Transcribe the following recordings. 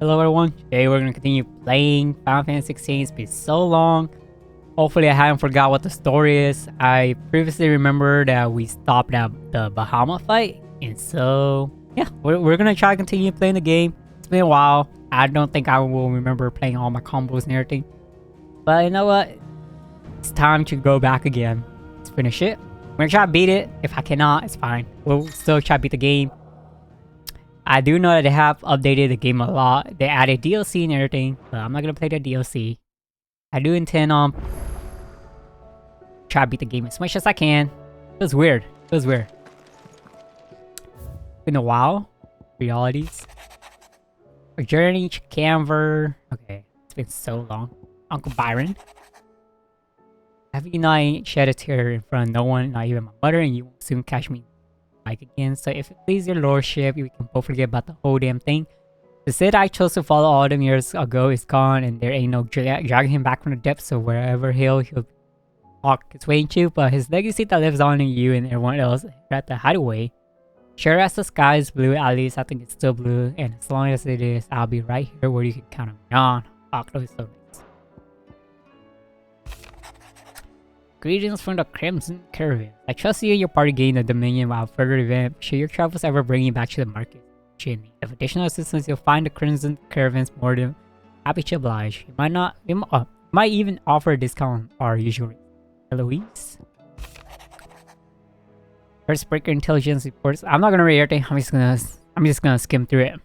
Hello everyone, today we're gonna continue playing Final Fantasy 16. It's been so long. Hopefully I haven't forgot what the story is. I previously remember that we stopped at the Bahamut fight. And so, yeah, we're gonna try to continue playing the game. It's been a while. I don't think I will remember playing all my combos and everything. But you know what? It's time to go back again. Let's finish it. I'm gonna try to beat it. If I cannot, it's fine. We'll still try to beat the game. I do know that they have updated the game a lot. They added DLC and everything, but I'm not gonna play the DLC. I do intend on try to beat the game as much as I can. It was weird. It was weird. Been a while. Realities. A journey to Canver. Okay, it's been so long. Uncle Byron. Have you not shed a tear in front of no one, not even my mother, and you won't soon catch me like again. So if it please your lordship, we can both forget about the whole damn thing. The Sid I chose to follow all them years ago is gone, and there ain't no dragging him back from the depths of wherever he'll walk his way into, but his legacy that lives on in you and everyone else at the hideaway. Sure as the sky is blue, at least I think it's still blue, and as long as it is, I'll be right here where you can count on me on. Octo is so nice. Greetings from the Crimson Caravan. I trust you and your party gain the Dominion without further event. Should your travels ever bring you back to the market? If additional assistance, you'll find the Crimson Caravans more than happy to oblige. You might even offer a discount on our usual rate. Eloise? First breaker intelligence reports. I'm not gonna read everything. I'm just gonna skim through it.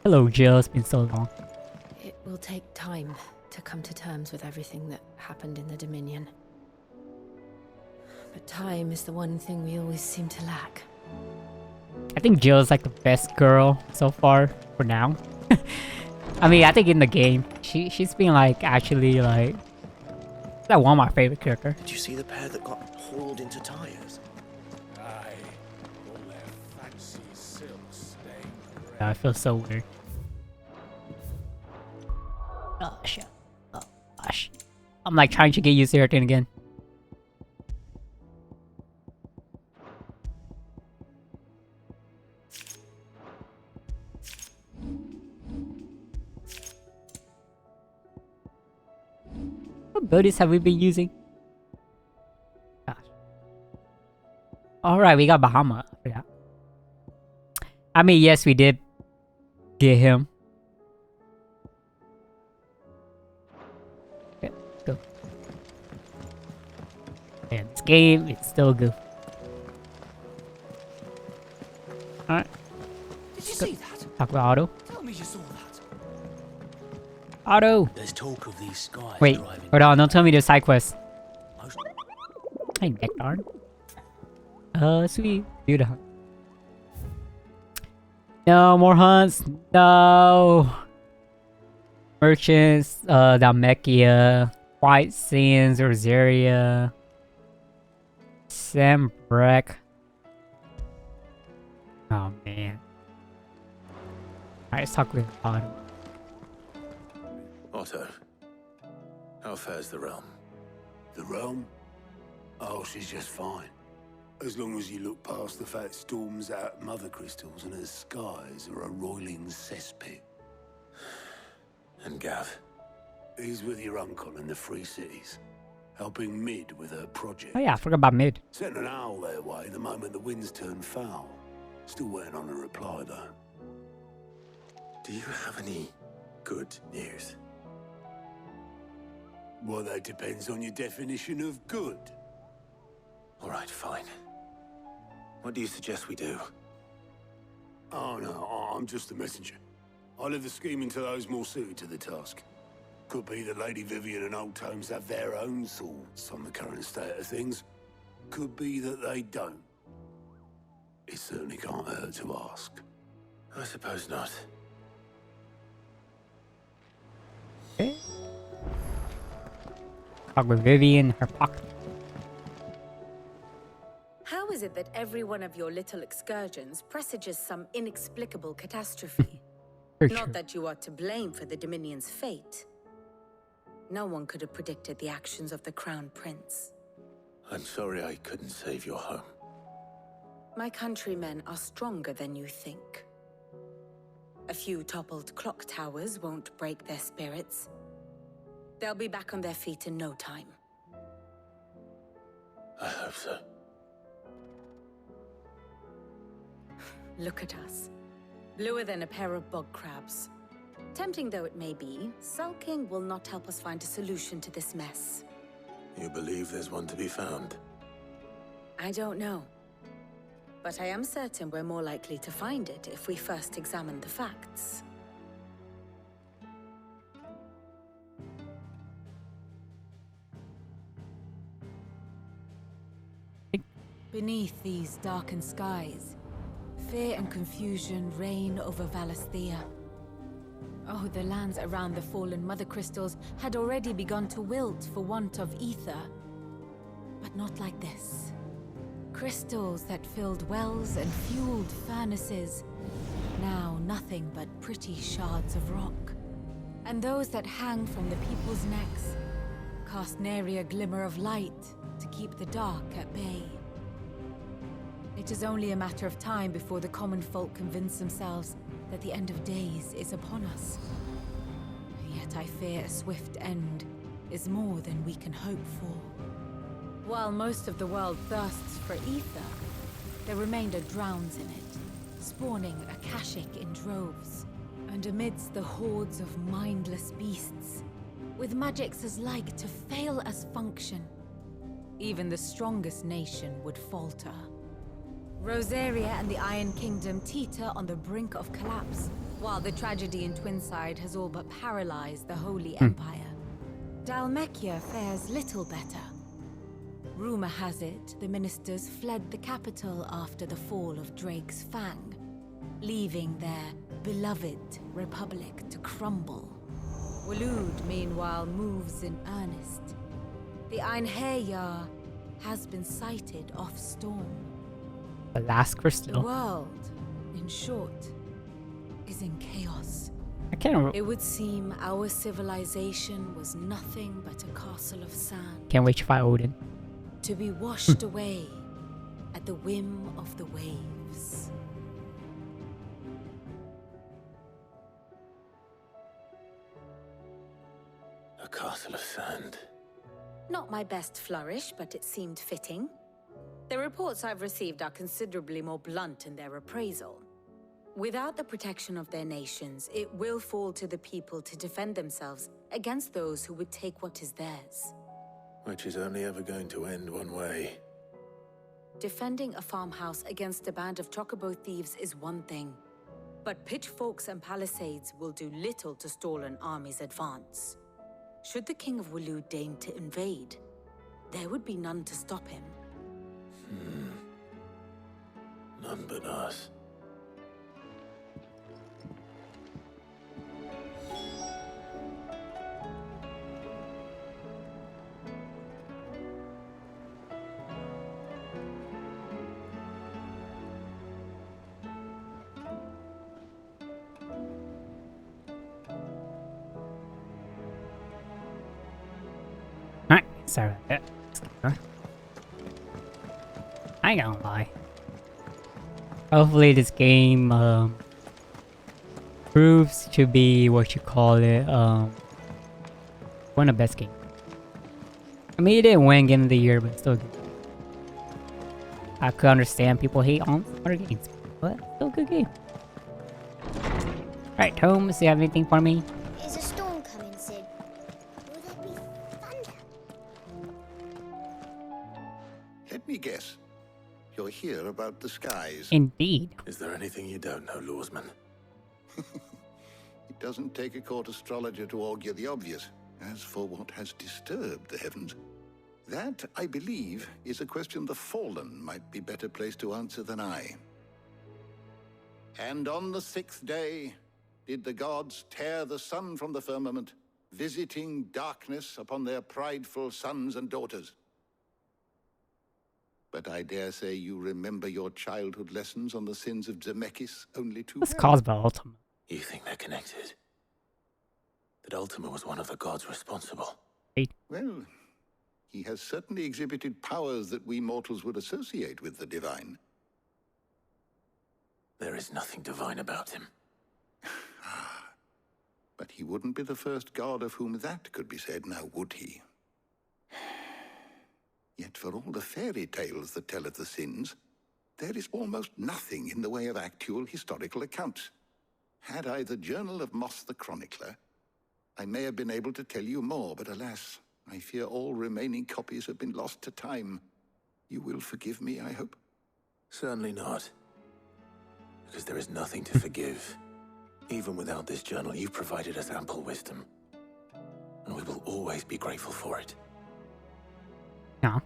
Hello, Jill. It's been so long. It will take time to come to terms with everything that happened in the Dominion. But time is the one thing we always seem to lack. I think Jill is like the best girl so far, for now. I mean, I think in the game, she's been like, actually like, she's like one of my favorite characters. Did you see the pair that got hauled into tires? Aye, all their fancy silks stained red. Yeah, I feel so weird. Oh shit. Oh gosh. I'm like trying to get used to everything again. What abilities have we been using? Gosh. Alright, we got Bahamut. Yeah. I mean, yes, we did get him. Okay, go. Man, this game, it's still good. Alright. Did you see that? Talk about Otto. Tell me you saw that. Otto! There's talk of these skies Wait, driving. hold on, don't tell me the side quest. Most... Hey, Nectar. Sweet. Do the hunt. No more hunts. No. Merchants, Dalmekia, White Sands, Rosaria, Sambrek. Oh man. Alright, let's talk with Otto. Otto, how fares the realm? The realm? Oh, she's just fine. As long as you look past the fact storms out mother crystals and her skies are a roiling cesspit. And Gav? He's with your uncle in the Free Cities, helping Mid with her project. Oh yeah, I forgot about Mid. Sent an owl their way the moment the winds turned foul. Still waiting on a reply though. Do you have any good news? Well, that depends on your definition of good. All right, fine. What do you suggest we do? Oh no, I'm just a messenger. I'll leave the scheming to those more suited to the task. Could be that Lady Vivian and Old Tomes have their own thoughts on the current state of things. Could be that they don't. It certainly can't hurt to ask. I suppose not. Okay. Talk with Vivian, her pocket. How is it that every one of your little excursions presages some inexplicable catastrophe? Very Not true. that you are to blame for the Dominion's fate. No one could have predicted the actions of the Crown Prince. I'm sorry I couldn't save your home. My countrymen are stronger than you think. A few toppled clock towers won't break their spirits. They'll be back on their feet in no time. I hope so. Look at us. Bluer than a pair of bog crabs. Tempting though it may be, sulking will not help us find a solution to this mess. You believe there's one to be found? I don't know. But I am certain we're more likely to find it if we first examine the facts. Beneath these darkened skies, fear and confusion reign over Valisthea. Oh, the lands around the fallen mother crystals had already begun to wilt for want of ether. But not like this. Crystals that filled wells and fueled furnaces, now nothing but pretty shards of rock. And those that hang from the people's necks cast nary a glimmer of light to keep the dark at bay. It is only a matter of time before the common folk convince themselves that the end of days is upon us. Yet I fear a swift end is more than we can hope for. While most of the world thirsts for ether, the remainder drowns in it, spawning Akashic in droves. And amidst the hordes of mindless beasts, with magics as like to fail as function, even the strongest nation would falter. Rosaria and the Iron Kingdom teeter on the brink of collapse, while the tragedy in Twinside has all but paralyzed the Holy Empire. Dalmekia fares little better. Rumor has it the ministers fled the capital after the fall of Drake's Fang, leaving their beloved republic to crumble. Waloed, meanwhile, moves in earnest. The Einherjar has been sighted off Storm. The last The crystal. world, in short, is in chaos. I can't remember. It would seem our civilization was nothing but a castle of sand, Can't wait to fight Odin. to be washed away at the whim of the waves. A castle of sand. Not my best flourish, but it seemed fitting. The reports I've received are considerably more blunt in their appraisal. Without the protection of their nations, it will fall to the people to defend themselves against those who would take what is theirs. Which is only ever going to end one way. Defending a farmhouse against a band of chocobo thieves is one thing, but pitchforks and palisades will do little to stall an army's advance. Should the King of Waloed deign to invade, there would be none to stop him. None but us. Alright, sorry about that. I ain't gonna lie. Hopefully this game proves to be what you call it, one of the best games. I mean, it didn't win Game of the Year, but still good. I could understand people hate on other games, but still a good game. Alright, Holmes, do you have anything for me? Is a storm coming, Sid? Will there be thunder? Let me guess. You're here about the skies. Indeed. Is there anything you don't know, Lawsman? It doesn't take a court astrologer to augur the obvious. As for what has disturbed the heavens, that, I believe, is a question the Fallen might be better placed to answer than I. And on the sixth day did the gods tear the sun from the firmament, visiting darkness upon their prideful sons and daughters. But I dare say you remember your childhood lessons on the sins of Zemeckis only too What's well. caused by Ultima? You think they're connected? That Ultima was one of the gods responsible? Well, he has certainly exhibited powers that we mortals would associate with the divine. There is nothing divine about him. But he wouldn't be the first god of whom that could be said, now would he? Yet for all the fairy tales that tell of the sins, there is almost nothing in the way of actual historical accounts. Had I the Journal of Moss the Chronicler, I may have been able to tell you more, but alas, I fear all remaining copies have been lost to time. You will forgive me, I hope? Certainly not. Because there is nothing to forgive. Even without this journal, you've provided us ample wisdom. And we will always be grateful for it. Yeah.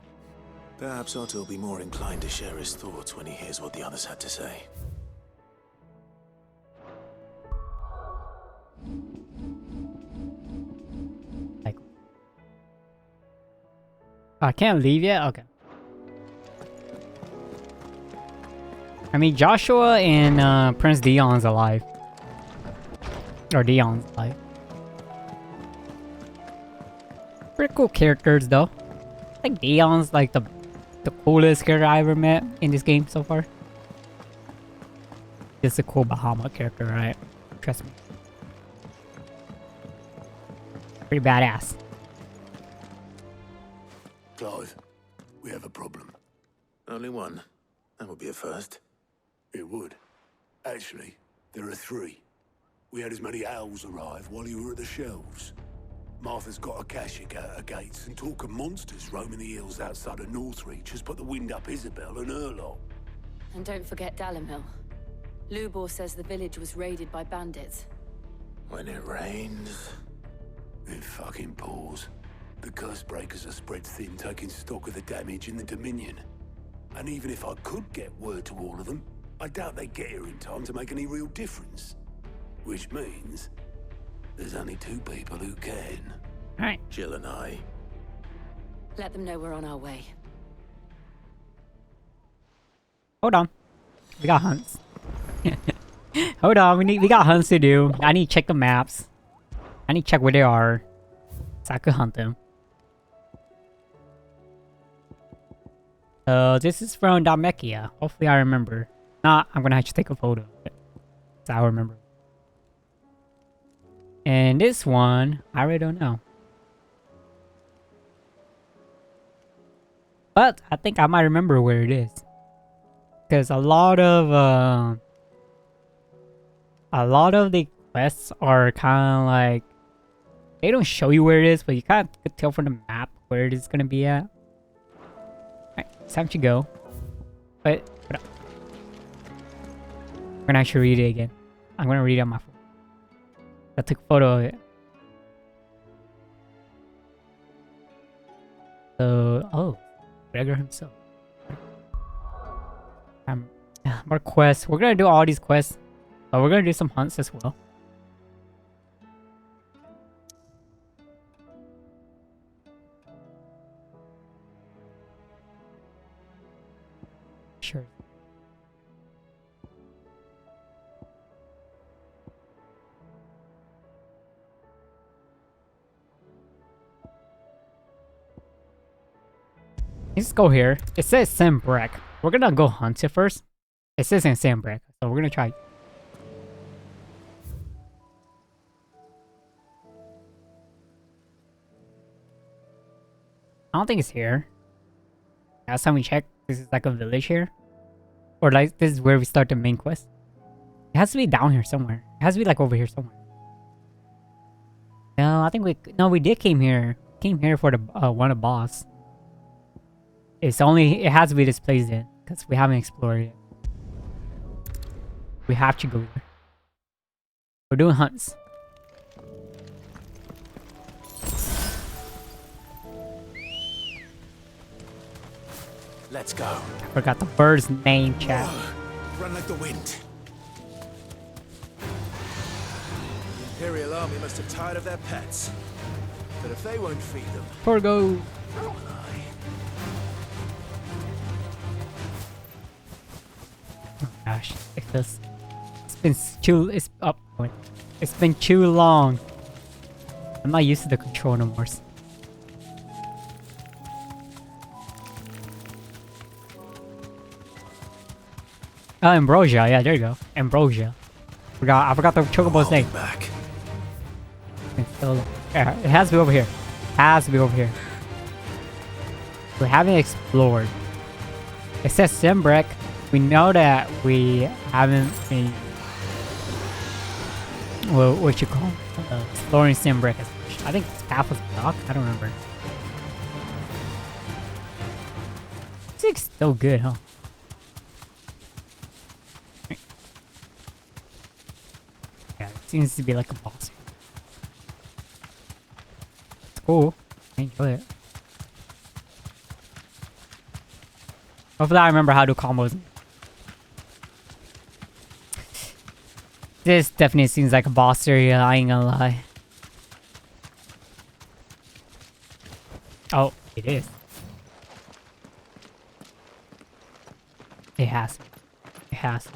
Perhaps Otto will be more inclined to share his thoughts when he hears what the others had to say. Like, I can't leave yet? Okay. I mean, Joshua and Prince Dion's alive. Or Dion's alive. Pretty cool characters, though. I think Dion's like the coolest character I ever met in this game so far. It's a cool Bahamut character, right? Trust me. Pretty badass. Clive, we have a problem. Only one. That would be a first. It would. Actually, there are three. We had as many owls arrive while you were at the shelves. Martha's got a Kashik out her gates, and talk of monsters roaming the hills outside of Northreach has put the wind up Isabel and her lot. And don't forget Dalimil. Lubor says the village was raided by bandits. When it rains... It fucking pours. The curse breakers are spread thin, taking stock of the damage in the Dominion. And even if I could get word to all of them, I doubt they'd get here in time to make any real difference. Which means... there's only two people who can. Alright. Jill and I. Let them know we're on our way. Hold on. We got hunts. Hold on, we got hunts to do. I need to check the maps. I need to check where they are. So I could hunt them. This is from Dalmekia. Hopefully I remember. Nah, I'm gonna have to take a photo of it. So I remember. And this one, I really don't know. But I think I might remember where it is. Because a lot of the quests are kind of like, they don't show you where it is, but you kind of could tell from the map where it is going to be at. Alright, it's time to go. But, hold up. I'm going to actually read it again. I'm going to read it on my phone. I took a photo of it. So, oh, Gregor himself. More quests. We're gonna do all these quests, but we're gonna do some hunts as well. Sure. Let's go here. It says Sambrek. We're gonna go hunt it first. It says in Sambrek, so we're gonna try. I don't think it's here. Last time we checked, this is like a village here. Or like, this is where we start the main quest. It has to be down here somewhere. It has to be like over here somewhere. No, I think we did came here. Came here for the one of boss. It has to be this place then, because we haven't explored it. We have to go there. We're doing hunts. Let's go. I forgot the bird's name, chat. Run like the wind. The Imperial Army must have tired of their pets. But if they won't feed them... Torgo! Oh gosh, like this. It's been too long. I'm not used to the control no more. Ambrosia. Yeah, there you go. Ambrosia. I forgot the chocobo's name. Back. Yeah, it has to be over here. Has to be over here. We haven't explored. It says Simbrick. We know that we haven't been... Well, what you call it? Exploring Simbrick. I think it's Path of Dock. I don't remember. It's still good, huh? Yeah, it seems to be like a boss. It's cool. I enjoy it. Hopefully I remember how to combos. This definitely seems like a boss area, I ain't gonna lie. Oh, it is. It has. It has.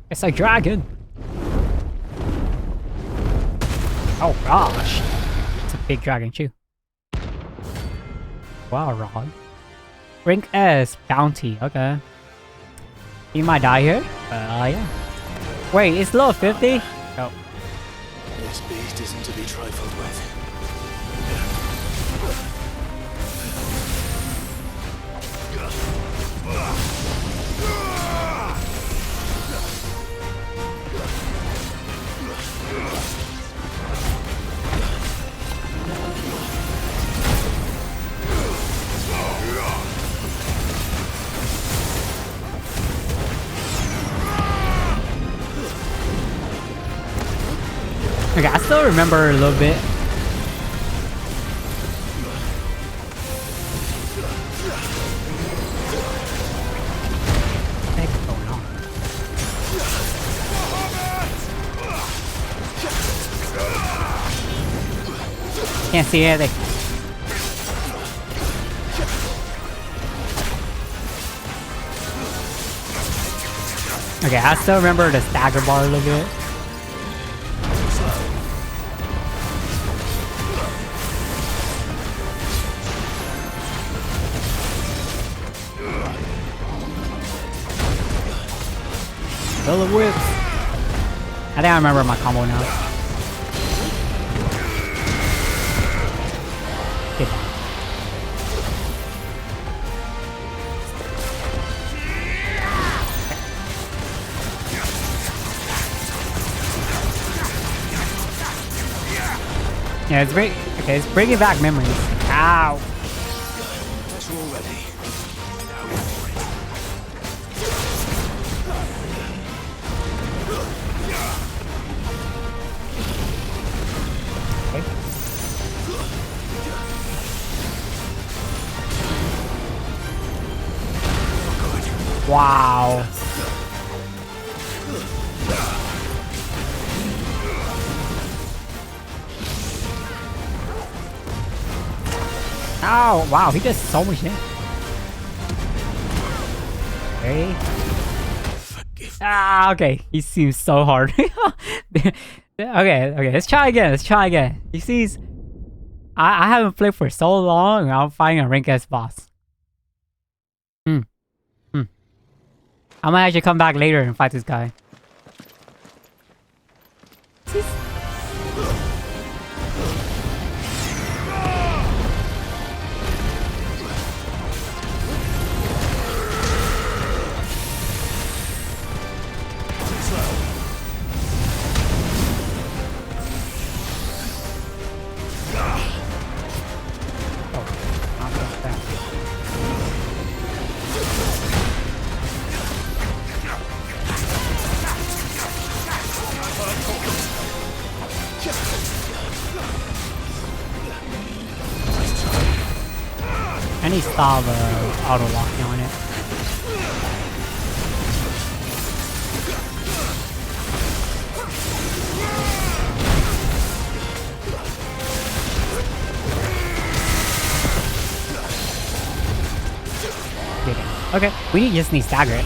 It's a dragon. Oh gosh. It's a big dragon too. Wow, Rod. Rank S, bounty, okay. He might die here. Yeah. Wait, it's level 50? Oh. This beast isn't to be trifled with. Okay, I still remember a little bit. What's going on? Can't see anything. Okay, I still remember the stagger bar a little bit. Full of whips. I think I remember my combo now. Get down. Yeah, it's great. Okay, it's bringing back memories. Ow. That's all ready. Wow. Oh, wow, he does so much damage. Okay. Ah, okay. He seems so hard. Okay, let's try again. He sees... I haven't played for so long, and I'm fighting a rank S boss. I might actually come back later and fight this guy. Any style of auto locking on it. Okay, we just need stagger it.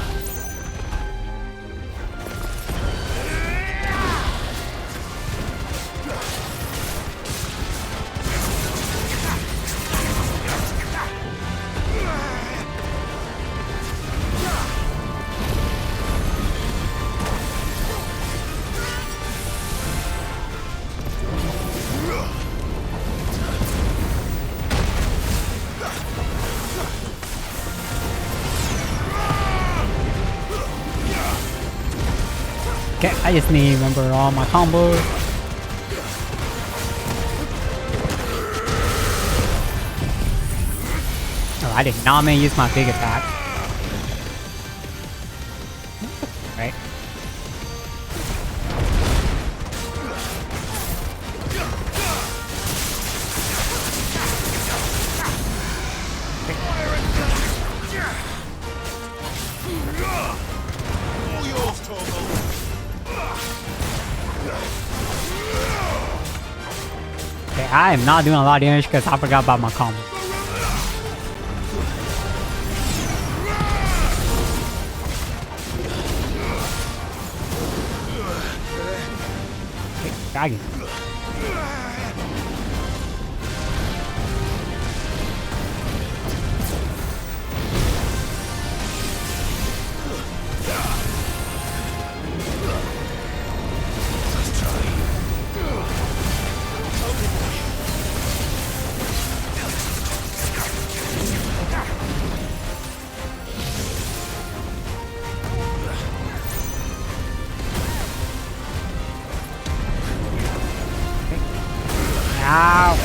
Okay, I just need to remember all my combos. Oh, I did not mean to use my big attack. Right. Okay, I am not doing a lot of damage because I forgot about my combo. Okay, dragon. Ow!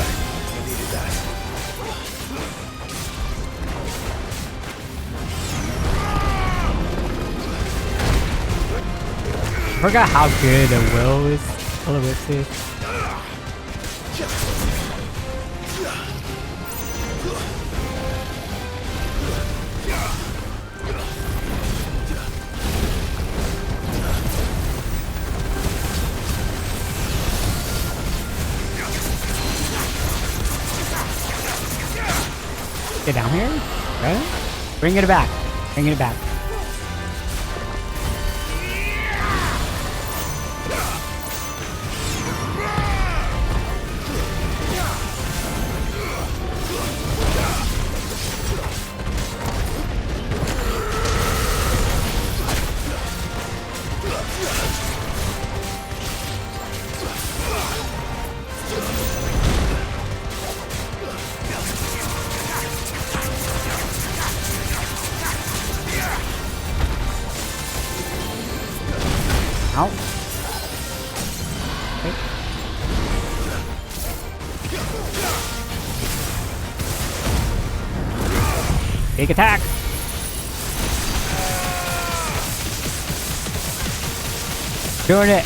Forgot how good the will is. Will is. Get down here, right? Bring it back. Bring it back. Ow. Okay. Big attack. Doing it.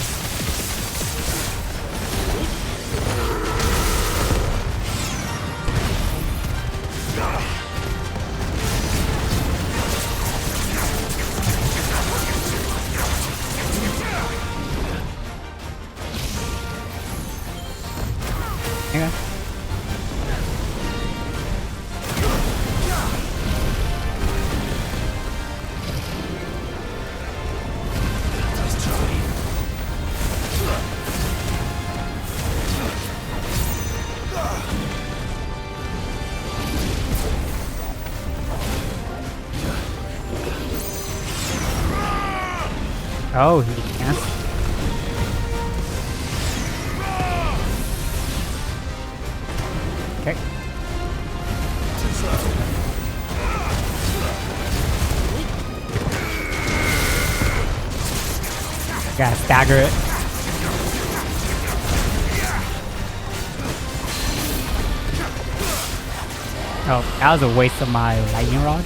Yeah. Oh, he can't. Okay. Gotta stagger it. Oh, that was a waste of my lightning rod.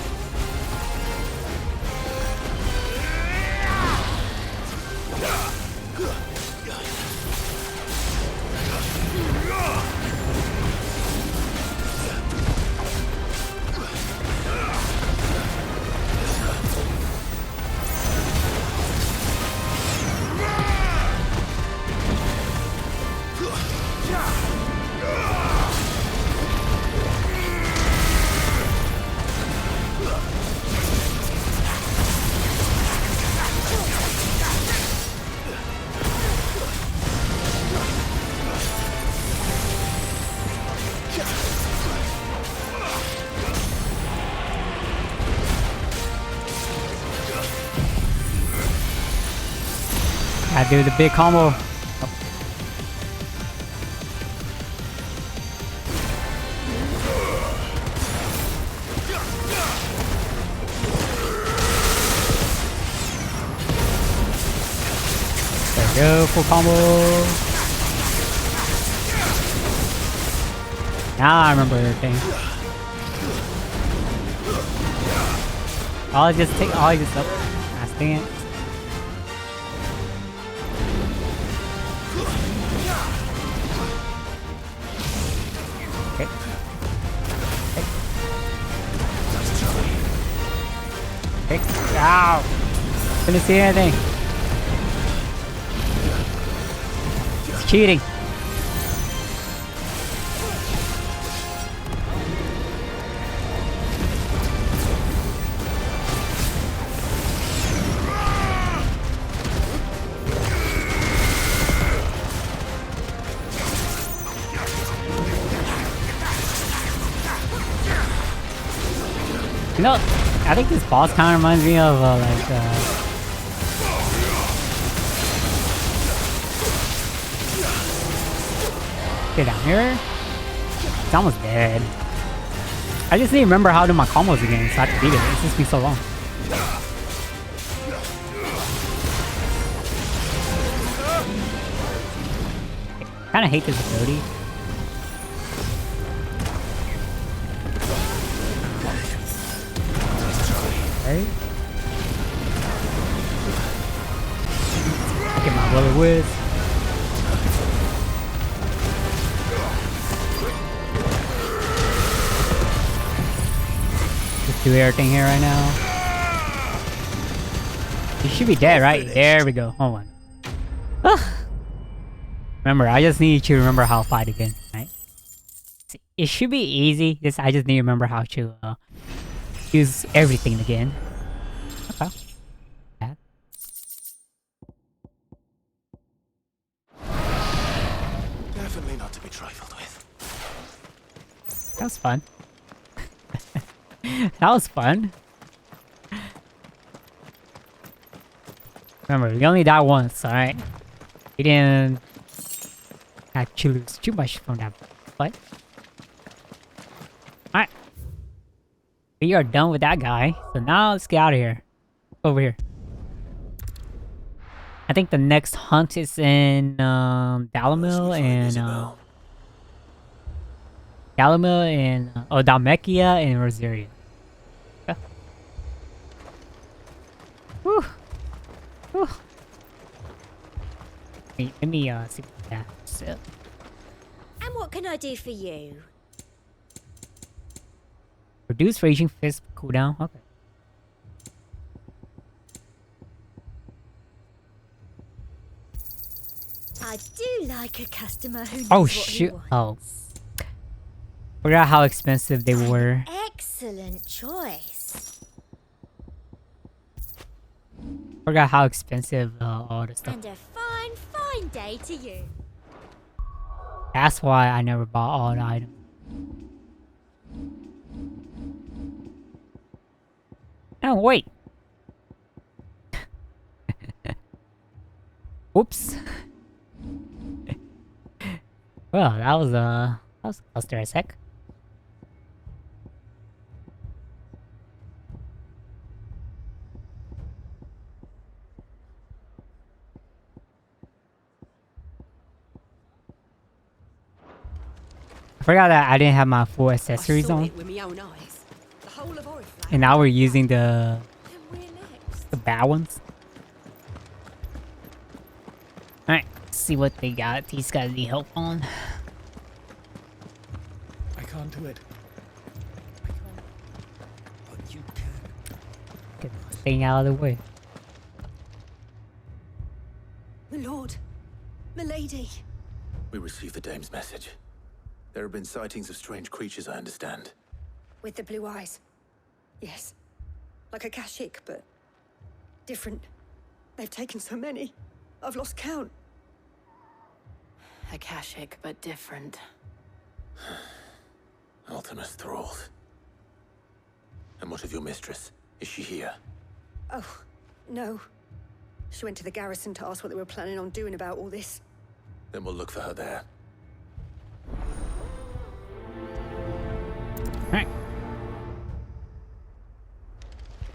Gotta do the big combo. Go full combo. Now I remember everything. I'll just take all this up. Last dance. Okay. Okay. Ow! Couldn't see anything. It's cheating. You know, I think this boss kind of reminds me of get down here. It's almost dead. I just need to remember how to do my combos again so I can beat it. It's just been so long. I kind of hate this ability. Okay. I get my brother with. Just do everything here right now. You should be dead, right? There we go. Hold on. Remember, I just need you to remember how to fight again, right? It should be easy. I just need to remember how to use everything again. Okay. Yeah. Definitely not to be trifled with. That was fun. That was fun. Remember, we only died once, alright? We didn't actually lose too much from that fight. Alright. We are done with that guy. So now let's get out of here. Over here. I think the next hunt is in Dalamil and Dalmekia and Rosaria. Okay. Whew. Whew. Let me see what that is. And what can I do for you? Reduce Raging Fist cooldown. Okay. I do like a customer who knows Oh what he shoot! wants. Oh, forgot how expensive they were. Excellent choice. Forgot how expensive all the stuff. And a fine, fine day to you. That's why I never bought all the items. Oh wait. Oops. Well, that was cluster a sec. I forgot that I didn't have my full accessories on. With my own eyes. The whole of Oriflamme. And now we're using the And we're next. bad ones. Alright, let's see what they got. These guys need help on. I can't do it. I can't. But you can. Get the thing out of the way. My lord. My lady. We received the dame's message. There have been sightings of strange creatures, I understand. With the blue eyes. Yes. Like a Kashik, but different. They've taken so many. I've lost count. Akashic, but different. Ultimus thralls. And what of your mistress? Is she here? Oh, no. She went to the garrison to ask what they were planning on doing about all this. Then we'll look for her there. Alright.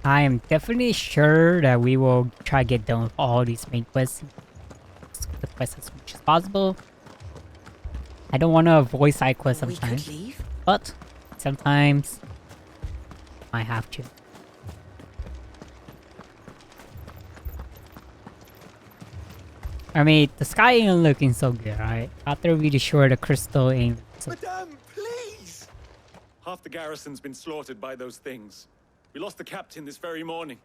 I am definitely sure that we will try to get done with all these main quests quests as much as possible. I don't want to avoid side quests We could sometimes, leave. but sometimes I have to. I mean, the sky ain't looking so good, right? After we destroy the crystal ain't so Madame, please! Half the garrison's been slaughtered by those things. We lost the captain this very morning.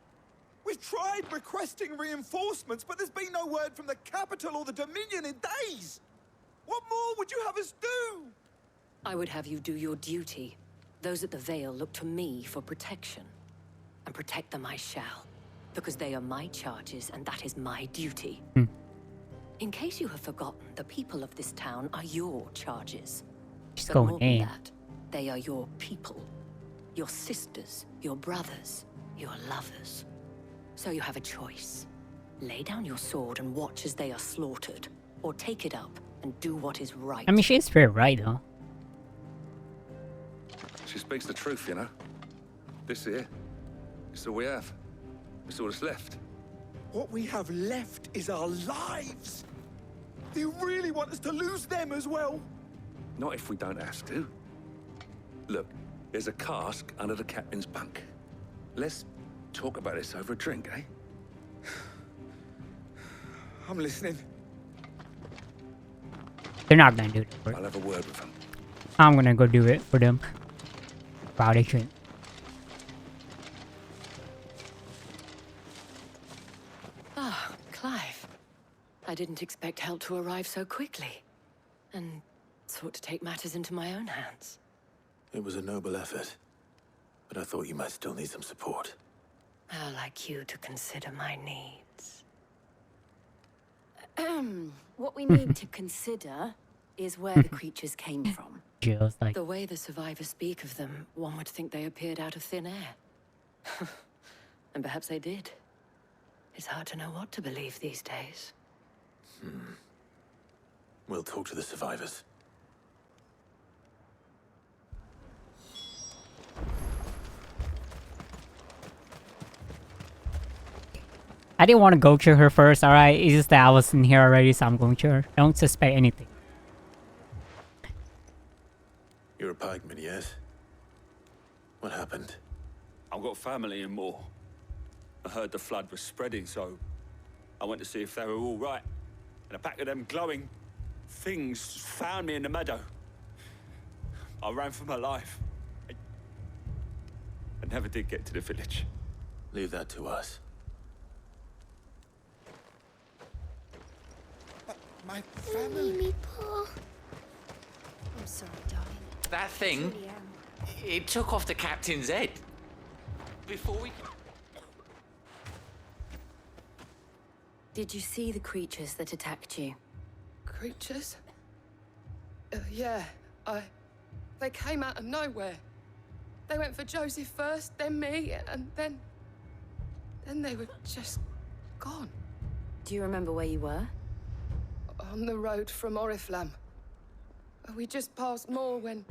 We've tried requesting reinforcements, but there's been no word from the capital or the Dominion in days. What more would you have us do? I would have you do your duty. Those at the Vale look to me for protection. And protect them I shall. Because they are my charges, and that is my duty. In case you have forgotten, the people of this town are your charges. She's But going more than in. that, they are your people. Your sisters, your brothers, your lovers. So you have a choice. Lay down your sword and watch as they are slaughtered. Or take it up and do what is right. I mean, she's very right though. She speaks the truth, you know. This here, it's all we have. It's all that's left. What we have left is our lives. Do you really want us to lose them as well? Not if we don't have to. Look, there's a cask under the captain's bunk. Let's talk about this over a drink, eh? I'm listening. They're not gonna do it for I'll have a word with them. I'm gonna go do it for them. Wow, they shouldn't. Ah, Clive. I didn't expect help to arrive so quickly. And sought to take matters into my own hands. It was a noble effort, but I thought you might still need some support. I'd like you to consider my needs. What we need to consider is where the creatures came from. Jill's like, The way the survivors speak of them, one would think they appeared out of thin air. And perhaps they did. It's hard to know what to believe these days. We'll talk to the survivors. I didn't want to go to her first, alright? It's just that I was in here already, so I'm going to her. I don't suspect anything. You're a pikeman, yes? What happened? I've got family in Moor. I heard the flood was spreading, so I went to see if they were all right. And a pack of them glowing things found me in the meadow. I ran for my life. I never did get to the village. Leave that to us. My family. Me, Paul. I'm sorry, darling. That thing, Really am. it took off the captain's head. Before we... Did you see the creatures that attacked you? Creatures? Yeah, they came out of nowhere. They went for Joseph first, then me, and then they were just gone. Do you remember where you were? On the road from Oriflamme. We just passed Moor when...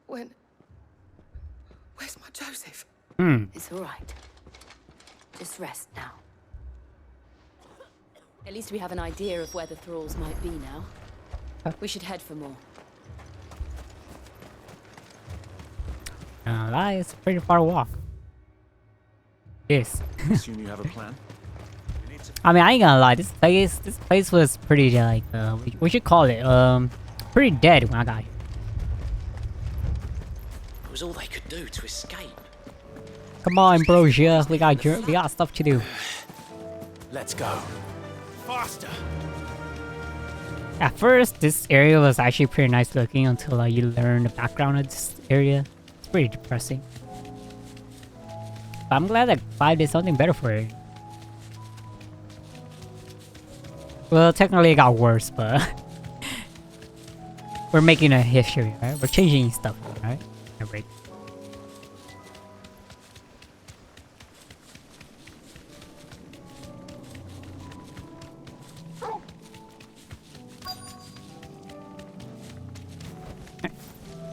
Where's my Joseph? It's all right. Just rest now. At least we have an idea of where the thralls might be now. We should head for more. That is a pretty far walk. Yes. Assume you have a plan? I mean, I ain't gonna lie. This place was pretty like we should call it pretty dead when I got here. It was all they could do to escape. Come on, bro, yeah, we got stuff to do. Let's go. Faster! At first, this area was actually pretty nice looking until you learn the background of this area. It's pretty depressing. But I'm glad that 5 did something better for it. Well, technically it got worse, but we're making a history, right? We're changing stuff, right? Right.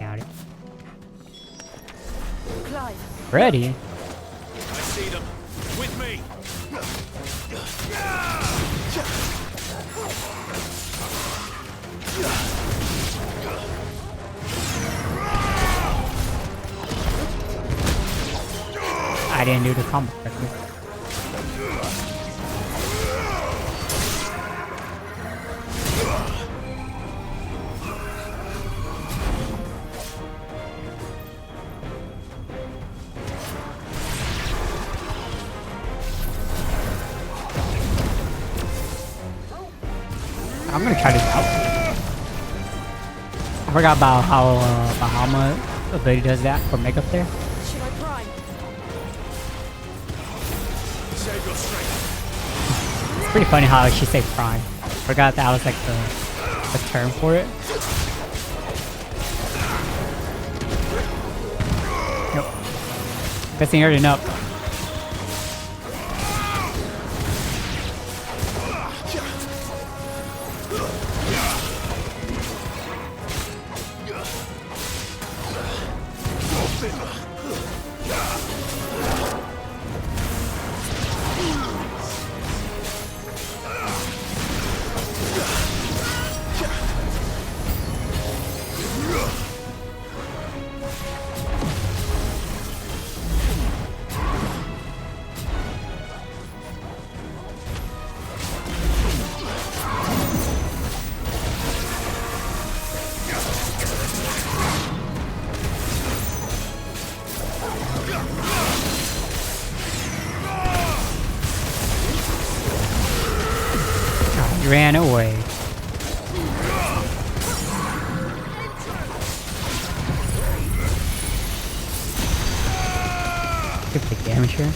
Got it. Clive. Ready? I see them. With me. I didn't do the combo correctly. I'm gonna try this out. I forgot about how Bahama ability does that for makeup there. Should I prime? Save your strength. It's pretty funny how she said prime. Forgot that was like the term for it. Nope. Guessing already up. Ran away. Good big damage here.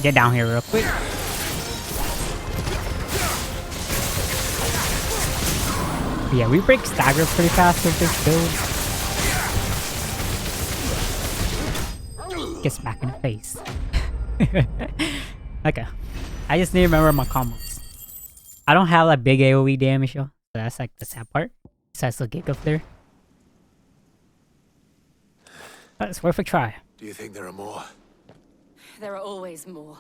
Get down here real quick. Yeah, we break stagger pretty fast with this build. Gets back in the face. Okay. I just need to remember my combos. I don't have like big AoE damage though. So that's like the sad part. Besides the gig up there. But it's worth a try. Do you think there are more? There are always more.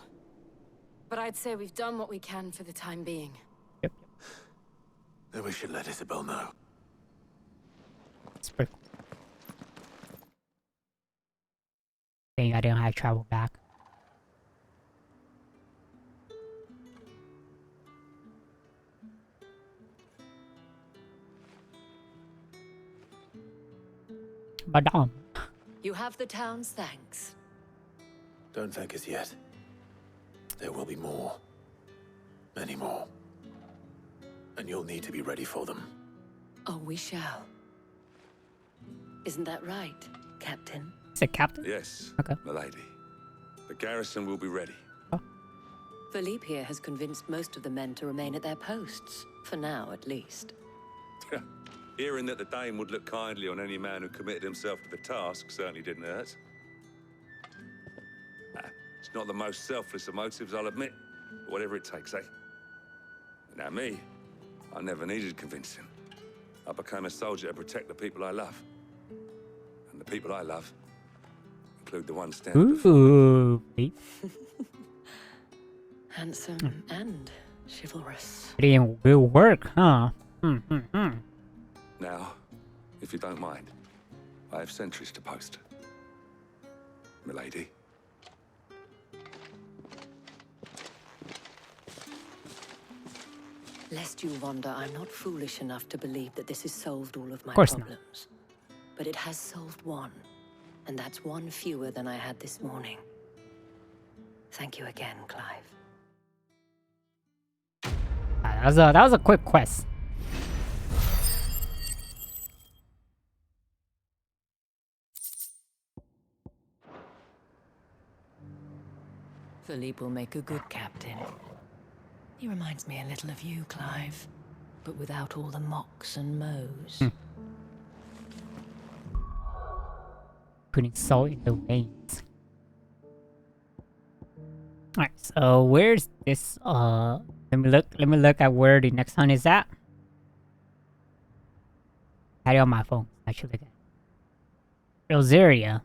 But I'd say we've done what we can for the time being. Yep. Then we should let Isabel know. It's pretty cool. Dang, I didn't have to travel back. Madame. You have the town's thanks. Don't thank us yet. There will be more. Many more. And you'll need to be ready for them. Oh, we shall. Isn't that right, Captain? Is it Captain? Yes, okay. milady. The garrison will be ready. Oh. Philippe here has convinced most of the men to remain at their posts. For now, at least. Hearing that the Dane would look kindly on any man who committed himself to the task certainly didn't hurt. It's not the most selfless of motives, I'll admit. But whatever it takes, eh? Now me, I never needed convincing. I became a soldier to protect the people I love. And the people I love include the ones standing before me. Handsome and chivalrous. It will work, huh? Now, if you don't mind, I have sentries to post. Milady. Lest you wonder, I'm not foolish enough to believe that this has solved all of my course not. problems. But it has solved one, and that's one fewer than I had this morning. Thank you again, Clive. That was a quick quest. Philippe will make a good captain. He reminds me a little of you, Clive, but without all the mocks and mows. putting salt in the veins. Alright, so where's this let me look at where the next hunt is at. I had it on my phone, actually. Rosaria.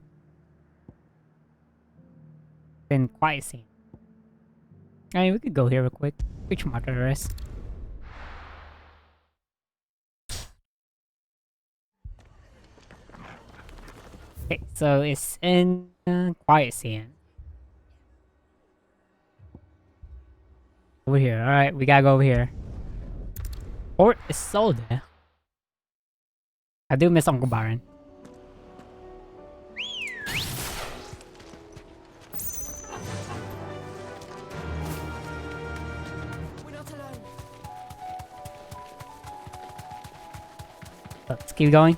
Then quiet scene. I mean, we could go here real quick. Which mark address? Okay, so it's in quiet scene. Over here. Alright, we gotta go over here. Fort is sold there. I do miss Uncle Byron. We're not alone. Let's keep going.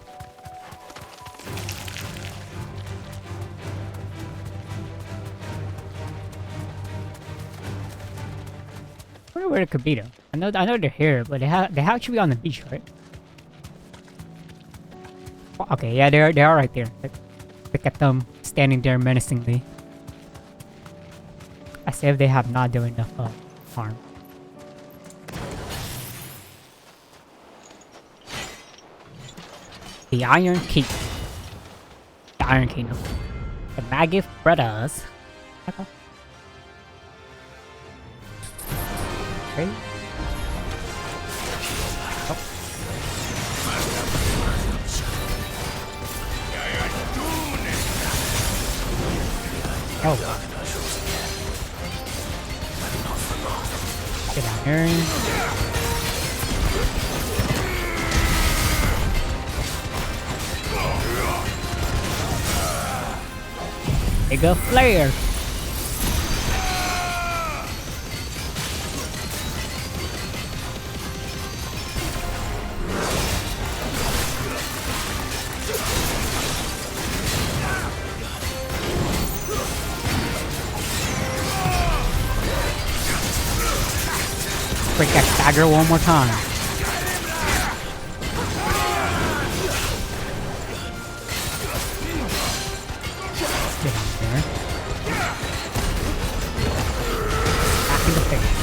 I wonder where it could be though. I know they're here, but they have to be on the beach, right? Okay, yeah, they are right there. Look at them standing there menacingly. As if they have not done enough harm. The Iron Key. The Iron Kingdom. The Magif Brothers. Okay. Oh. Get down here. Big up flare. Break that dagger one more time. Get out there. Back in the face.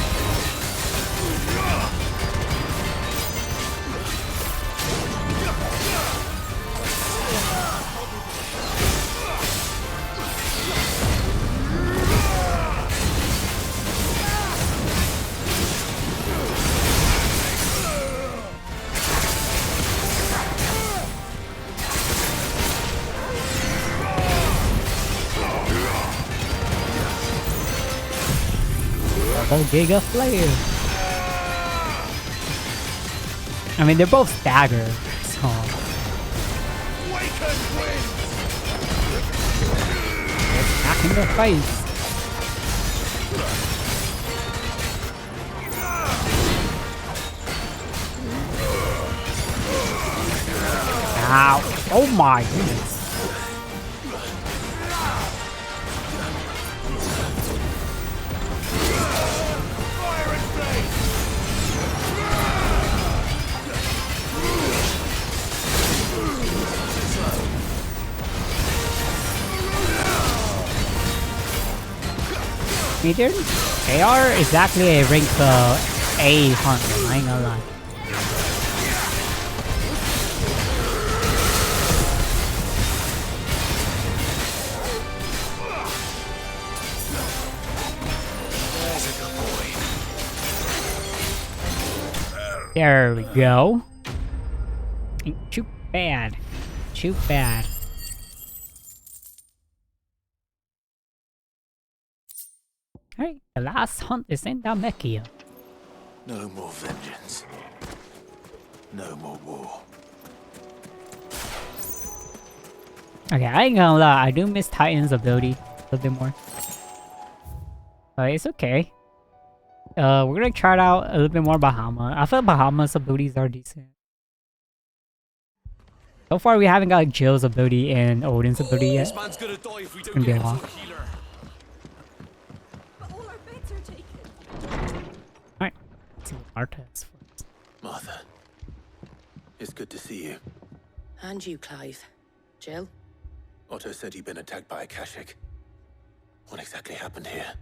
Double Giga Flare. I mean, they're both staggered, so. Back in their face. Ow. Oh my goodness. They are exactly a rank A hunter, I ain't gonna lie. There we go. Ain't too bad. Too bad. Alright, the last hunt is in Dalmekia. No more vengeance. No more war. Okay, I ain't gonna lie, I do miss Titan's ability a little bit more. But it's okay. We're gonna try it out a little bit more Bahama. I feel Bahama's abilities are decent. So far, we haven't got Jill's ability and Odin's ability yet. This man's gonna die if we It's don't gonna be a get while. a healer. But all our beds are taken. Alright, let's see what Arta has for us. Martha, it's good to see you. And you, Clive. Jill? Otto said he'd been attacked by a Kashik. What exactly happened here?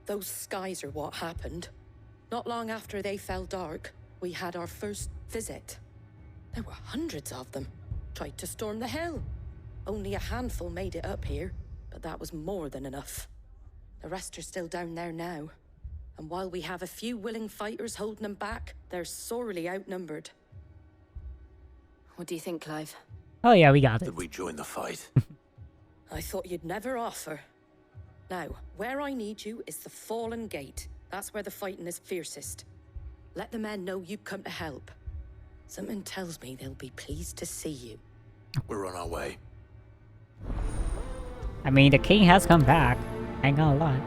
Those skies are what happened. Not long after they fell dark, we had our first visit. There were hundreds of them. Tried to storm the hill. Only a handful made it up here, but that was more than enough. The rest are still down there now. And while we have a few willing fighters holding them back, they're sorely outnumbered. What do you think, Clive? Oh yeah, we got it. Did we join the fight? I thought you'd never offer. Now, where I need you is the Fallen Gate. That's where the fighting is fiercest. Let the men know you come to help. Something tells me they'll be pleased to see you. We're on our way. I mean, the king has come back. Ain't gonna lie.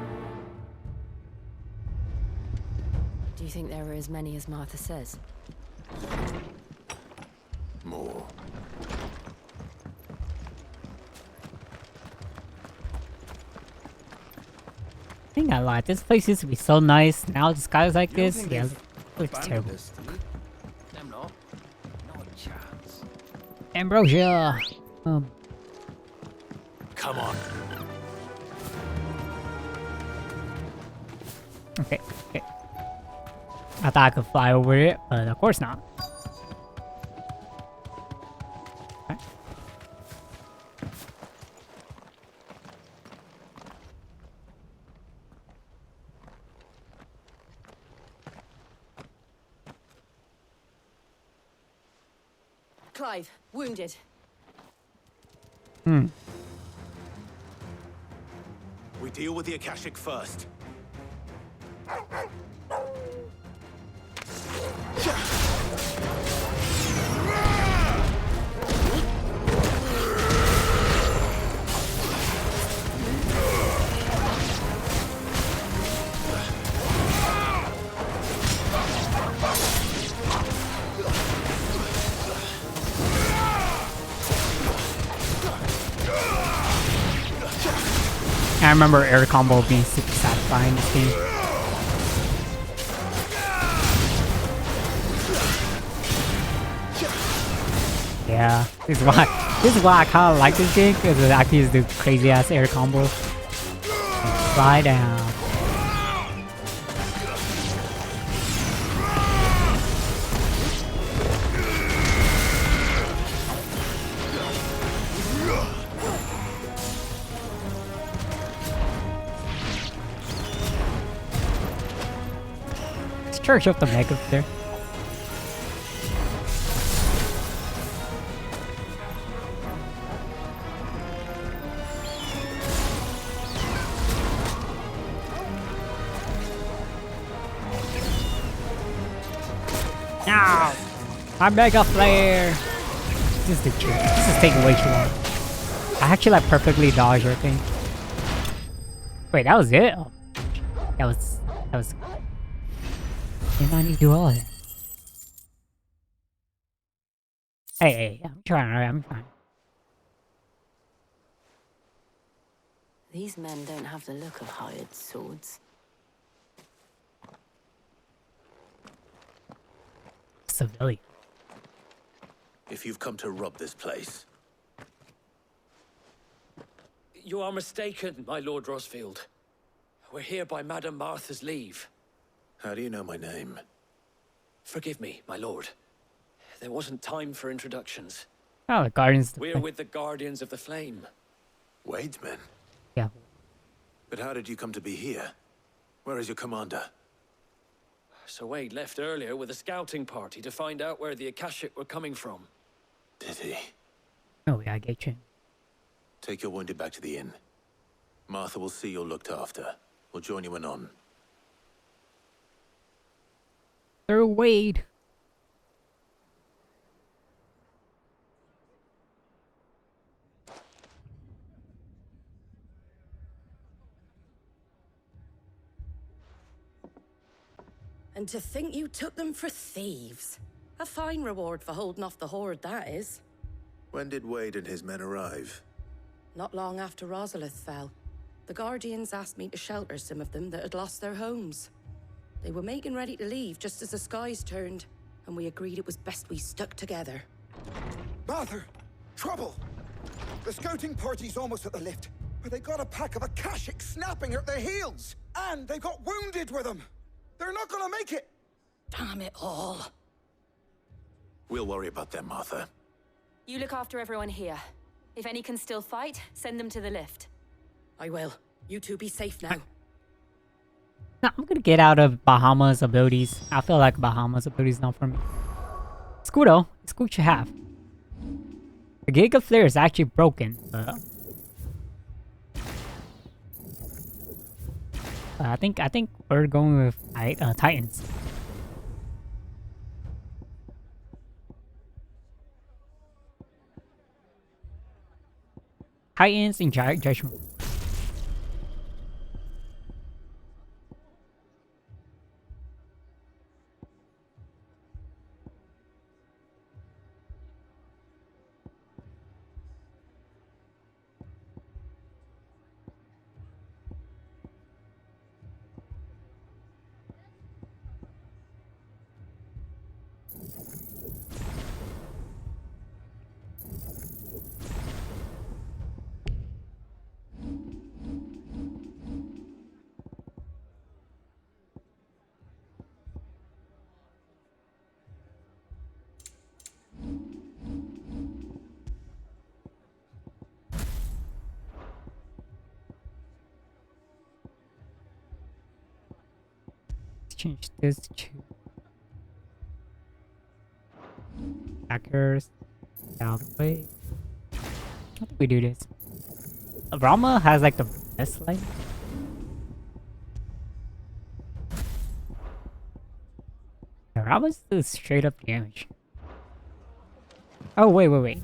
Do you think there are as many as Martha says? More. Ain't gonna lie, this place used to be so nice. Now the sky's like this. Yeah, it looks terrible. Them not. No chance. Ambrosia! Come on. Okay, okay. I thought I could fly over it, but of course not. Okay. Clive, wounded. We deal with the Akashic first. I remember air combo being super satisfying in this game. Yeah, this is why I kind of like this game, because it actually is the crazy ass air combo. Fly down. Let's charge up the mega up there. No! My mega flare! This is the trick. This is taking way too long. I actually like perfectly dodged everything. Wait, that was it? Oh, that was... Didn't I need to do all of that? Hey, I'm trying, alright, I'm fine. These men don't have the look of hired swords. Civilian. If you've come to rob this place, You are mistaken, my Lord Rosfield. We're here by Madame Martha's leave. how do you know my name? Forgive me, my lord. There wasn't time for introductions. Oh, the Guardians. We're with the Guardians of the Flame. Wade's men? Yeah. But how did you come to be here? Where is your commander? Sir Wade left earlier with a scouting party to find out where the Akashic were coming from. Did he? Oh, yeah, I get you. Take your wounded back to the inn. Martha will see you're looked after. We'll join you anon. Sir Wade. And to think you took them for thieves. A fine reward for holding off the horde, that is. When did Wade and his men arrive? Not long after Rosalith fell. The Guardians asked me to shelter some of them that had lost their homes. They were making ready to leave just as the skies turned, and we agreed it was best we stuck together. Martha! Trouble! The scouting party's almost at the lift, but they got a pack of Akashics snapping at their heels, and they got wounded with them. They're not gonna make it. Damn it all. We'll worry about them, Martha. You look after everyone here. If any can still fight, send them to the lift. I will. You two be safe now. No, I'm gonna get out of Bahama's abilities. I feel like Bahama's abilities not for me. It's cool though. It's cool to have. The Giga Flare is actually broken. I think we're going with Titans. Titans and Judgment. Change this to hackers out of the way. How do we do this? Rama has like the best light. Rama's do straight up damage. Oh wait.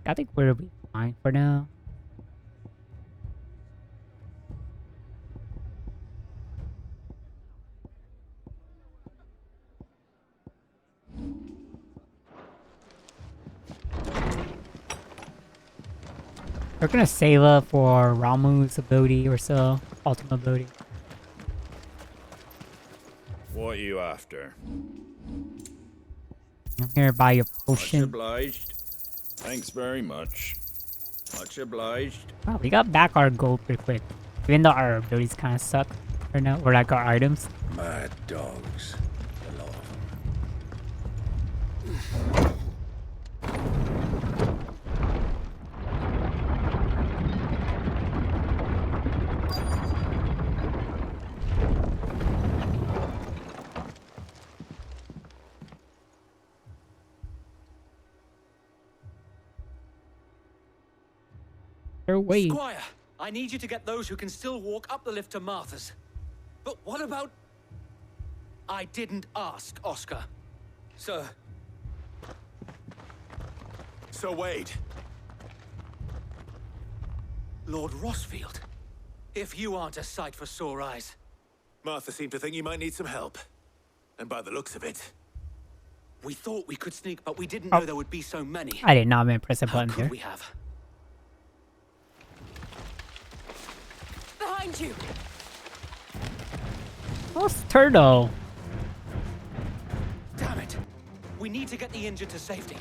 I think we'll be fine for now. We're gonna save up for Ramu's ability or so, ultimate ability. What are you after? I'm here to buy your potion. Much obliged. Thanks very much. Much obliged. Wow, we got back our gold pretty quick. Even though our abilities kind of suck right now, or like our items. Mad dogs. A lot of them. Wait. Squire, I need you to get those who can still walk up the lift to Martha's. But what about... I didn't ask, Oscar. Sir. So Wade. Lord Rosfield. If you aren't a sight for sore eyes. Martha seemed to think you might need some help. And by the looks of it... We thought we could sneak, but we didn't know there would be so many. I did not mean to press a button How could there. we have? Behind you! What's Turtle? Damn it! We need to get the injured to safety.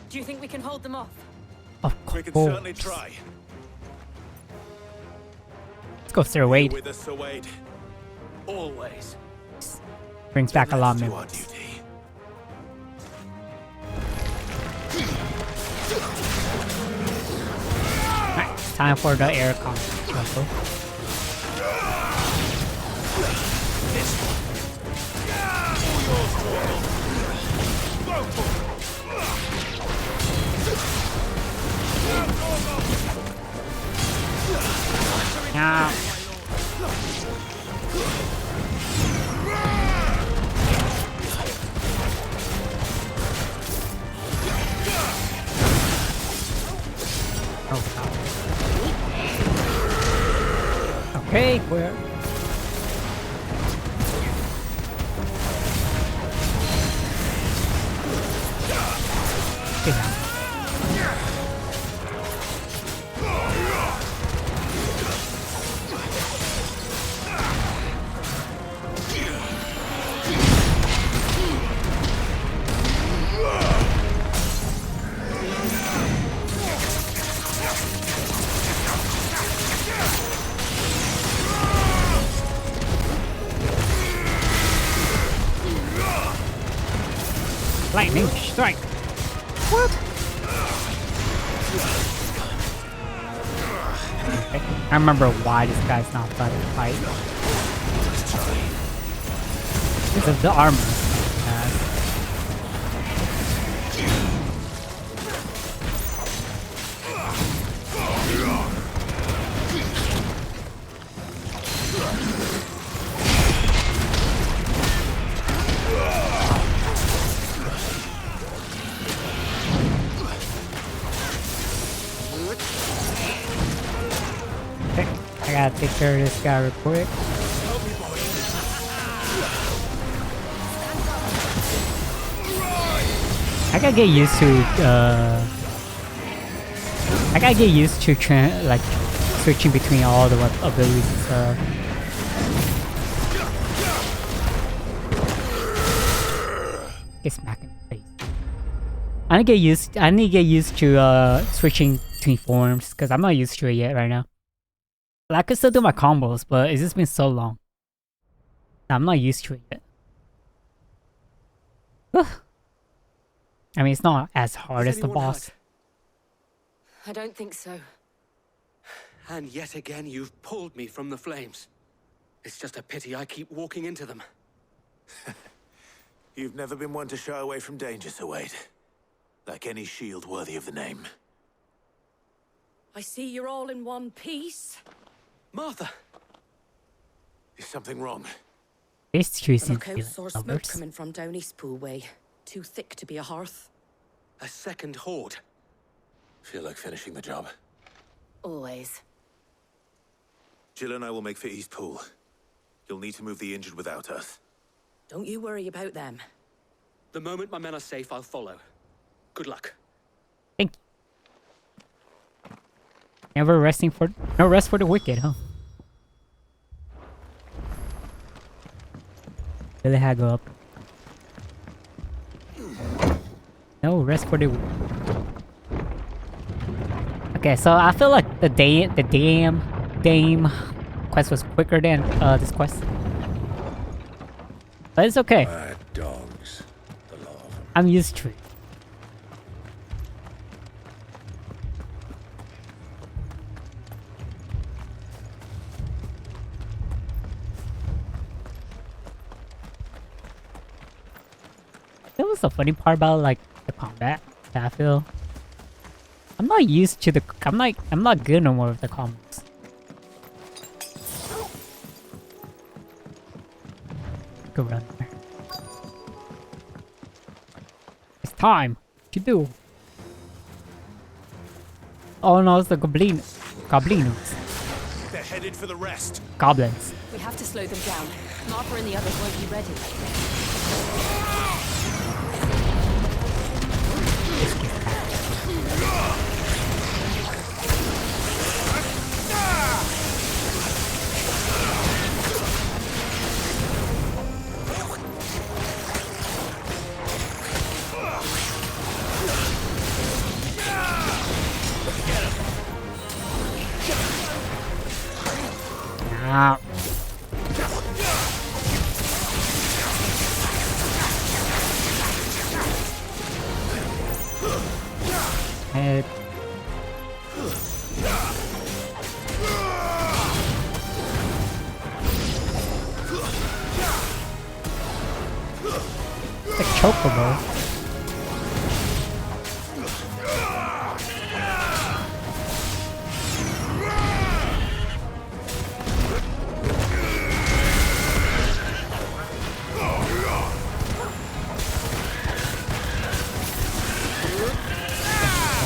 Do you think we can hold them off? Of We can course. certainly try. Let's go, Sir Wade. With us, Sir Wade. Always. Brings back a lot of Let's do our memories. duty. Alright, it's time for the air combat. Now. Okay, where? Lightning strike. What? Okay. I remember why this guy's not starting to fight. Because of the armor. Okay, I gotta take care of this guy real quick. I gotta get used to like switching between all the abilities and stuff. Get smacked in the face. I need to get used to switching between forms because I'm not used to it yet right now. Like, I could still do my combos, but it's just been so long. I'm not used to it yet. I mean, it's not as hard as the boss. I don't think so. And yet again, you've pulled me from the flames. It's just a pity I keep walking into them. You've never been one to shy away from danger, Sir Wade. Like any shield worthy of the name. I see you're all in one piece. Martha! Is something wrong? These two seem Look to be out, saw like smoke lovers. coming from down Eastpool way. Too thick to be a hearth. A second horde. Feel like finishing the job. Always. Jill and I will make for Eastpool. You'll need to move the injured without us. Don't you worry about them. The moment my men are safe, I'll follow. Good luck. Thank you. No rest for the wicked, huh? Really had go up. No rest for the wicked. Okay, so I feel like the Dame quest was quicker than this quest. But it's okay. Mad dogs. The law of them. I'm used to it. That was the funny part about like the combat that I feel. I'm not used to the I'm not good no more with the combos. Go run there. It's time to do. Oh no, it's the goblinos. They're headed for the rest. Goblins. We have to slow them down. Martha and the others won't be ready. Ah. Head. It's a chocobo.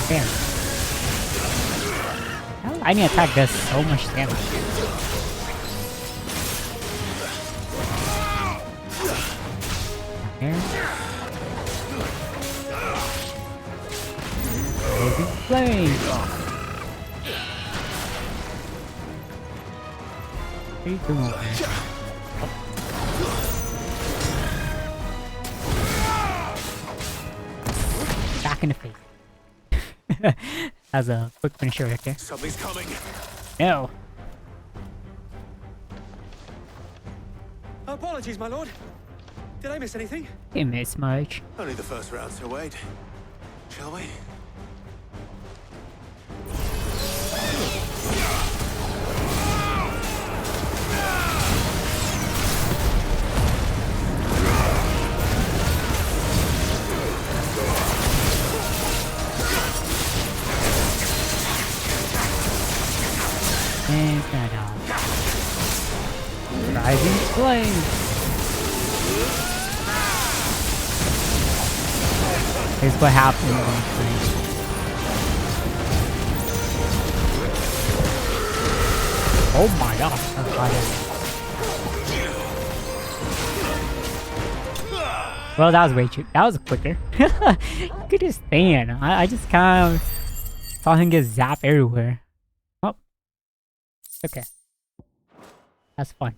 Damn. I need to attack does so much damage. Here. Blazing flame. What are you doing over here? Back in the face. As a quick finisher right there. Something's coming. No. Apologies, my lord. Did I miss anything? Didn't miss much. Only the first round, Sir Wade. Shall we? And that rising flame. Here's what happens when you flame. Oh my gosh, that's hot. Well, that was way too. That was quicker. You could just stand. I just kind of saw him get zapped everywhere. Oh, okay. That's fun.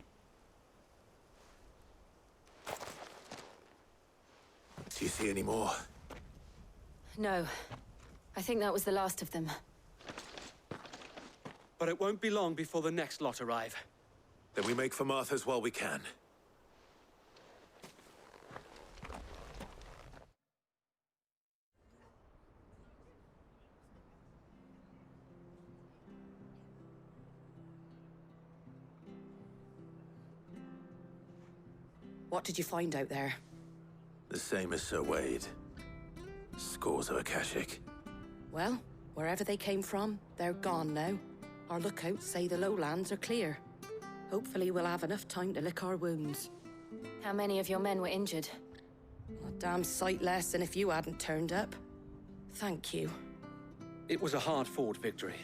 Do you see any more? No. I think that was the last of them. But it won't be long before the next lot arrive. Then we make for Martha's while we can. What did you find out there? The same as Sir Wade. Scores of Akashic. Well, wherever they came from, they're gone now. Our lookouts say the lowlands are clear. Hopefully we'll have enough time to lick our wounds. How many of your men were injured? A damn sight less than if you hadn't turned up. Thank you. It was a hard-fought victory.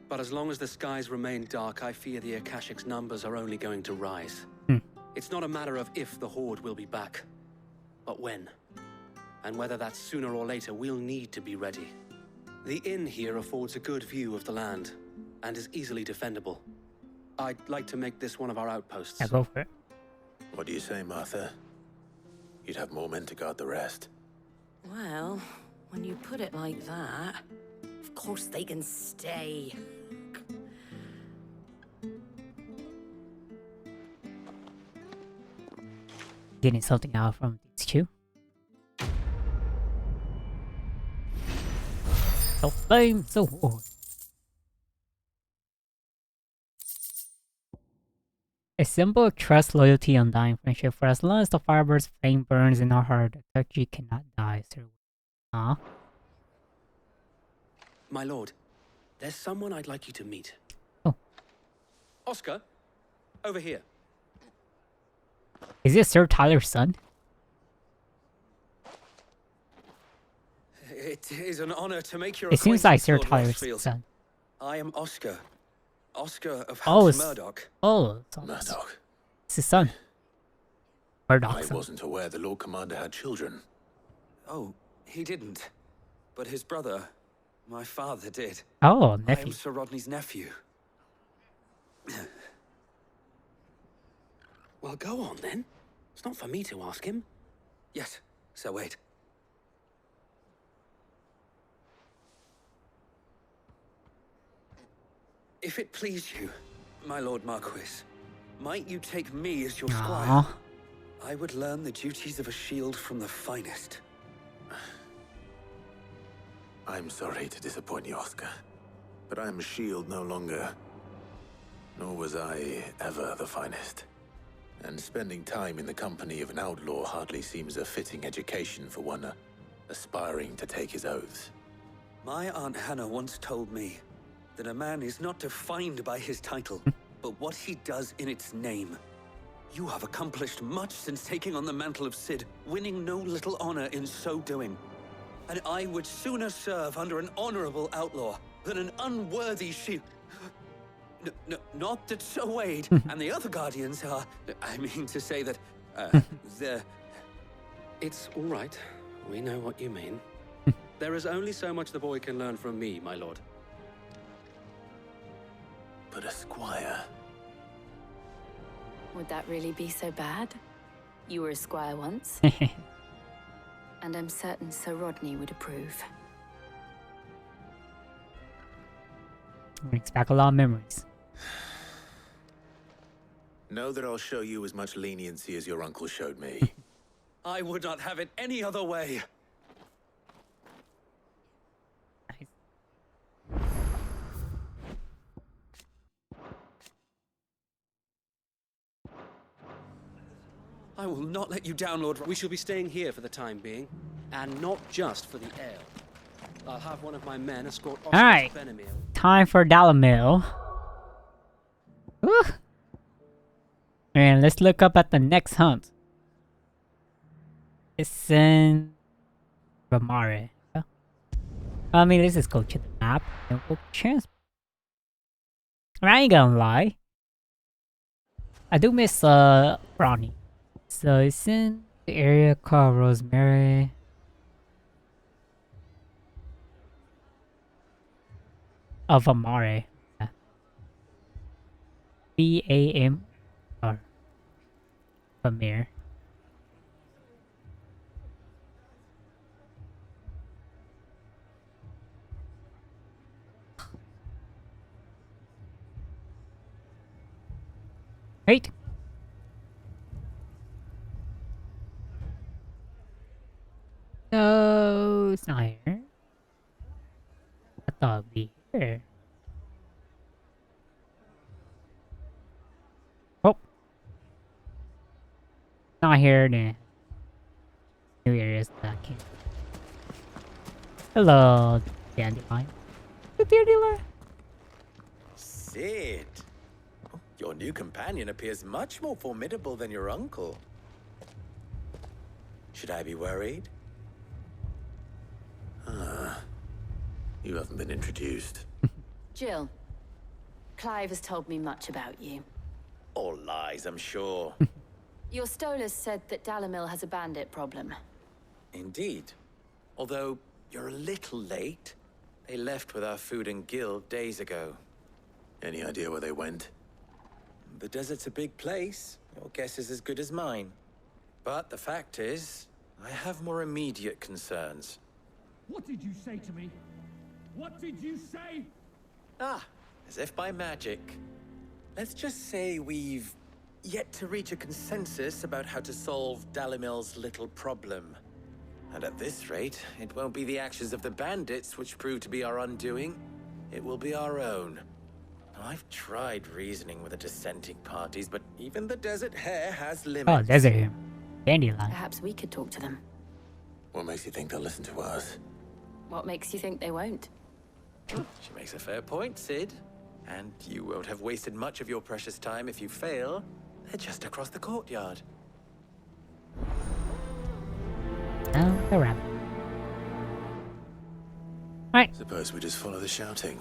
But as long as the skies remain dark, I fear the Akashic's numbers are only going to rise. It's not a matter of if the Horde will be back, but when. And whether that's sooner or later, we'll need to be ready. The inn here affords a good view of the land, and is easily defendable. I'd like to make this one of our outposts. Yeah, go for it. What do you say, Martha? You'd have more men to guard the rest. Well, when you put it like that, of course they can stay. Getting something out from these two. So flame, so war. A symbol of trust, loyalty, undying friendship. For as long as the firebird's flame burns in our heart, the country cannot die. Huh? My lord, there's someone I'd like you to meet. Oh. Oscar, over here. Is this Sir Tyler's son? It is an honor to make your It seems like Sir Lord Tyler's Westfield. son. I am Oscar. Oscar of Oh, House it's... Murdoch. Oh, Murdoch. It's his son. Murdoch's I son. wasn't aware the Lord Commander had children. Oh, he didn't. But his brother, my father, did. Oh, I am nephew. Sir Rodney's nephew. Well, go on then. It's not for me to ask him. Yes, Sir Wade. If it please you, my Lord Marquis, might you take me as your squire? I would learn the duties of a shield from the finest. I'm sorry to disappoint you, Oscar, but I am a shield no longer. Nor was I ever the finest. And spending time in the company of an outlaw hardly seems a fitting education for one aspiring to take his oaths. My Aunt Hannah once told me that a man is not defined by his title, but what he does in its name. You have accomplished much since taking on the mantle of Cid, winning no little honor in so doing. And I would sooner serve under an honorable outlaw than an unworthy shield. Not that Sir Wade and the other guardians are... I mean to say that... they're... It's all right. We know what you mean. There is only so much the boy can learn from me, my lord. But a squire... Would that really be so bad? You were a squire once. And I'm certain Sir Rodney would approve. Brings back a lot of memories. Know that I'll show you as much leniency as your uncle showed me. I would not have it any other way. I will not let you down, Lord. We shall be staying here for the time being, and not just for the ale. I'll have one of my men escort Oscar Alright. to Benamir. Time for Dalamil. Woo! And let's look up at the next hunt. It's in Ramare. I mean, let's just go to the map and we'll chance. I ain't gonna lie. I do miss Ronnie. So it's in the area called Rosemary. Of Amare. B-A-M or Bamir. Right. No, it's not here. I thought it'd be here. Oh. Not here then. New areas that I can. Hello, Dandelion. The Dandelion. Sid. Your new companion appears much more formidable than your uncle. Should I be worried? You haven't been introduced. Jill, Clive has told me much about you. All lies, I'm sure. Your Stolas said that Dalamil has a bandit problem. Indeed. Although, you're a little late. They left with our food and guild days ago. Any idea where they went? The desert's a big place. Your guess is as good as mine. But the fact is, I have more immediate concerns. What did you say to me? What did you say? Ah, as if by magic. Let's just say we've yet to reach a consensus about how to solve Dalamil's little problem. And at this rate, it won't be the actions of the bandits which prove to be our undoing. It will be our own. Now, I've tried reasoning with the dissenting parties, but even the Desert Hare has limits. Oh, Desert Hare. Dandelion. Perhaps we could talk to them. What makes you think they'll listen to us? What makes you think they won't? She makes a fair point, Sid. And you won't have wasted much of your precious time if you fail. They're just across the courtyard. Oh, the rabbit. Right. Suppose we just follow the shouting.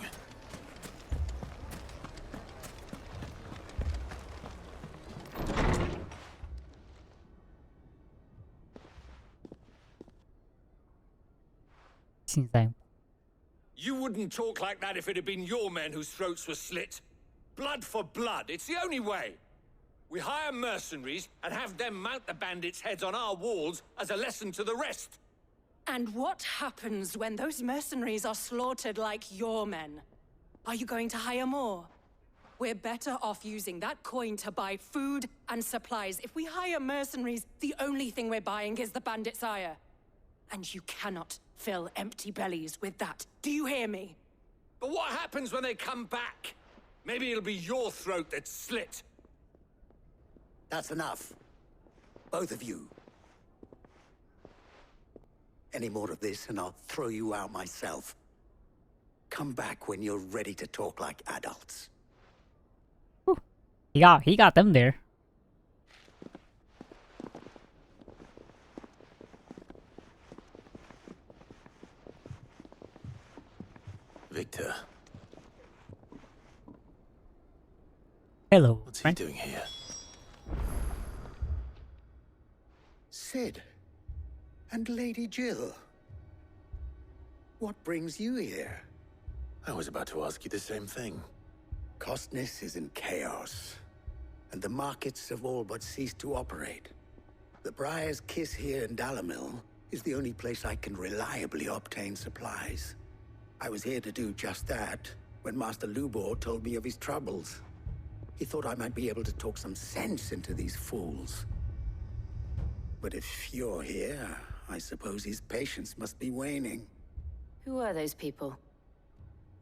Seems like You wouldn't talk like that if it had been your men whose throats were slit. Blood for blood, it's the only way. We hire mercenaries and have them mount the bandits' heads on our walls as a lesson to the rest. And what happens when those mercenaries are slaughtered like your men? Are you going to hire more? We're better off using that coin to buy food and supplies. If we hire mercenaries, the only thing we're buying is the bandits' ire. And you cannot fill empty bellies with that. Do you hear me? But what happens when they come back? Maybe it'll be your throat that's slit. That's enough. Both of you. Any more of this and I'll throw you out myself. Come back when you're ready to talk like adults. he got them there. Victor. Hello. What's he doing here? Sid. And Lady Jill. What brings you here? I was about to ask you the same thing. Costness is in chaos, and the markets have all but ceased to operate. The Briar's Kiss here in Dalamil is the only place I can reliably obtain supplies. I was here to do just that when Master Lubor told me of his troubles. He thought I might be able to talk some sense into these fools. But if you're here, I suppose his patience must be waning. Who are those people?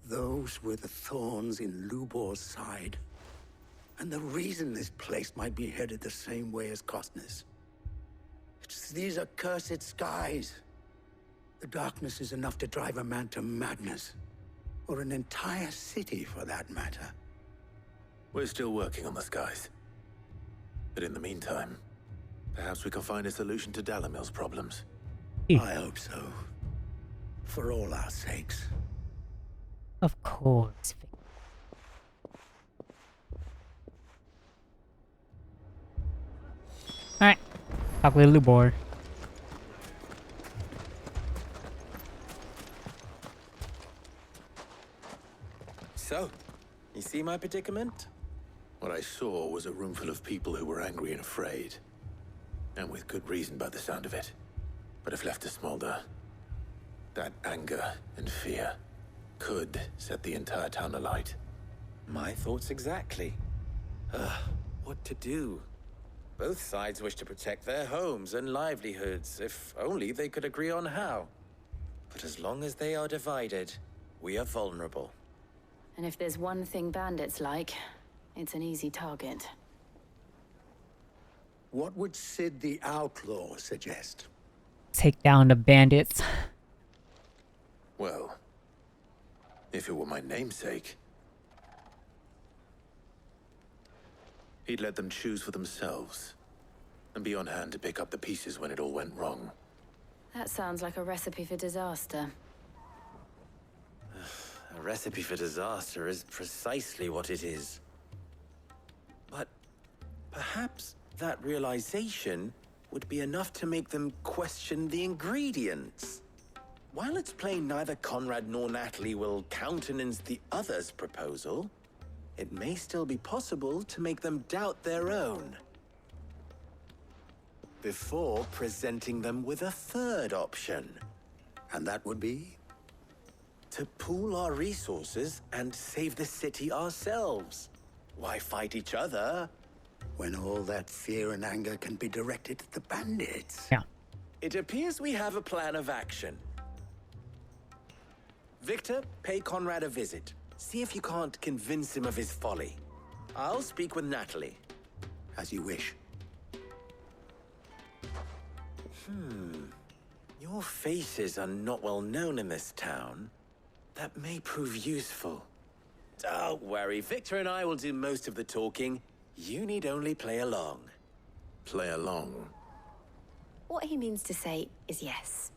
Those were the thorns in Lubor's side. And the reason this place might be headed the same way as Costner's. It's these accursed skies. The darkness is enough to drive a man to madness. Or an entire city, for that matter. We're still working on the skies. But in the meantime, perhaps we can find a solution to Dalimil's problems. I hope so. For all our sakes. Of course. Alright. Talk with Lubor. So, you see my predicament? What I saw was a room full of people who were angry and afraid. And with good reason by the sound of it. But if left to smolder, that anger and fear could set the entire town alight. My thoughts exactly. What to do? Both sides wish to protect their homes and livelihoods, if only they could agree on how. But as long as they are divided, we are vulnerable. And if there's one thing bandits like, it's an easy target. What would Sid the Outlaw suggest? Take down the bandits. Well, if it were my namesake, he'd let them choose for themselves and be on hand to pick up the pieces when it all went wrong. That sounds like a recipe for disaster. A recipe for disaster is precisely what it is. But perhaps that realization would be enough to make them question the ingredients. While it's plain neither Conrad nor Natalie will countenance the other's proposal, it may still be possible to make them doubt their own. Before presenting them with a third option. And that would be? To pool our resources and save the city ourselves. Why fight each other? When all that fear and anger can be directed at the bandits. Yeah. It appears we have a plan of action. Victor, pay Conrad a visit. See if you can't convince him of his folly. I'll speak with Natalie. As you wish. Your faces are not well known in this town. That may prove useful. Don't worry, Victor and I will do most of the talking. You need only play along. Play along? What he means to say is yes.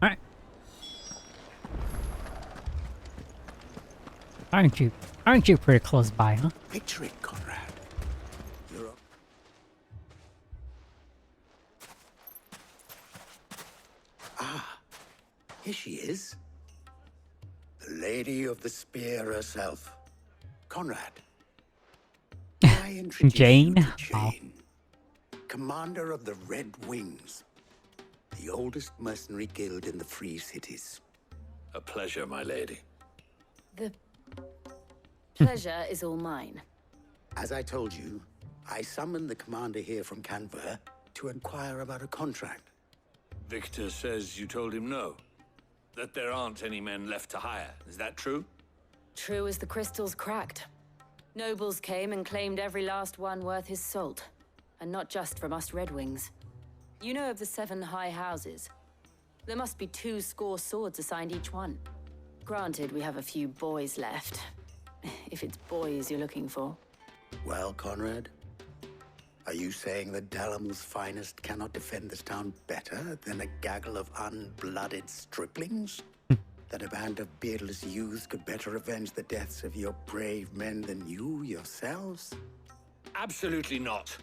Alright. Aren't you pretty close by, huh? Picture it, Conrad. You're up. Ah, here she is. The Lady of the Spear herself. Conrad. I introduce Jane? you to Jane, commander of the Red Wings, the oldest mercenary guild in the Free Cities. A pleasure, my lady. The pleasure is all mine. As I told you, I summoned the commander here from Canver to inquire about a contract. Victor says you told him no. That there aren't any men left to hire. Is that true? True as the crystals cracked. Nobles came and claimed every last one worth his salt. And not just from us Red Wings. You know of the 7 high houses. There must be 2 swords assigned each one. Granted, we have a few boys left. If it's boys you're looking for. Well, Conrad, are you saying that Dalimil's finest cannot defend this town better than a gaggle of unblooded striplings? That a band of beardless youths could better avenge the deaths of your brave men than you yourselves? Absolutely not.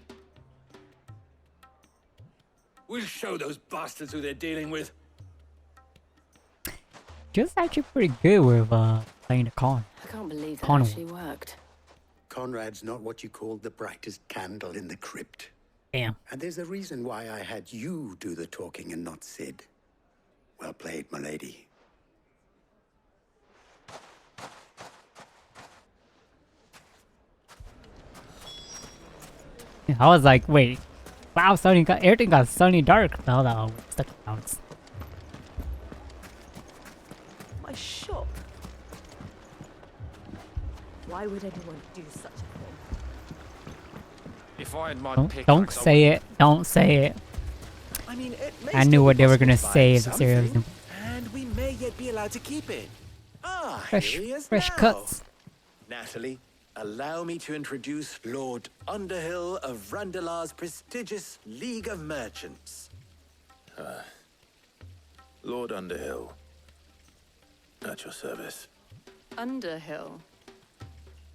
We'll show those bastards who they're dealing with. Just actually pretty good with playing the con. I can't believe that Con actually worked. Conrad's not what you call the brightest candle in the crypt. Damn. And there's a reason why I had you do the talking and not Sid. Well played, my lady. I was like, wait. Wow, everything got suddenly dark. No, no, it's the clouds. My shop? Why would anyone do such a thing? If I had my Don't say it. Don't say it. I mean, it may I knew still what be they were possible gonna to find say if the series. something, and we may yet be allowed to keep it. Ah, Fresh, here he is fresh now. cuts. Natalie, allow me to introduce Lord Underhill of Randalar's prestigious League of Merchants. Lord Underhill. At your service. Underhill.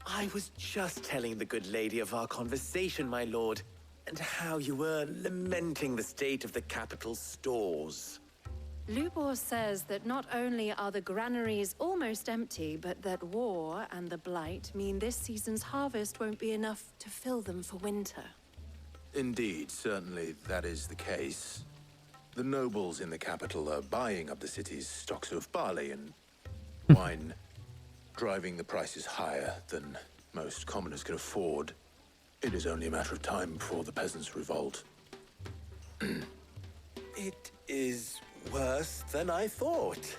I was just telling the good lady of our conversation, my lord, and how you were lamenting the state of the capital's stores. Lubor says that not only are the granaries almost empty, but that war and the blight mean this season's harvest won't be enough to fill them for winter. Indeed, certainly that is the case. The nobles in the capital are buying up the city's stocks of barley and wine, driving the prices higher than most commoners can afford. It is only a matter of time before the peasants revolt. It is worse than I thought.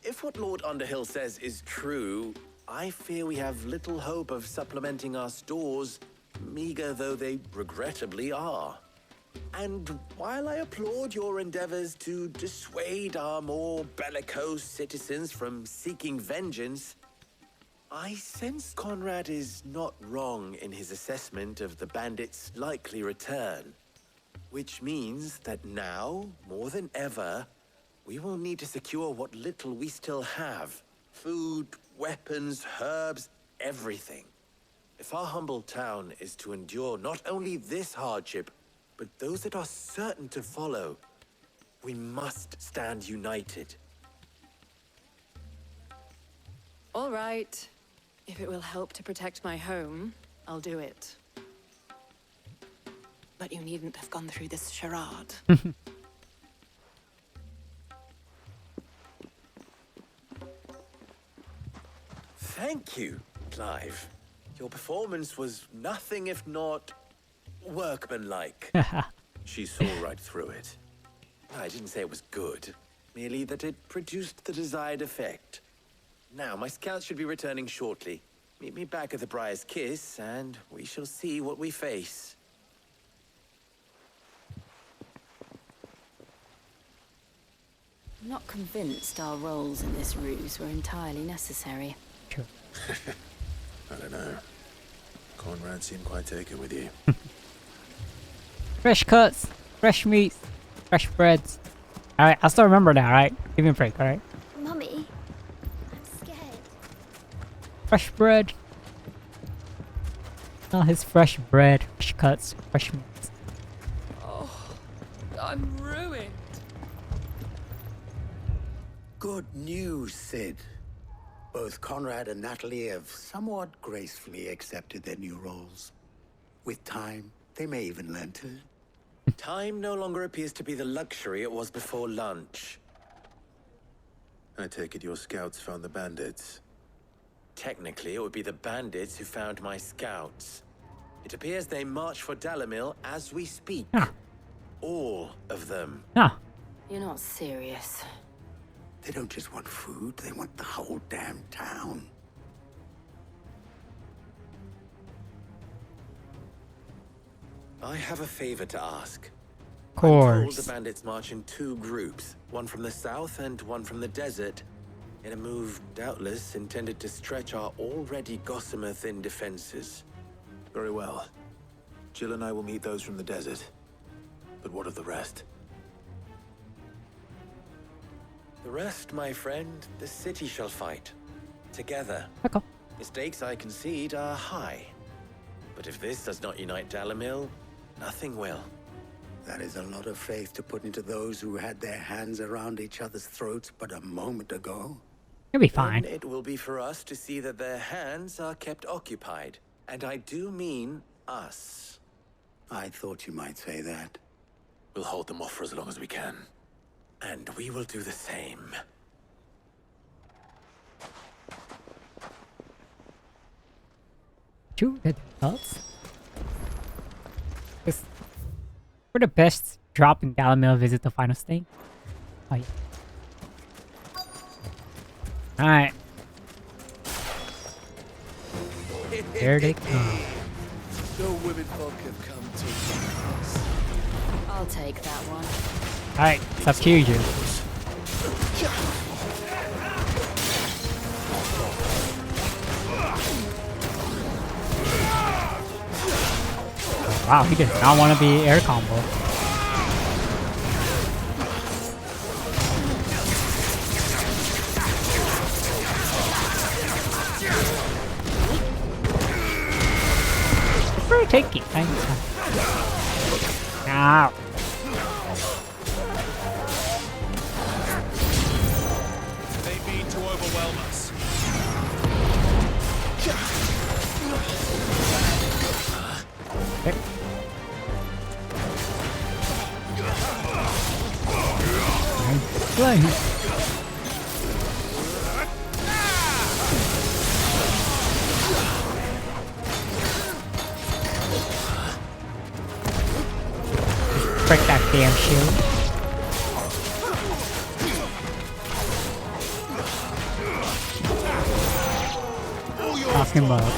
If what Lord Underhill says is true, I fear we have little hope of supplementing our stores, meager though they regrettably are. And while I applaud your endeavors to dissuade our more bellicose citizens from seeking vengeance, I sense Conrad is not wrong in his assessment of the bandits' likely return. Which means that now, more than ever, we will need to secure what little we still have. Food, weapons, herbs, everything. If our humble town is to endure not only this hardship, but those that are certain to follow, we must stand united. All right. If it will help to protect my home, I'll do it. But you needn't have gone through this charade. Thank you, Clive. Your performance was nothing if not workmanlike. She saw right through it. I didn't say it was good, merely that it produced the desired effect. Now, my scouts should be returning shortly. Meet me back at the Briar's Kiss, and we shall see what we face. I'm not convinced our roles in this ruse were entirely necessary. I don't know. Conrad seemed quite taken with you. Fresh cuts, fresh meats, fresh breads. Alright, I still remember that, right? Give me a break, alright? Mummy, I'm scared. Fresh bread. Oh, his fresh bread, fresh cuts, fresh meats. Oh, I'm ruined. Good news, Sid. Both Conrad and Natalie have somewhat gracefully accepted their new roles. With time, they may even learn to. Time no longer appears to be the luxury it was before lunch. I take it your scouts found the bandits. Technically, it would be the bandits who found my scouts. It appears they march for Dalimil as we speak. All of them. You're not serious. They don't just want food, they want the whole damn town. I have a favor to ask. Of I'm told course. the bandits march in two groups, one from the south and one from the desert, in a move doubtless intended to stretch our already gossamer-thin defenses. Very well. Jill and I will meet those from the desert. But what of the rest? The rest, my friend, the city shall fight. Together. Okay. The stakes, I concede, are high. But if this does not unite Dalimil, nothing will. That is a lot of faith to put into those who had their hands around each other's throats but a moment ago. You'll be fine. Then it will be for us to see that their hands are kept occupied. And I do mean us. I thought you might say that. We'll hold them off for as long as we can. And we will do the same. Two red dots. For the best drop in Dalamil, visit the final state. Oh, yeah. Alright. Here they come. No women folk have come to us. I'll take that one. Alright, it's up to you, Jude. Wow, he does not want to be air combo. Very tricky. Ow. They mean to overwhelm us. Okay. Play. Break that damn shield. Talking about.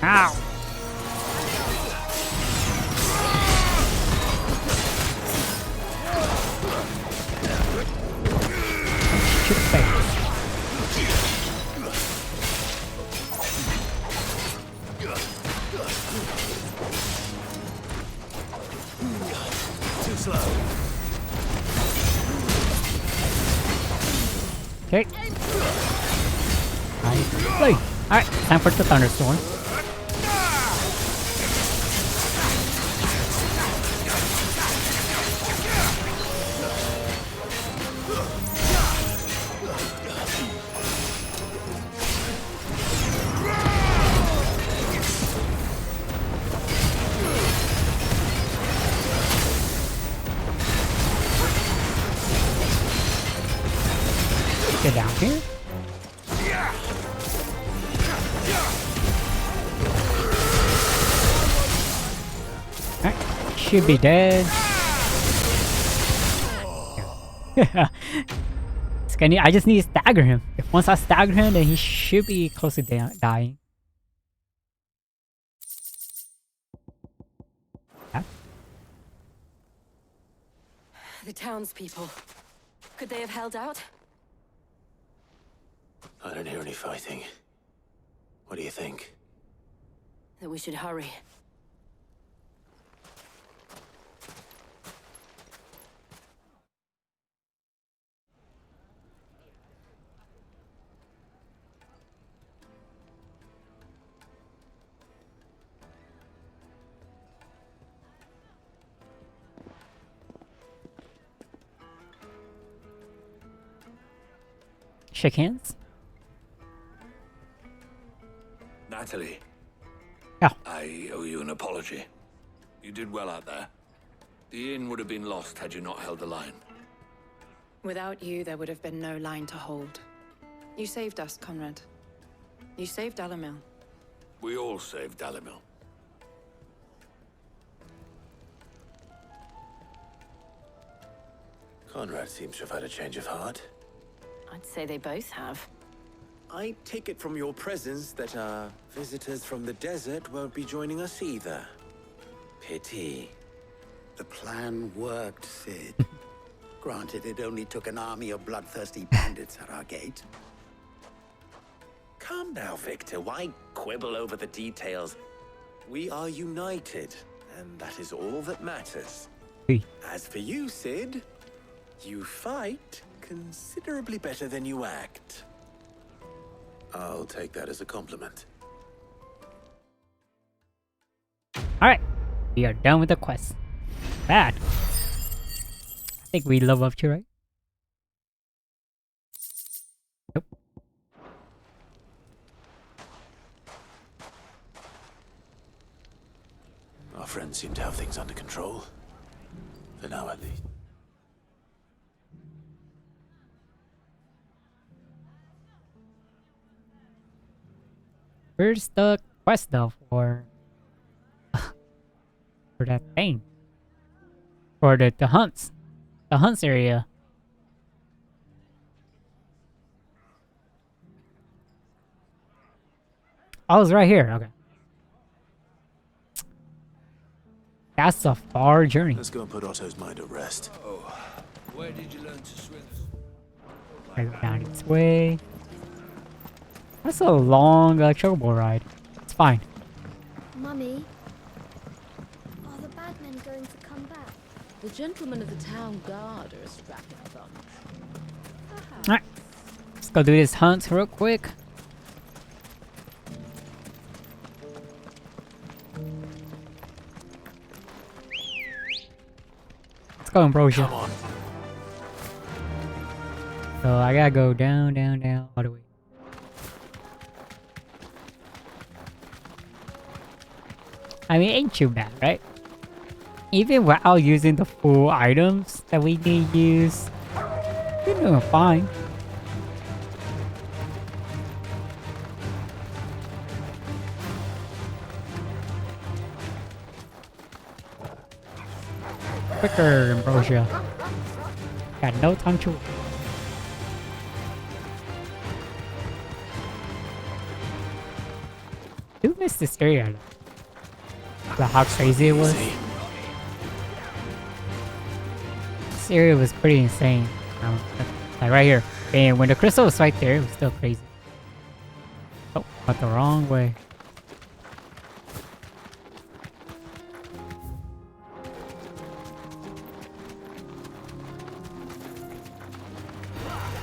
Ow! Shit face. Too slow. Okay. Play. Alright, time for the thunderstorm. Get down here. Alright, should be dead. I just need to stagger him. If once I stagger him, then he should be close to dying. Yeah. The townspeople. Could they have held out? I don't hear any fighting. What do you think? That we should hurry. Shake hands? Natalie. Yeah. I owe you an apology. You did well out there. The inn would have been lost had you not held the line. Without you, there would have been no line to hold. You saved us, Conrad. You saved Dalamil. We all saved Dalamil. Conrad seems to have had a change of heart. I'd say they both have. I take it from your presence that our visitors from the desert won't be joining us either. Pity. The plan worked, Sid. Granted, it only took an army of bloodthirsty bandits at our gate. Calm now, Victor. Why quibble over the details? We are united, and that is all that matters. Hey. As for you, Sid, you fight considerably better than you act. I'll take that as a compliment. Alright, we are done with the quest. Bad. I think we level up to, right? Nope. Our friends seem to have things under control. For now, at least. Where's the quest though for for that thing? Or the hunts. The hunts area. Oh, it's right here. Okay. That's a far journey. Let's go and put Otto's mind at rest. Oh, where did you learn to swim? I go down its way. That's a long chocobo ride. It's fine. Mummy, are the bad men going to come back? The gentlemen of the town guard are a strapping bunch. Alright. Let's go do this hunt real quick. Let's go, Ambrosia. Come on. So I gotta go down, down, down, all the way. I mean, ain't too bad, right? Even without using the full items that we need to use, we're doing fine. Quicker, Ambrosia. Got no time to wait. Do miss this area though. About how crazy it was. This area was pretty insane. Like right here. And when the crystal was right there, it was still crazy. Oh, went the wrong way.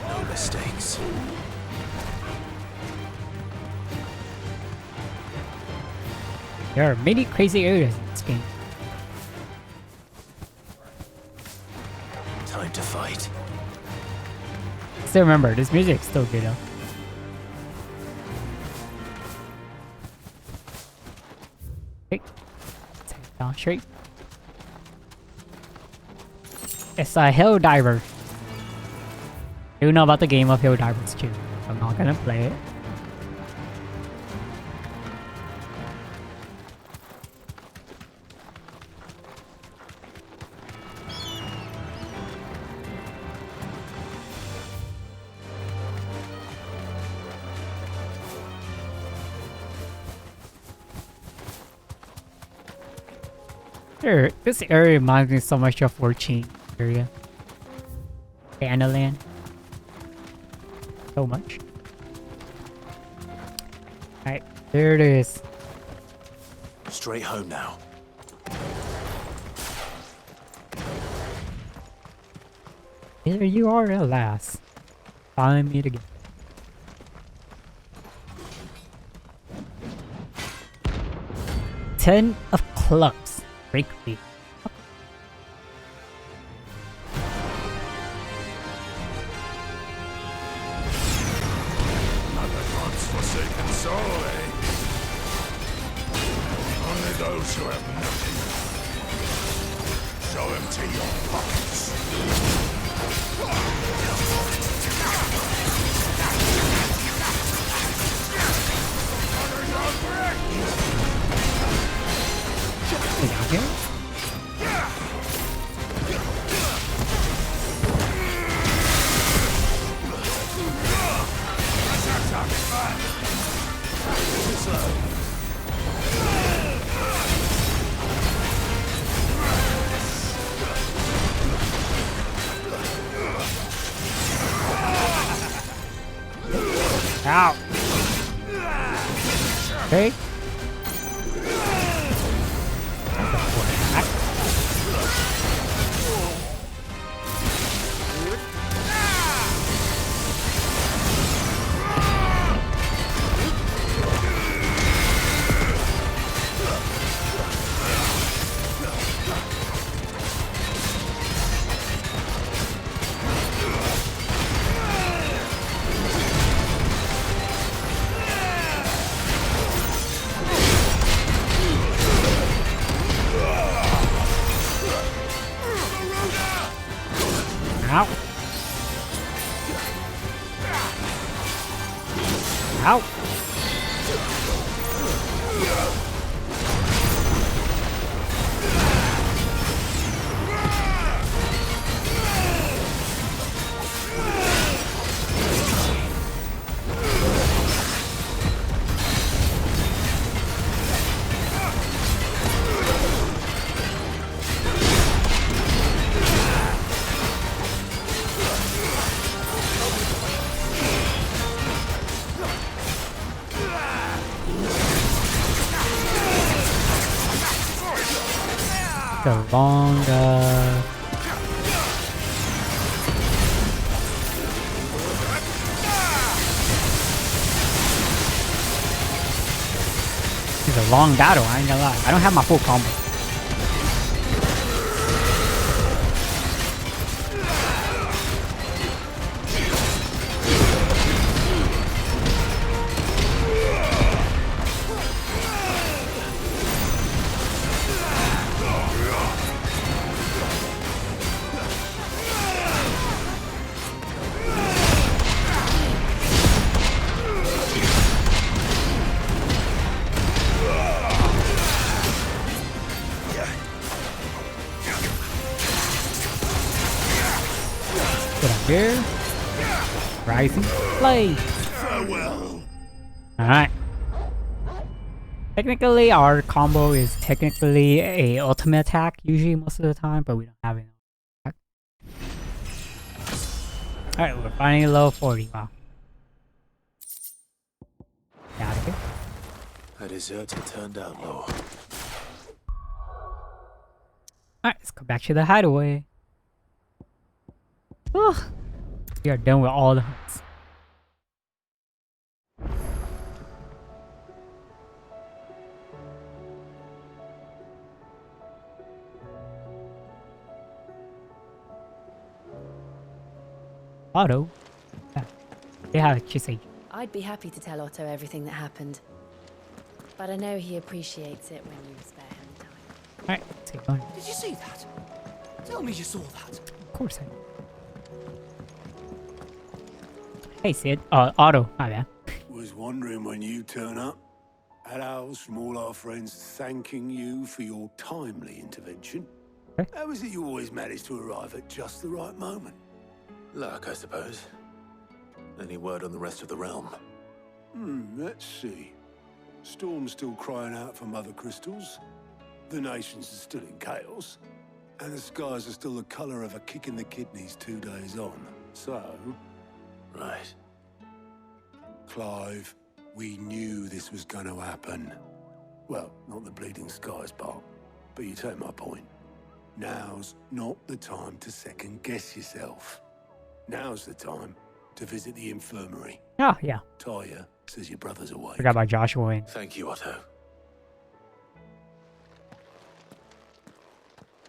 No mistakes. There are many crazy areas in this game. Time to fight. Still remember, this music's still good though. Okay. Let's head down straight. It's a Hill Diver. You know about the game of Hill Divers too. I'm not gonna play it. Sure, this area reminds me so much of 14 area. Land. So much. Alright, there it is. Straight home now. Here you are at last. Finally meet again. Ten of clubs. Break me. Another God's forsaken soul, eh? Only those who have nothing. Show empty your pockets. Honor your breath! Down here? Ow! Okay. Ow! The longer. It's a long battle, I ain't gonna lie. I don't have my full combo. Here, rising flame. Farewell. All right. Technically, our combo is technically a ultimate attack usually most of the time, but we don't have it. All right, we're finally low 40. Wow. Get out of here. A deserter turned outlaw. All right, let's go back to the hideaway. Ugh. We are done with all the hunts. Otto? Yeah, say. I'd be happy to tell Otto everything that happened. But I know he appreciates it when you spare him time. Alright, let's get going. Did you see that? Tell me you saw that. Of course I did. Hey Sid. Otto. My bad. Was wondering when you turn up. Had owls from all our friends thanking you for your timely intervention. Okay. How is it you always manage to arrive at just the right moment? Luck, I suppose. Any word on the rest of the realm? Let's see. Storm's still crying out for mother crystals. The nations are still in chaos. And the skies are still the colour of a kick in the kidneys 2 days on. So... Right. Clive, we knew this was going to happen. Well, not the bleeding skies part, but you take my point. Now's not the time to second-guess yourself. Now's the time to visit the infirmary. Oh, yeah. Taya says your brother's awake. Forgot about Joshua and... Thank you, Otto.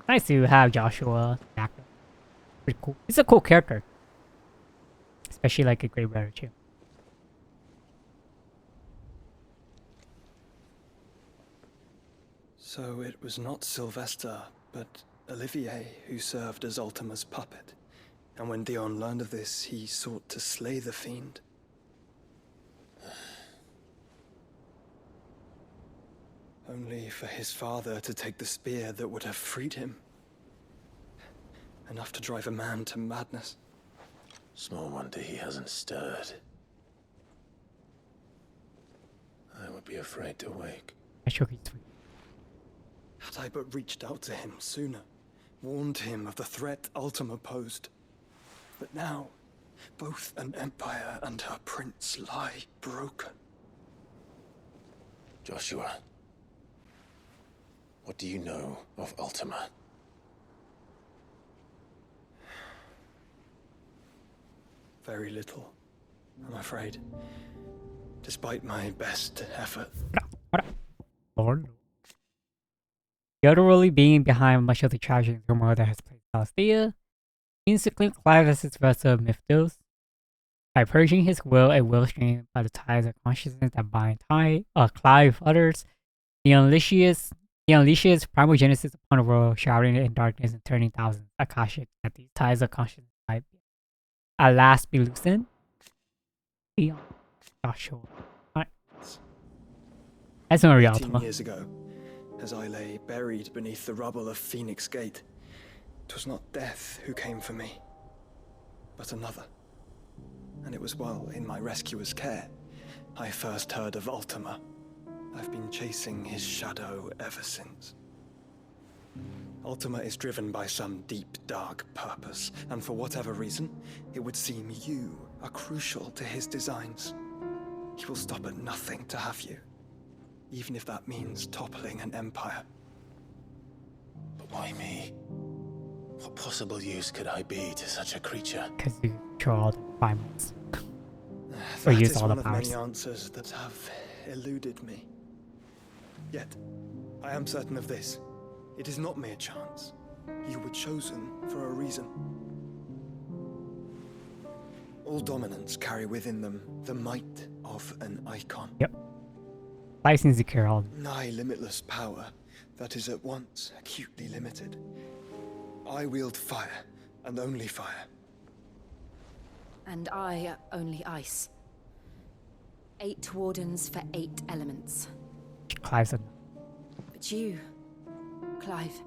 Nice to have Joshua back. Pretty cool. He's a cool character. Especially like a Grey Brother too. So it was not Sylvester, but Olivier who served as Ultima's puppet. And when Dion learned of this, he sought to slay the fiend. Only for his father to take the spear that would have freed him. Enough to drive a man to madness. Small wonder he hasn't stirred. I would be afraid to wake. Had I but reached out to him sooner, warned him of the threat Ultima posed. But now, both an empire and her prince lie broken. Joshua, what do you know of Ultima? Very little, I'm afraid. Despite my best effort. Lord. Literally being behind much of the tragic turmoil that has plagued Celestia, instantly Clive as his vessel of Mephitos. By purging his will, a will strained by the ties of consciousness that bind Clive others, he unleashes primogenesis upon the world, shrouding it in darkness and turning thousands Akashic that these ties of consciousness might at last be loosened. Joshua. Alright. That's not real 18 Ultima. years ago, as I lay buried beneath the rubble of Phoenix Gate, 'twas not death who came for me, but another. And it was while in my rescuer's care I first heard of Ultima. I've been chasing his shadow ever since. Ultima is driven by some deep, dark purpose, and for whatever reason, it would seem you are crucial to his designs. He will stop at nothing to have you, even if that means toppling an empire. But why me? What possible use could I be to such a creature? Because you control all the primates. Or That use is all the one of powers. many answers that have eluded me. Yet, I am certain of this. It is not mere chance. You were chosen for a reason. All dominants carry within them the might of an icon. Yep. License to cure all. Nigh limitless power that is at once acutely limited. I wield fire, and only fire. And I only ice. 8 wardens for 8 elements. Clive's a... But you, Clive.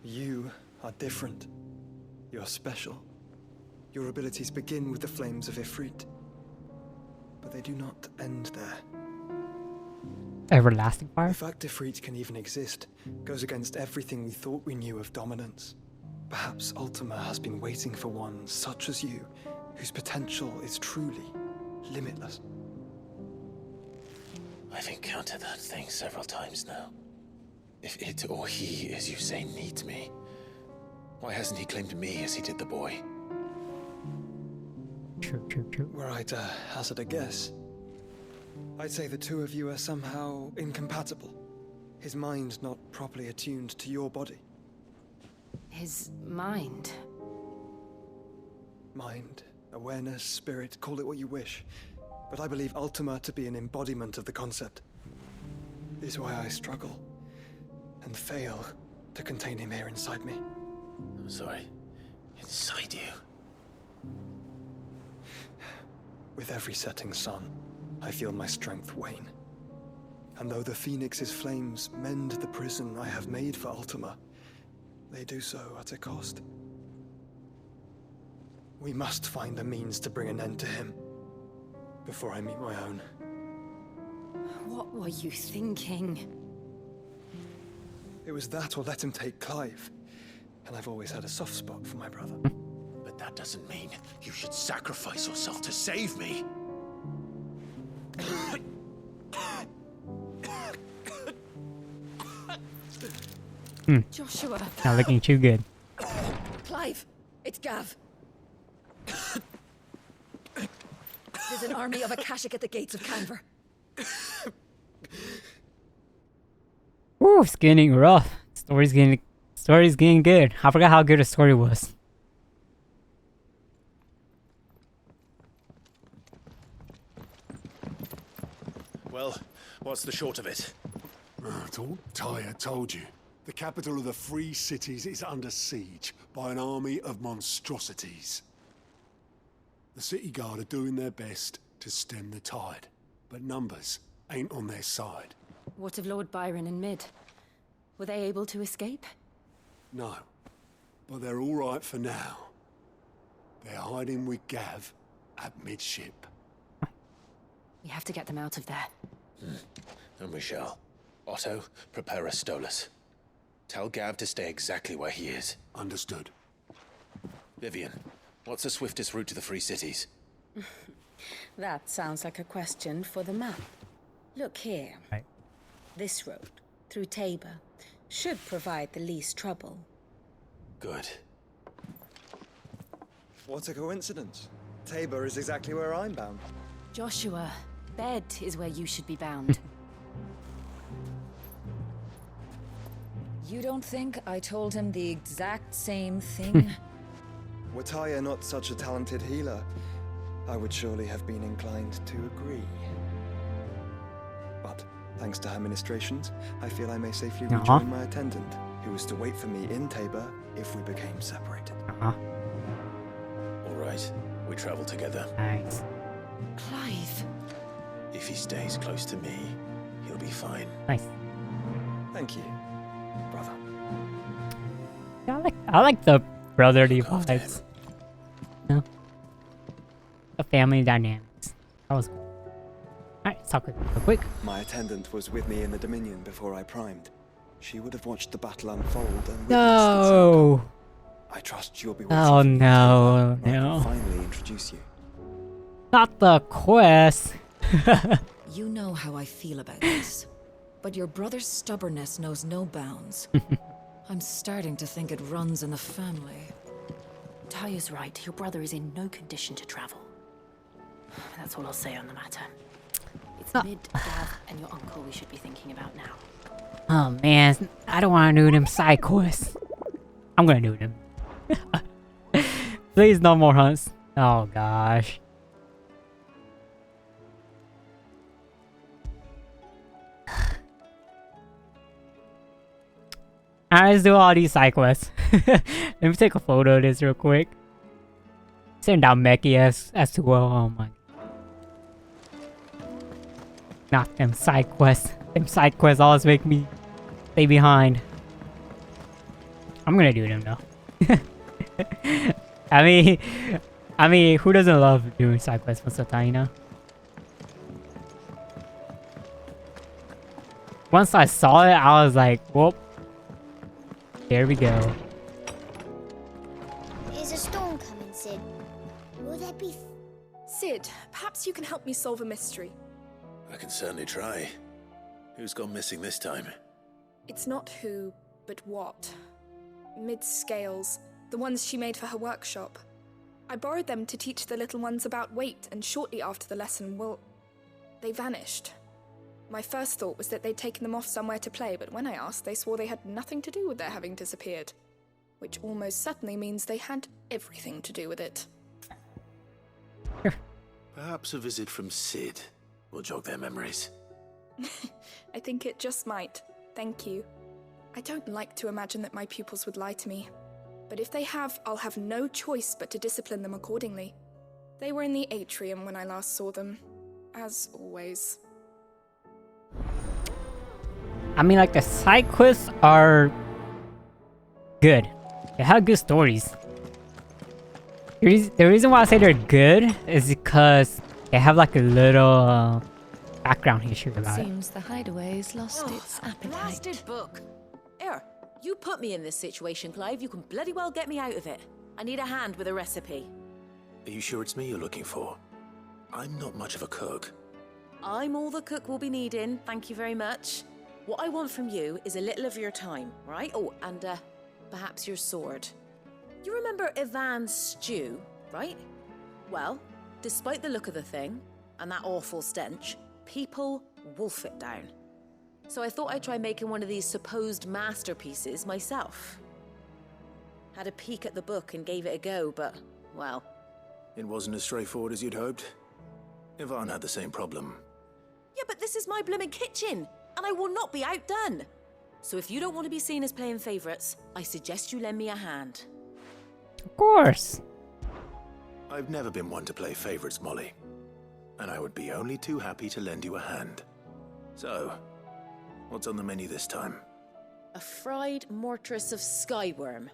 You are different. You're special. Your abilities begin with the flames of Ifrit. But they do not end there. Everlasting fire? The fact Ifrit can even exist goes against everything we thought we knew of dominance. Perhaps Ultima has been waiting for one such as you, whose potential is truly limitless. I've encountered that thing several times now. If it or he, as you say, needs me, why hasn't he claimed me as he did the boy? True. Were I to hazard a guess, I'd say the two of you are somehow incompatible. His mind not properly attuned to your body. His mind. Mind, awareness, spirit, call it what you wish. But I believe Ultima to be an embodiment of the concept. This is why I struggle and fail to contain him here inside me. I'm sorry. Inside you? With every setting sun, I feel my strength wane. And though the Phoenix's flames mend the prison I have made for Ultima, they do so at a cost. We must find a means to bring an end to him before I meet my own. What were you thinking? It was that or let him take Clive. And I've always had a soft spot for my brother. But that doesn't mean you should sacrifice yourself to save me. Joshua. Not looking too good. Clive, it's Gav. There's an army of Akashic at the gates of Canver. Ooh, it's getting rough. Story's getting good. I forgot how good the story was. Well, what's the short of it? Thought Tyre told you. The capital of the Free Cities is under siege by an army of monstrosities. The city guard are doing their best to stem the tide, but numbers ain't on their side. What of Lord Byron and Mid? Were they able to escape? No, but they're all right for now. They're hiding with Gav at midship. We have to get them out of there. And we shall. Otto, prepare a Stolas. Tell Gav to stay exactly where he is. Understood. Vivian, what's the swiftest route to the Free Cities? That sounds like a question for the map. Look here. Right. This road, through Tabor, should provide the least trouble. Good. What a coincidence. Tabor is exactly where I'm bound. Joshua, bed is where you should be bound. You don't think I told him the exact same thing? Were Tyre not such a talented healer, I would surely have been inclined to agree. But, thanks to her ministrations, I feel I may safely rejoin my attendant, who was to wait for me in Tabor if we became separated. All right, we travel together. Nice. Clive. If he stays close to me, he'll be fine. Nice. Thank you, brother. Yeah, I like the brotherly vibes. Yeah. The family dynamics. That was cool. Alright, let's talk real quick. My attendant was with me in the Dominion before I primed. She would have watched the battle unfold and witnessed its No. outcome. I trust you'll be waiting Oh for me no, where I can no. finally introduce you. Not the quest. You know how I feel about this, but your brother's stubbornness knows no bounds. I'm starting to think it runs in the family. Taya's right. Your brother is in no condition to travel. That's all I'll say on the matter. It's Mid, Gav, and your uncle we should be thinking about now. Oh man, I don't want to do them side quests. I'm gonna do them. Please, no more hunts. Oh gosh. Alright, let's do all these side quests. Let me take a photo of this real quick. Send down Meki as well. Oh my. Not them side quests. Them side quests always make me stay behind. I'm gonna do them though. I mean, who doesn't love doing side quests most of the time, you know? Once I saw it, I was like, whoop. There we go. Is a storm coming, Sid? Will there be... Sid, perhaps you can help me solve a mystery. I can certainly try. Who's gone missing this time? It's not who, but what. Mid's scales, the ones she made for her workshop. I borrowed them to teach the little ones about weight, and shortly after the lesson, well, they vanished. My first thought was that they'd taken them off somewhere to play, but when I asked, they swore they had nothing to do with their having disappeared. Which almost certainly means they had everything to do with it. Perhaps a visit from Sid will jog their memories. I think it just might. Thank you. I don't like to imagine that my pupils would lie to me. But if they have, I'll have no choice but to discipline them accordingly. They were in the atrium when I last saw them. As always. I mean, like, the side quests are good. They have good stories. The reason why I say they're good is because they have like a little background history about it. Seems the hideaway's lost its appetite. Blasted book. Here, you put me in this situation, Clive. You can bloody well get me out of it. I need a hand with a recipe. Are you sure it's me you're looking for? I'm not much of a cook. I'm all the cook will be needing, thank you very much. What I want from you is a little of your time, right? Oh, and perhaps your sword. You remember Ivan's stew, right? Well, despite the look of the thing, and that awful stench, people wolf it down. So I thought I'd try making one of these supposed masterpieces myself. Had a peek at the book and gave it a go, but, well... It wasn't as straightforward as you'd hoped. Ivan had the same problem. Yeah, but this is my blooming kitchen, and I will not be outdone. So if you don't want to be seen as playing favourites, I suggest you lend me a hand. Of course. I've never been one to play favorites, Molly. And I would be only too happy to lend you a hand. So, what's on the menu this time? A fried mortress of skyworm.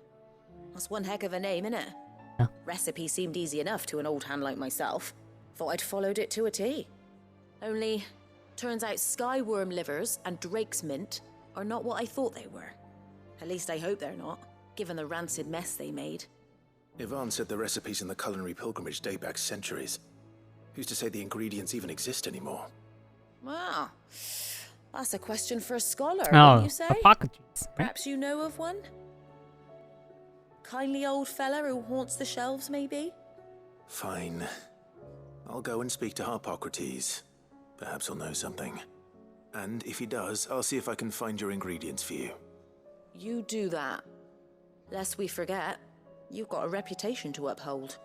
That's one heck of a name, innit? Yeah. Recipe seemed easy enough to an old hand like myself. Thought I'd followed it to a T. Only, turns out skyworm livers and drake's mint are not what I thought they were. At least I hope they're not, given the rancid mess they made. Ivan said the recipes in the culinary pilgrimage date back centuries. Who's to say the ingredients even exist anymore? Wow. That's a question for a scholar, Oh, wouldn't you say? Hippocrates. Right? Perhaps you know of one? Kindly old fella who haunts the shelves, maybe? Fine. I'll go and speak to Hippocrates. Perhaps he'll know something. And if he does, I'll see if I can find your ingredients for you. You do that. Lest we forget, you've got a reputation to uphold.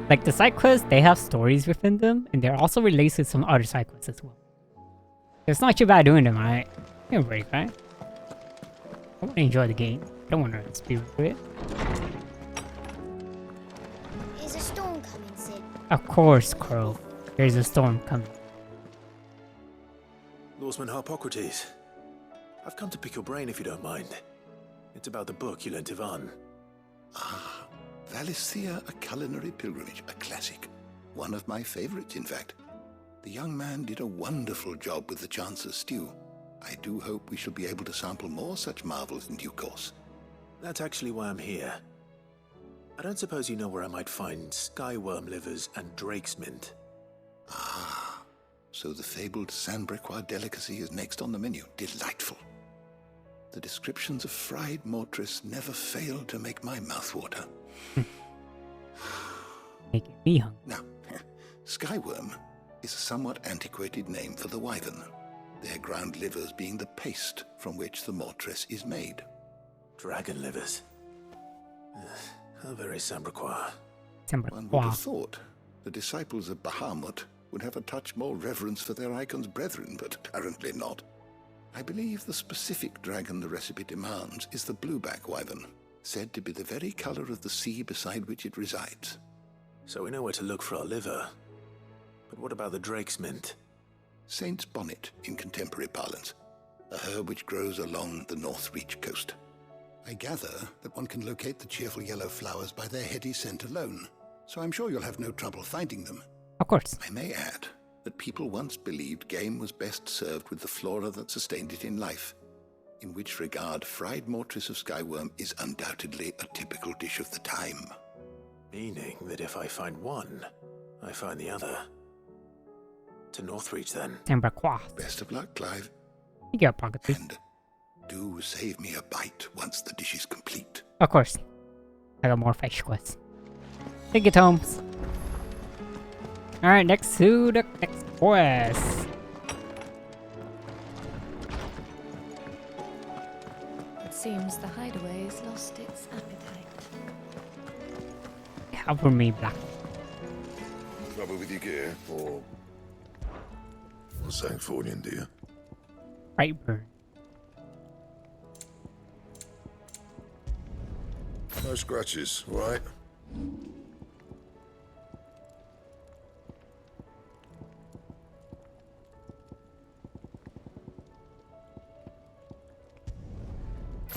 Like, the side quests, they have stories within them, and they're also related to some other side quests as well. It's not too bad doing them, right? Give me a break, right? I want to enjoy the game. I don't want to speed through it. Is a coming, Sid. Of course, Crow. There's a storm coming. Lawsman Harpocrates. I've come to pick your brain if you don't mind. It's about the book you lent Ivan. Ah, Valisthea, A Culinary Pilgrimage, a classic. One of my favorites, in fact. The young man did a wonderful job with the Chance's stew. I do hope we shall be able to sample more such marvels in due course. That's actually why I'm here. I don't suppose you know where I might find skyworm livers and drake's mint. Ah, so the fabled Sandbrequois delicacy is next on the menu. Delightful. The descriptions of fried mortress never fail to make my mouth water. Making me hungry. Now, skyworm is a somewhat antiquated name for the wyvern, their ground livers being the paste from which the mortress is made. Dragon livers. How very Sandbrequois. One would have thought the disciples of Bahamut would have a touch more reverence for their icon's brethren, but apparently not. I believe the specific dragon the recipe demands is the blueback wyvern, said to be the very color of the sea beside which it resides. So we know where to look for our liver. But what about the drake's mint? Saint's bonnet in contemporary parlance, a herb which grows along the North Reach coast. I gather that one can locate the cheerful yellow flowers by their heady scent alone, so I'm sure you'll have no trouble finding them. Of course. I may add that people once believed game was best served with the flora that sustained it in life, in which regard fried mortress of skyworm is undoubtedly a typical dish of the time. Meaning that if I find one, I find the other. To Northreach then. Sandbrequois. Best of luck, Clive. You got pocket. And do save me a bite once the dish is complete. Of course. I got more fetch quests. Thank you, Tomes. Alright, next to the next quest. It seems the hideaway's lost its appetite. Cover me, Black. Trouble with your gear, or Sancthornian, dear? Brightburn. No scratches, right?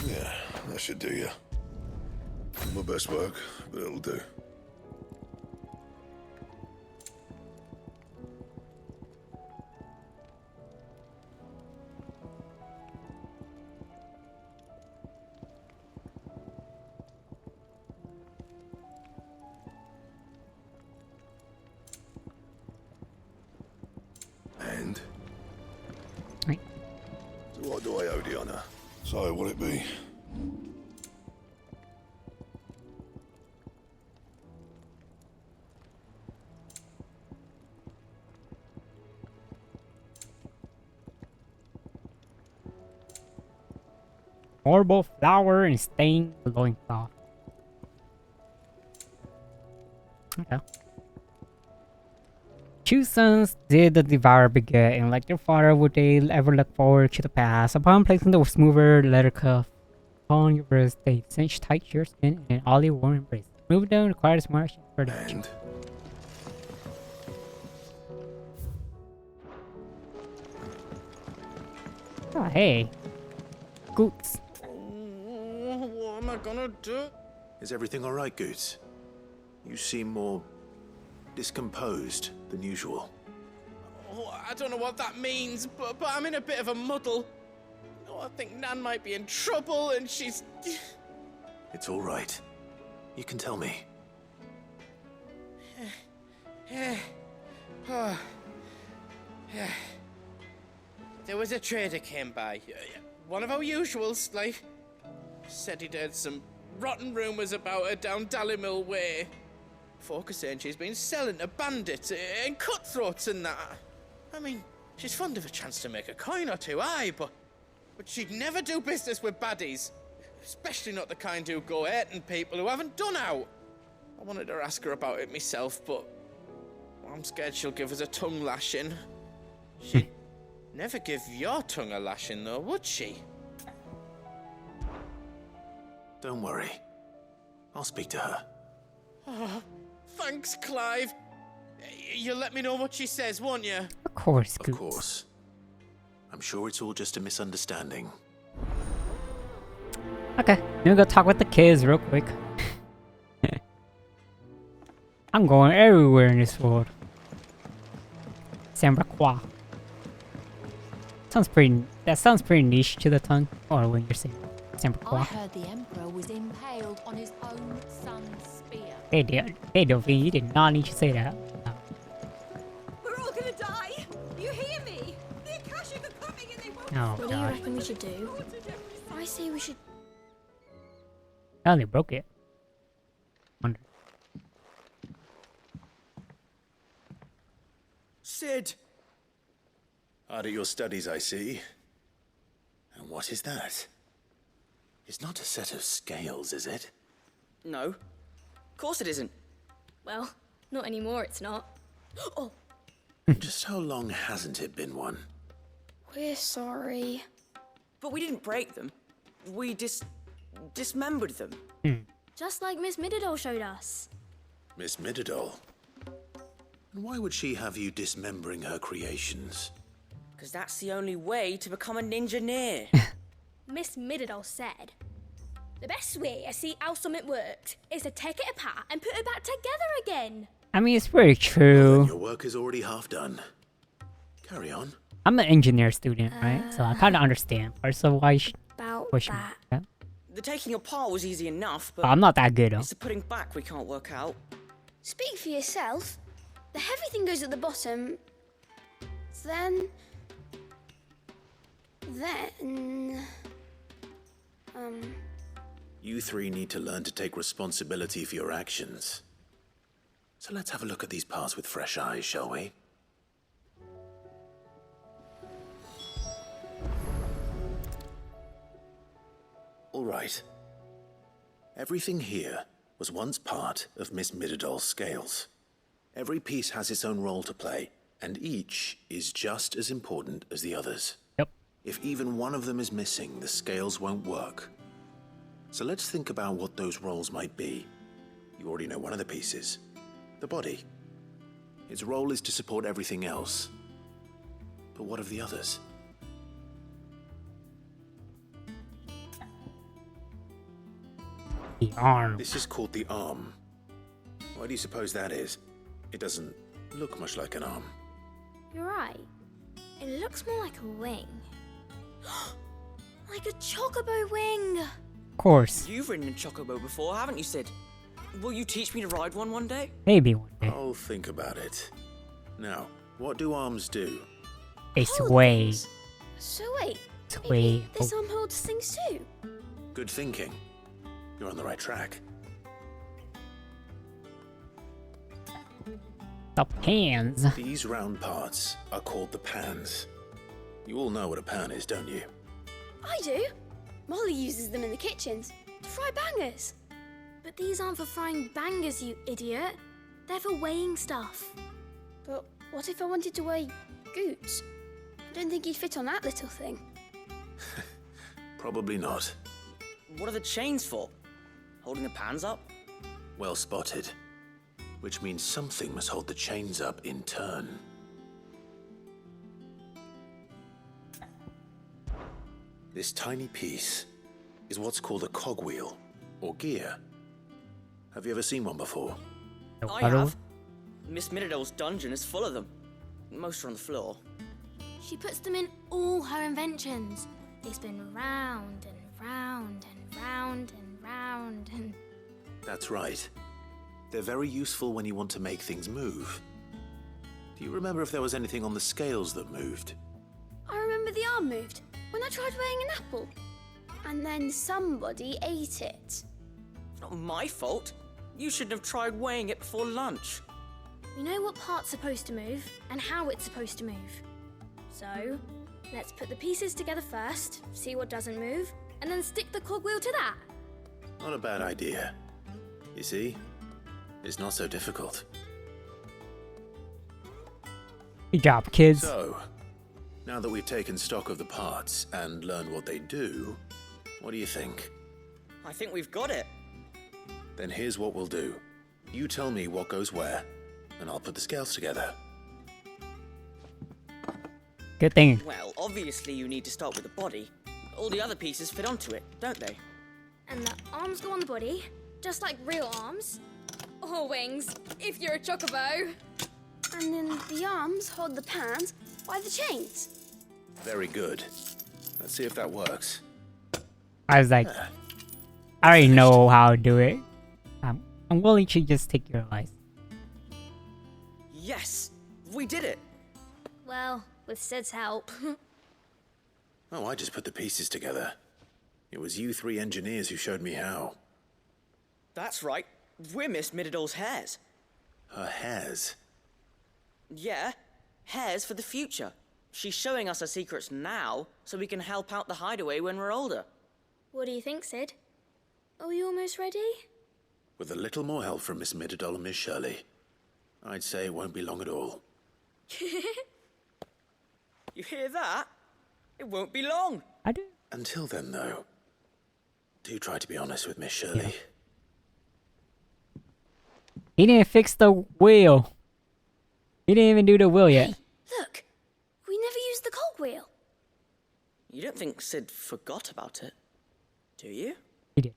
Yeah, that should do you. My best work, but it'll do. And? Right. So what do I owe the honor? So will it be? Horrible flower and stain the loincloth. Okay. Two sons did the devourer beget, and like their father, would they ever look forward to the past? Upon placing the smoother leather cuff upon your wrist, they cinch tight your skin in an olive warm embrace. Move down requires more action for the And? Oh, hey. Goots. What am I gonna do? Is everything alright, Goots? You seem more discomposed than usual. Oh, I don't know what that means, but I'm in a bit of a muddle. Oh, I think Nan might be in trouble, and she's... It's alright. You can tell me. There was a trader came by. One of our usuals, like. Said he'd heard some rotten rumours about her down Dalimil way. Folk are saying she's been selling to bandits and cutthroats and that. I mean, she's fond of a chance to make a coin or two, aye, but she'd never do business with baddies. Especially not the kind who go hurting people who haven't done out. I wanted to ask her about it myself, but I'm scared she'll give us a tongue lashing. She'd never give your tongue a lashing, though, would she? Don't worry. I'll speak to her. Oh, Thanks, Clive. You'll let me know what she says, won't you? Of course, Of course. I'm sure it's all just a misunderstanding. Okay, let me go talk with the kids real quick. I'm going everywhere in this world. Sambra That sounds pretty niche to the tongue. Or when you're saying Sambra I heard the Emperor was impaled on his own son's spear. Hey Delphine, you did not need to say that. No. We're all gonna die! You hear me? The Akashic are coming and they won't. Oh, What do you God. reckon we should do? I say we should. Oh, they broke it. Wonder. Sid! Hard at your studies, I see. And what is that? It's not a set of scales, is it? No. Of course it isn't. Well, not anymore, it's not. Oh, Just how long hasn't it been one? we're sorry. But we didn't break them. We dismembered them. Just like Miss Mididol showed us. Miss Mididol? And why would she have you dismembering her creations? Because that's the only way to become a ninja-near. Miss Mididol said, the best way to see how something worked is to take it apart and put it back together again. I mean, it's pretty true. Your work is already half done. Carry on. I'm an engineer student, right? So I kind of understand parts of why you should About push me. that. Yeah. The taking apart was easy enough, but I'm not that good, though. it's the putting back we can't work out. Speak for yourself. The heavy thing goes at the bottom. Then... You three need to learn to take responsibility for your actions. So let's have a look at these parts with fresh eyes, shall we? All right. Everything here was once part of Miss Mididol's scales. Every piece has its own role to play, and each is just as important as the others. Yep. If even one of them is missing, the scales won't work. So let's think about what those roles might be. You already know one of the pieces. The body. Its role is to support everything else. But what of the others? The arm. This is called the arm. Why do you suppose that is? It doesn't look much like an arm. You're right. It looks more like a wing. Like a chocobo wing. Of course. You've ridden a chocobo before, haven't you, Sid? Will you teach me to ride one day? Maybe one day. I'll think about it. Now, what do arms do? They sway. So wait, Sway. maybe this arm holds things too. Good thinking. You're on the right track. The pans. These round parts are called the pans. You all know what a pan is, don't you? I do. Molly uses them in the kitchens to fry bangers. But these aren't for frying bangers, you idiot. They're for weighing stuff. But what if I wanted to weigh goods? I don't think you'd fit on that little thing. Probably not. What are the chains for? Holding the pans up? Well spotted. Which means something must hold the chains up in turn. This tiny piece is what's called a cogwheel, or gear. Have you ever seen one before? I have. Miss Mididol's dungeon is full of them. Most are on the floor. She puts them in all her inventions. They spin round and round and round and round and... That's right. They're very useful when you want to make things move. Do you remember if there was anything on the scales that moved? I remember the arm moved when I tried weighing an apple. And then somebody ate it. Not my fault. You shouldn't have tried weighing it before lunch. We know what part's supposed to move and how it's supposed to move. So, let's put the pieces together first, see what doesn't move, and then stick the cogwheel to that. Not a bad idea. You see? It's not so difficult. Good job, kids. So, now that we've taken stock of the parts and learned what they do, what do you think? I think we've got it. Then here's what we'll do. You tell me what goes where, and I'll put the scales together. Good thing. Well, obviously you need to start with the body. All the other pieces fit onto it, don't they? And the arms go on the body, just like real arms. Or wings, if you're a chocobo. And then the arms hold the pans by the chains. Very good. Let's see if that works. I was like, I already know how to do it. I'm willing to just take your advice. Yes! We did it! Well, with Sid's help. Oh, I just put the pieces together. It was you three engineers who showed me how. That's right. We're Miss Midadol's hairs. Her hairs? Yeah, hairs for the future. She's showing us her secrets now, so we can help out the hideaway when we're older. What do you think, Sid? Are we almost ready? With a little more help from Miss Midadol and Miss Shirley, I'd say it won't be long at all. You hear that? It won't be long. I do. Until then, though, do try to be honest with Miss Shirley. Yeah. He didn't fix the wheel. He didn't even do the wheel yet. Look, we never used the cogwheel. You don't think Sid forgot about it, do you? He did.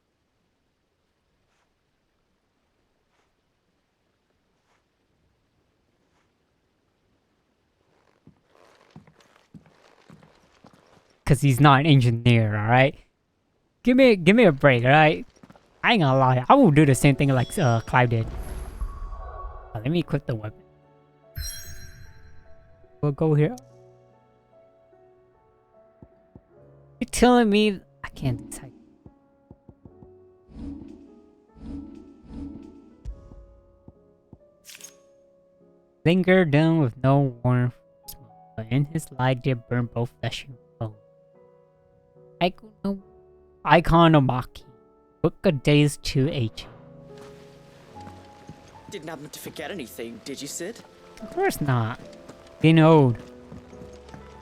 Cause he's not an engineer, alright? Give me a break, alright? I ain't gonna lie, I will do the same thing like Clive did. Let me equip the weapon. We'll go here. You're telling me I can't decide. Linger down with no warmth, but in his light did burn both flesh and bone. Iconomaki. Book of Days 2H. Didn't happen to forget anything, did you, Sid? Of course not. Getting old.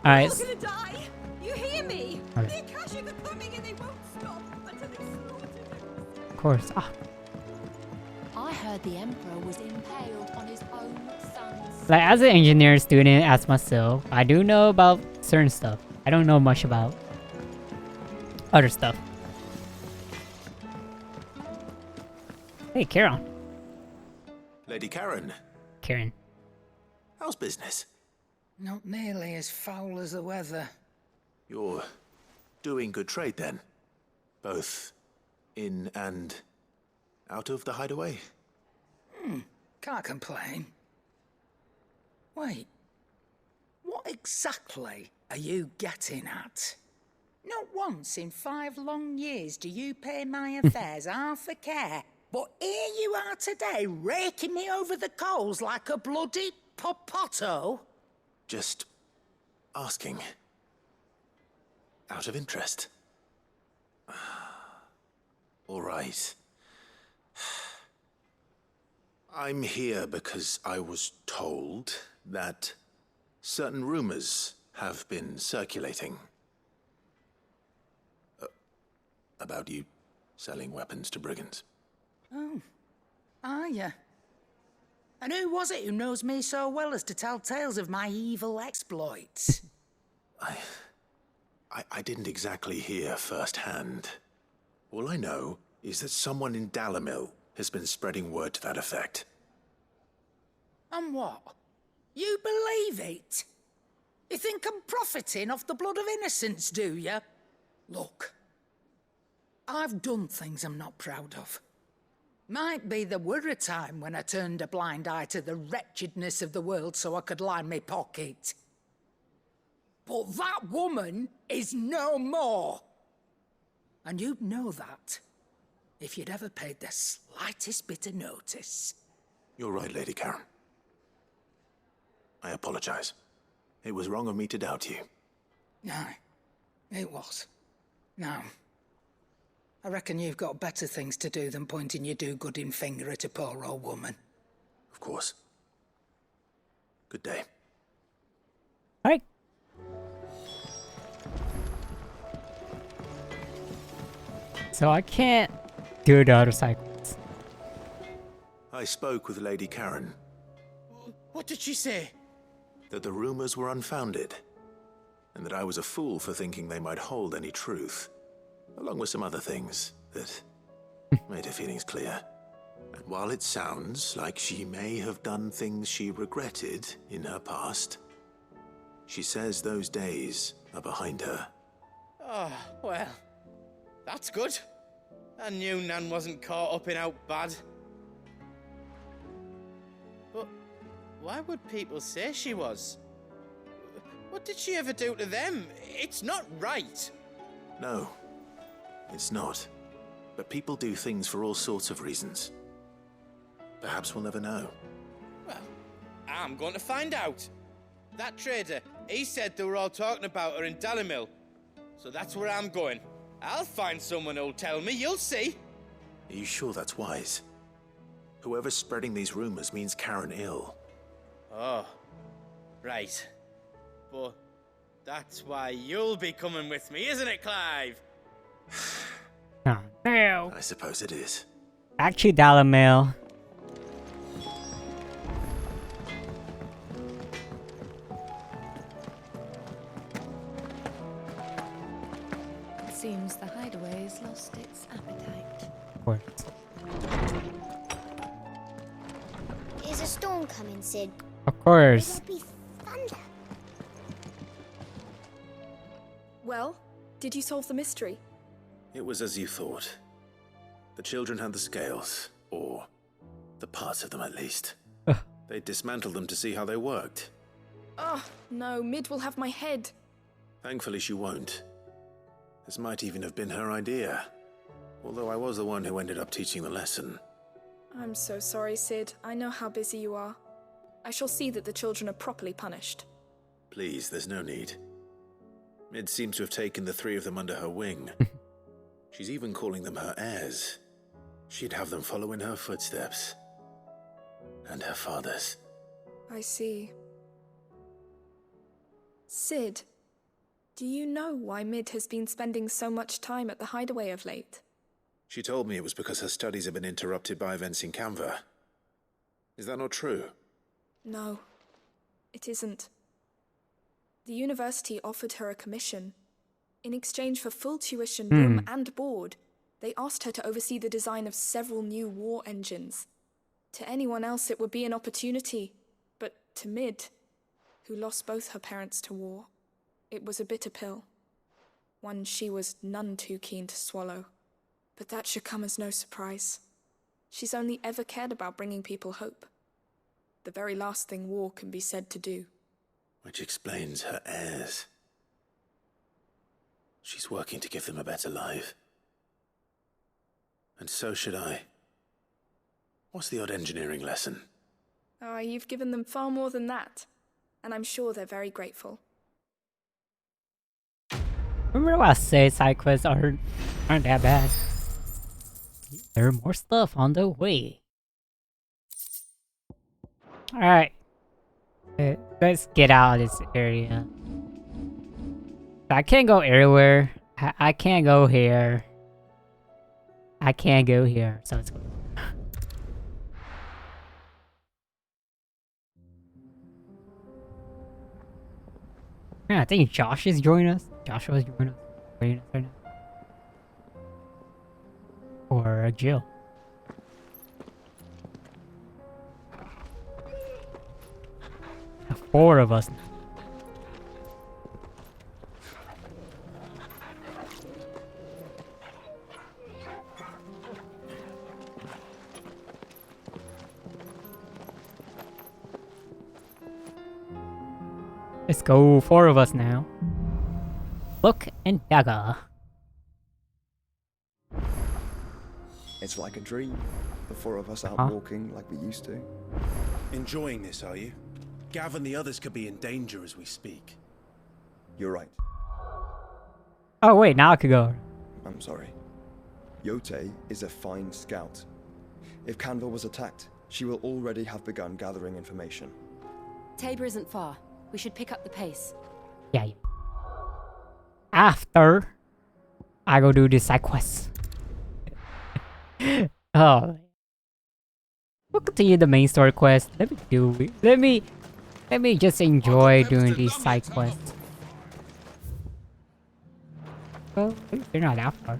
Alright. We're all gonna die! You hear me? Okay. The Akashic are coming and they won't stop until they've slaughtered us. Of course. Ah. I heard the Emperor was impaled on his own son's... Like, as an engineer student, as myself, I do know about certain stuff. I don't know much about other stuff. Hey, Karen. Lady Karen. Karen. How's business? Not nearly as foul as the weather. You're doing good trade then? Both in and out of the hideaway? Can't complain. Wait. What exactly are you getting at? Not once in 5 long years do you pay my affairs half a care. But here you are today, raking me over the coals like a bloody popoto. Just asking. Out of interest. All right. I'm here because I was told that certain rumors have been circulating. About you selling weapons to brigands. Oh, are you? And who was it who knows me so well as to tell tales of my evil exploits? I didn't exactly hear firsthand. All I know is that someone in Dalimil has been spreading word to that effect. And what? You believe it? You think I'm profiting off the blood of innocents, do you? Look, I've done things I'm not proud of. Might be there were a time when I turned a blind eye to the wretchedness of the world so I could line my pocket. But that woman is no more. And you'd know that if you'd ever paid the slightest bit of notice. You're right, Lady Karen. I apologize. It was wrong of me to doubt you. No, it was. Now, I reckon you've got better things to do than pointing your do-gooding finger at a poor old woman. Of course. Good day. Alright. So I can't do the other cycles. I spoke with Lady Karen. What did she say? That the rumors were unfounded, and that I was a fool for thinking they might hold any truth, along with some other things that made her feelings clear. And while it sounds like she may have done things she regretted in her past, she says those days are behind her. Oh, well, that's good. I knew Nan wasn't caught up in out bad. But why would people say she was? What did she ever do to them? It's not right. No, it's not. But people do things for all sorts of reasons. Perhaps we'll never know. Well, I'm going to find out. That trader, he said they were all talking about her in Dalimil. So that's where I'm going. I'll find someone who'll tell me, you'll see. Are you sure that's wise? Whoever's spreading these rumors means Karen ill. Oh, right. But that's why you'll be coming with me, isn't it, Clive? Oh, no. I suppose it is. Actually, Dalimil. It seems the hideaway has lost its appetite. Of course. Is a storm coming, Sid? Of course. There'll be thunder. Well, did you solve the mystery? It was as you thought. The children had the scales, or the parts of them at least. They dismantled them to see how they worked. Oh, no, Mid will have my head. Thankfully she won't. This might even have been her idea. Although I was the one who ended up teaching the lesson. I'm so sorry, Sid. I know how busy you are. I shall see that the children are properly punished. Please, there's no need. Mid seems to have taken the three of them under her wing. She's even calling them her heirs. She'd have them follow in her footsteps. And her father's. I see. Sid, do you know why Mid has been spending so much time at the hideaway of late? She told me it was because her studies have been interrupted by events in Canva. Is that not true? No, it isn't. The university offered her a commission. In exchange for full tuition, room and board, they asked her to oversee the design of several new war engines. To anyone else it would be an opportunity, but to Mid, who lost both her parents to war, it was a bitter pill. One she was none too keen to swallow. But that should come as no surprise. She's only ever cared about bringing people hope. The very last thing war can be said to do. Which explains her heirs. She's working to give them a better life. And so should I. What's the odd engineering lesson? Oh, you've given them far more than that. And I'm sure they're very grateful. Remember what I said, side quests aren't that bad. There are more stuff on the way. Alright. Let's get out of this area. I can't go everywhere. I can't go here. I can't go here. So let's go. Yeah, I think Josh is joining us. Joshua's joining us right now. Or Jill. Four of us. Let's go, four of us now. Look and dagger. It's like a dream. The four of us out walking like we used to. Enjoying this, are you? Gav and the others could be in danger as we speak. You're right. Oh wait, now I could go. I'm sorry. Yote is a fine scout. If Canva was attacked, she will already have begun gathering information. Tabor isn't far. We should pick up the pace. Yeah. After I go do the side quest. Oh. We'll continue the main story quest. Let me just enjoy doing these side quests. Well, they're not that far.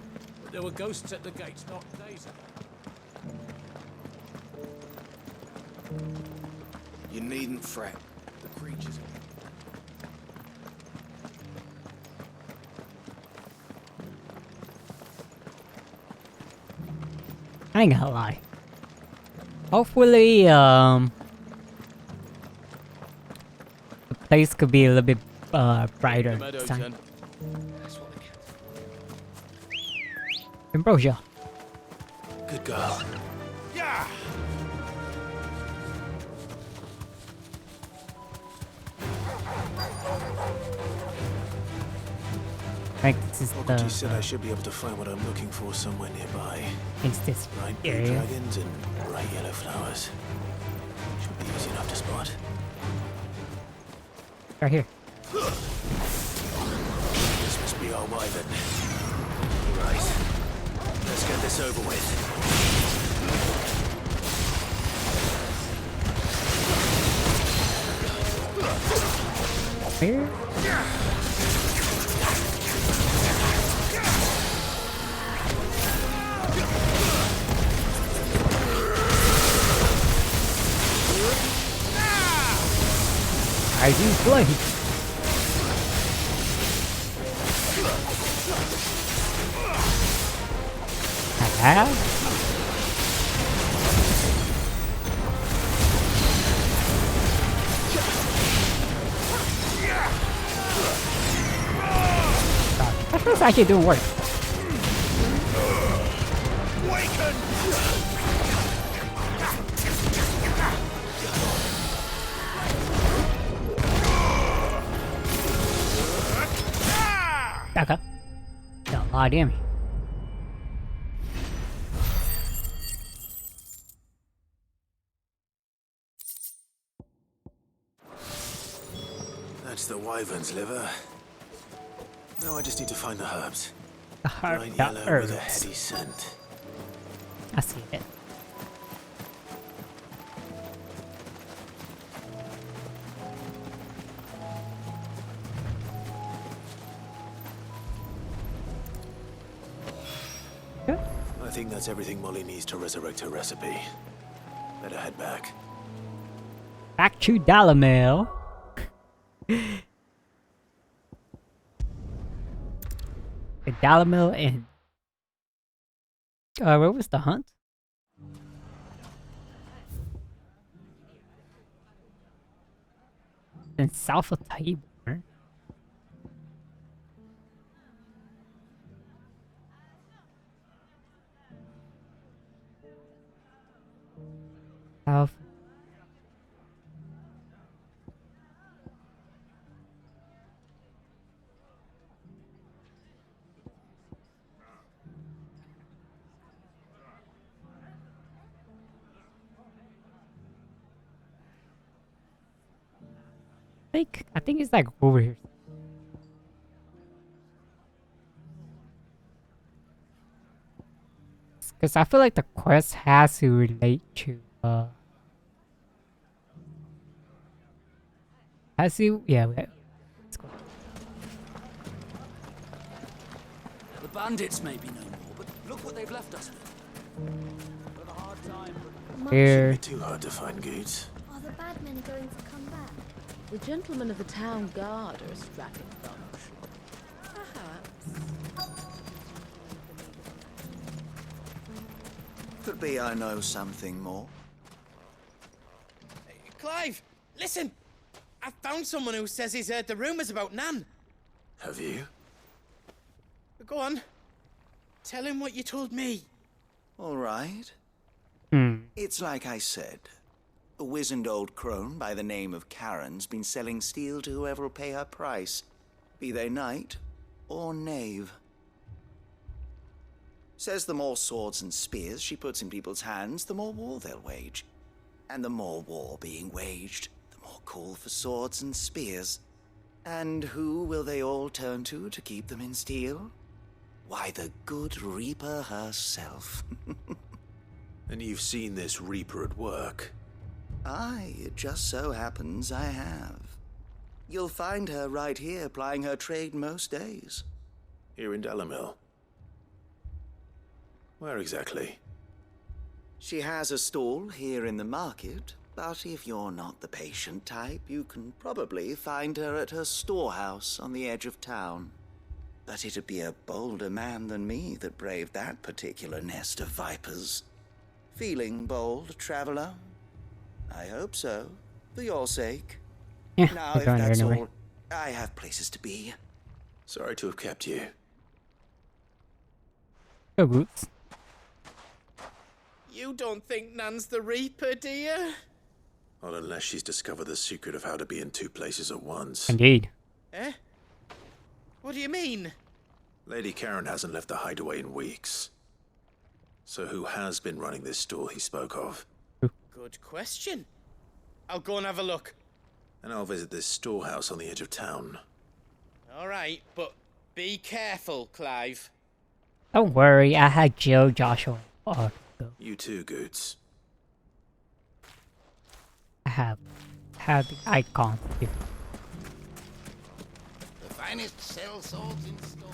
There were ghosts at the gates not days ago. You needn't fret. The creatures. I ain't gonna lie. Hopefully, the place could be a little bit brighter this time. Ambrosia. Good girl. Yeah. I think this is He said I should be able to find what I'm looking for somewhere nearby. Is this Bright blue area? dragons and bright yellow flowers. Should be easy enough to spot. Right here. This must be our wyvern. Right. Let's get this over with. Here? Rising blade. That was actually doing work. Okay. Got a lot of damage. That's the wyvern's liver. Now I just need to find the herbs. The herb, Bright the yellow with a herbs. heady scent. I see it. I think that's everything Molly needs to resurrect her recipe. Better head back. Back to Dalamel. The Dalamel Inn. Where was the hunt? In south of Tabor. South. I think it's like over here. Because I feel like the quest has to relate to has to, yeah, let's go. The bandits may be no more, but look what they've left us with. We'll have a hard time. Here. Shouldn't be too hard to find goods. Are the bad men going to come back? The gentlemen of the town guard are a strapping bunch. Perhaps. Could be I know something more. Hey, Clive, listen! I found someone who says he's heard the rumors about Nan. Have you? Go on. Tell him what you told me. All right. Hmm. It's like I said. A wizened old crone by the name of Karen's been selling steel to whoever will pay her price, be they knight or knave. Says the more swords and spears she puts in people's hands, the more war they'll wage. And the more war being waged, the more call for swords and spears. And who will they all turn to keep them in steel? Why, the good Reaper herself. And you've seen this Reaper at work? Aye, it just so happens I have. You'll find her right here plying her trade most days. Here in Dalimil? Where exactly? She has a stall here in the market, but if you're not the patient type, you can probably find her at her storehouse on the edge of town. But it'd be a bolder man than me that braved that particular nest of vipers. Feeling bold, traveler? I hope so, for your sake. Yeah, now, we're if going there that's anyway. all, I have places to be. Sorry to have kept you. Go Boots. You don't think Nan's the Reaper, do you? Not unless she's discovered the secret of how to be in two places at once. Indeed. Eh? What do you mean? Lady Karen hasn't left the hideaway in weeks. So who has been running this stall he spoke of? Good question. I'll go and have a look. And I'll visit this storehouse on the edge of town. All right, but be careful, Clive. Don't worry, I had Joe, Joshua. Oh, You too, Goots. I have the icon. The finest cell swords in store.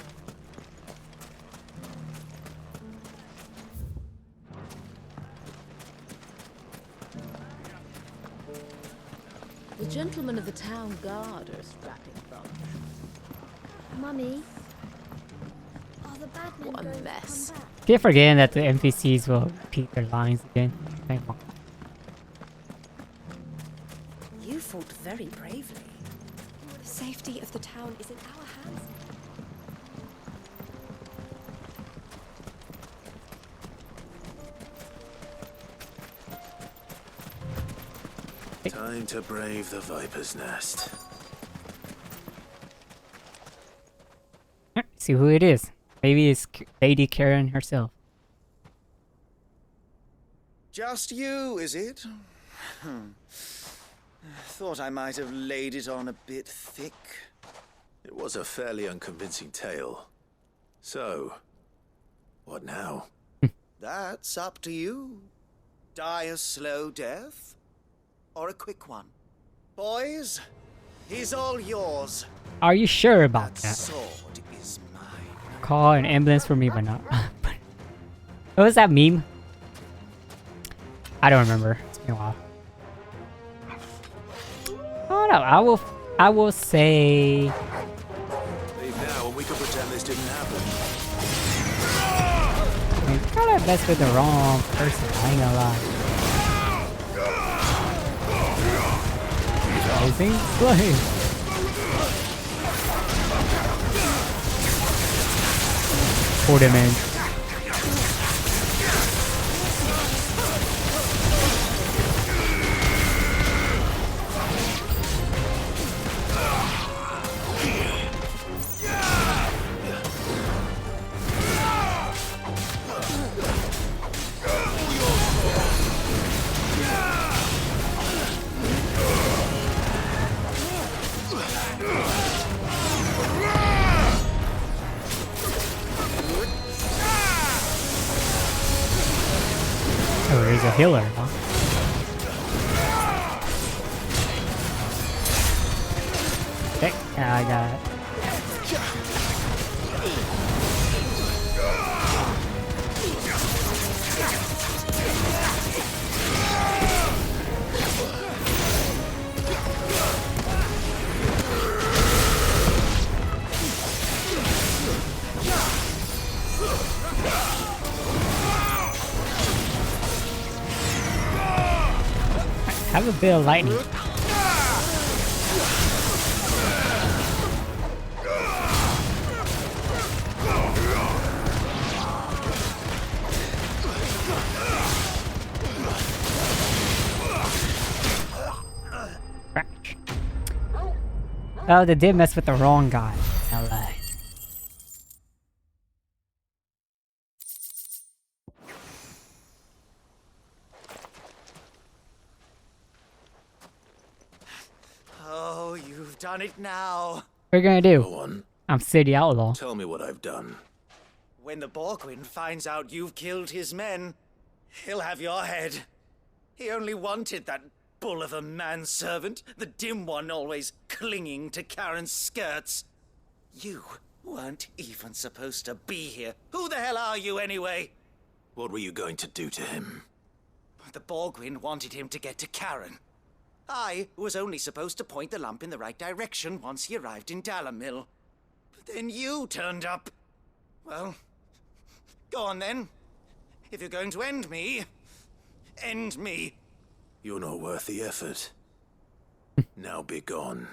The gentlemen of the town guard are a strapping bunch. Mummy, are the bad men What a going mess. to come back? Keep forgetting that the NPCs will repeat their lines again. Thank you. You fought very bravely. The safety of the town is in our hands. Time to brave the Viper's Nest. See who it is. Maybe it's Lady Karen herself. Just you, is it? Thought I might have laid it on a bit thick. It was a fairly unconvincing tale. So, what now? That's up to you. Die a slow death? Or a quick one? Boys, he's all yours. Are you sure about that? Sword is mine. Call an ambulance for me, but not. What was that meme? I don't remember. It's been a while. Oh no, I will say. Leave now, and we can pretend this didn't happen. I mean, kind of messed with the wrong person. I ain't gonna lie. Rising Flame. Full damage. Oh, there's a healer, huh? Okay, I got it. Have a bit of lightning. Crash. Oh, they did mess with the wrong guy. LA. Oh, you've done it now. What are you gonna do? Go on. I'm City Outlaw. Tell me what I've done. When the Borgwyn finds out you've killed his men, He'll have your head. He only wanted that bull of a manservant, the dim one always clinging to Karen's skirts. You weren't even supposed to be here. Who the hell are you anyway? What were you going to do to him? The Borgwyn wanted him to get to Karen. I was only supposed to point the lamp in the right direction once he arrived in Dalamil. But then you turned up. Well, go on then. If you're going to end me, end me. You're not worth the effort. Now be gone,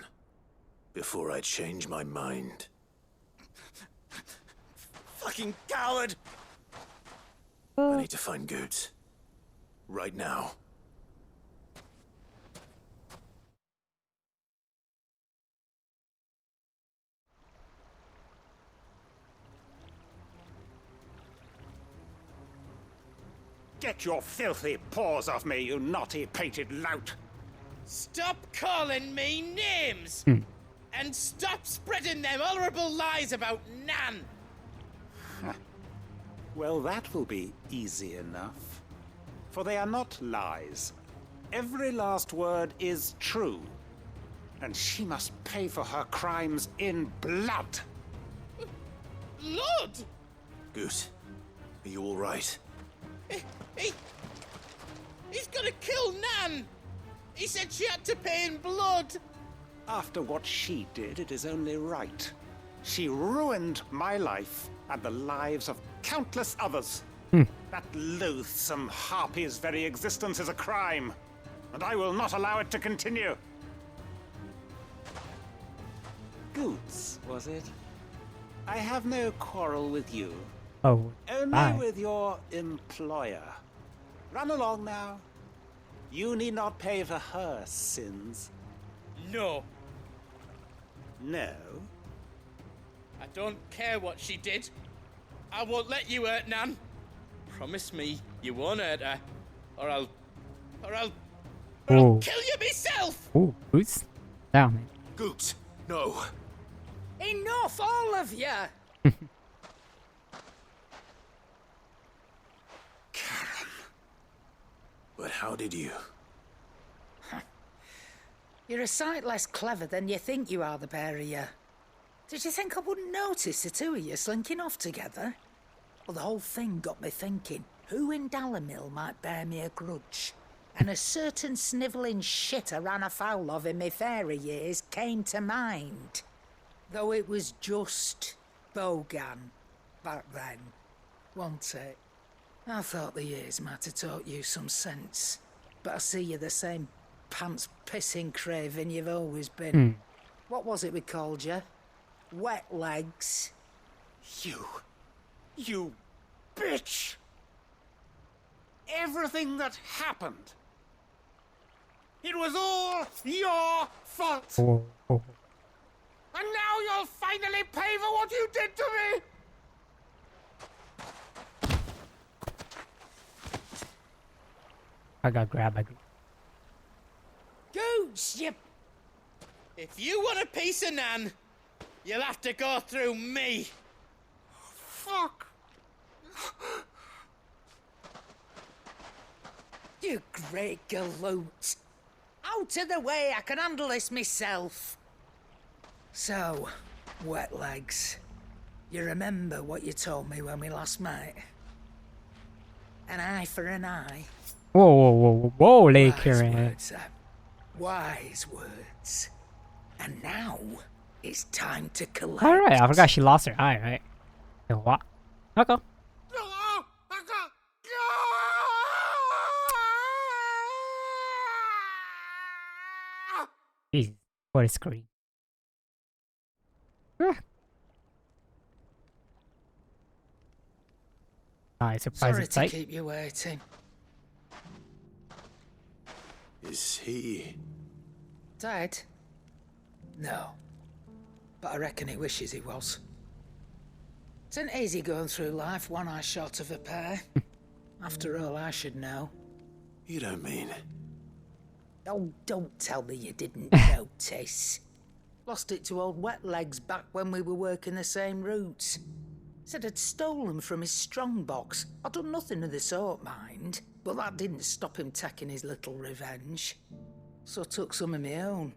before I change my mind. Fucking coward! I need to find Goots. Right now. Get your filthy paws off me, you naughty painted lout! Stop calling me names! And stop spreading them horrible lies about Nan! Well, that will be easy enough. For they are not lies. Every last word is true. And she must pay for her crimes in blood. Blood? Goose, are you all right? He's gonna kill Nan! He said she had to pay in blood! After what she did, it is only right. She ruined my life and the lives of countless others. That loathsome harpy's very existence is a crime, and I will not allow it to continue. Goots, was it? I have no quarrel with you. Oh, only bye. with your employer. Run along now. You need not pay for her sins. No. No? I don't care what she did. I won't let you hurt Nan. Promise me you won't hurt her, or I'll kill you myself! Ooh, Goots? Down, man. Goots, no. Enough, all of you! But how did you? You're a sight less clever than you think you are, the pair of you. Did you think I wouldn't notice the two of you slinking off together? Well, the whole thing got me thinking, who in Dalamil might bear me a grudge? And a certain snivelling shit I ran afoul of in my fairy years came to mind. Though it was just Bogan back then, wasn't it? I thought the years might have taught you some sense, but I see you're the same pants-pissing craven you've always been. What was it we called you? Wet legs? You bitch! Everything that happened, it was all your fault! And now you'll finally pay for what you did to me! I got grabbed by Goots. Goots, you... If you want a piece of Nan, you'll have to go through me. Fuck! You great galoot. Out of the way, I can handle this myself. So, wet legs. You remember what you told me when we last met? An eye for an eye. Whoa, Lake Wise here. words, wise words. And now, it's time to collect. Alright, I forgot she lost her eye, right? Yo, what? Okay. Jesus, what a scream. Nice, surprise Sorry it's to like. keep you waiting. Is he... Dead? No. But I reckon he wishes he was. It isn't easy going through life one eye short of a pair. After all, I should know. You don't mean... Oh, don't tell me you didn't notice. Lost it to old Wet Legs back when we were working the same routes. Said I'd stolen from his strongbox. I'd done nothing of the sort, mind. But that didn't stop him taking his little revenge. So I took some of my own.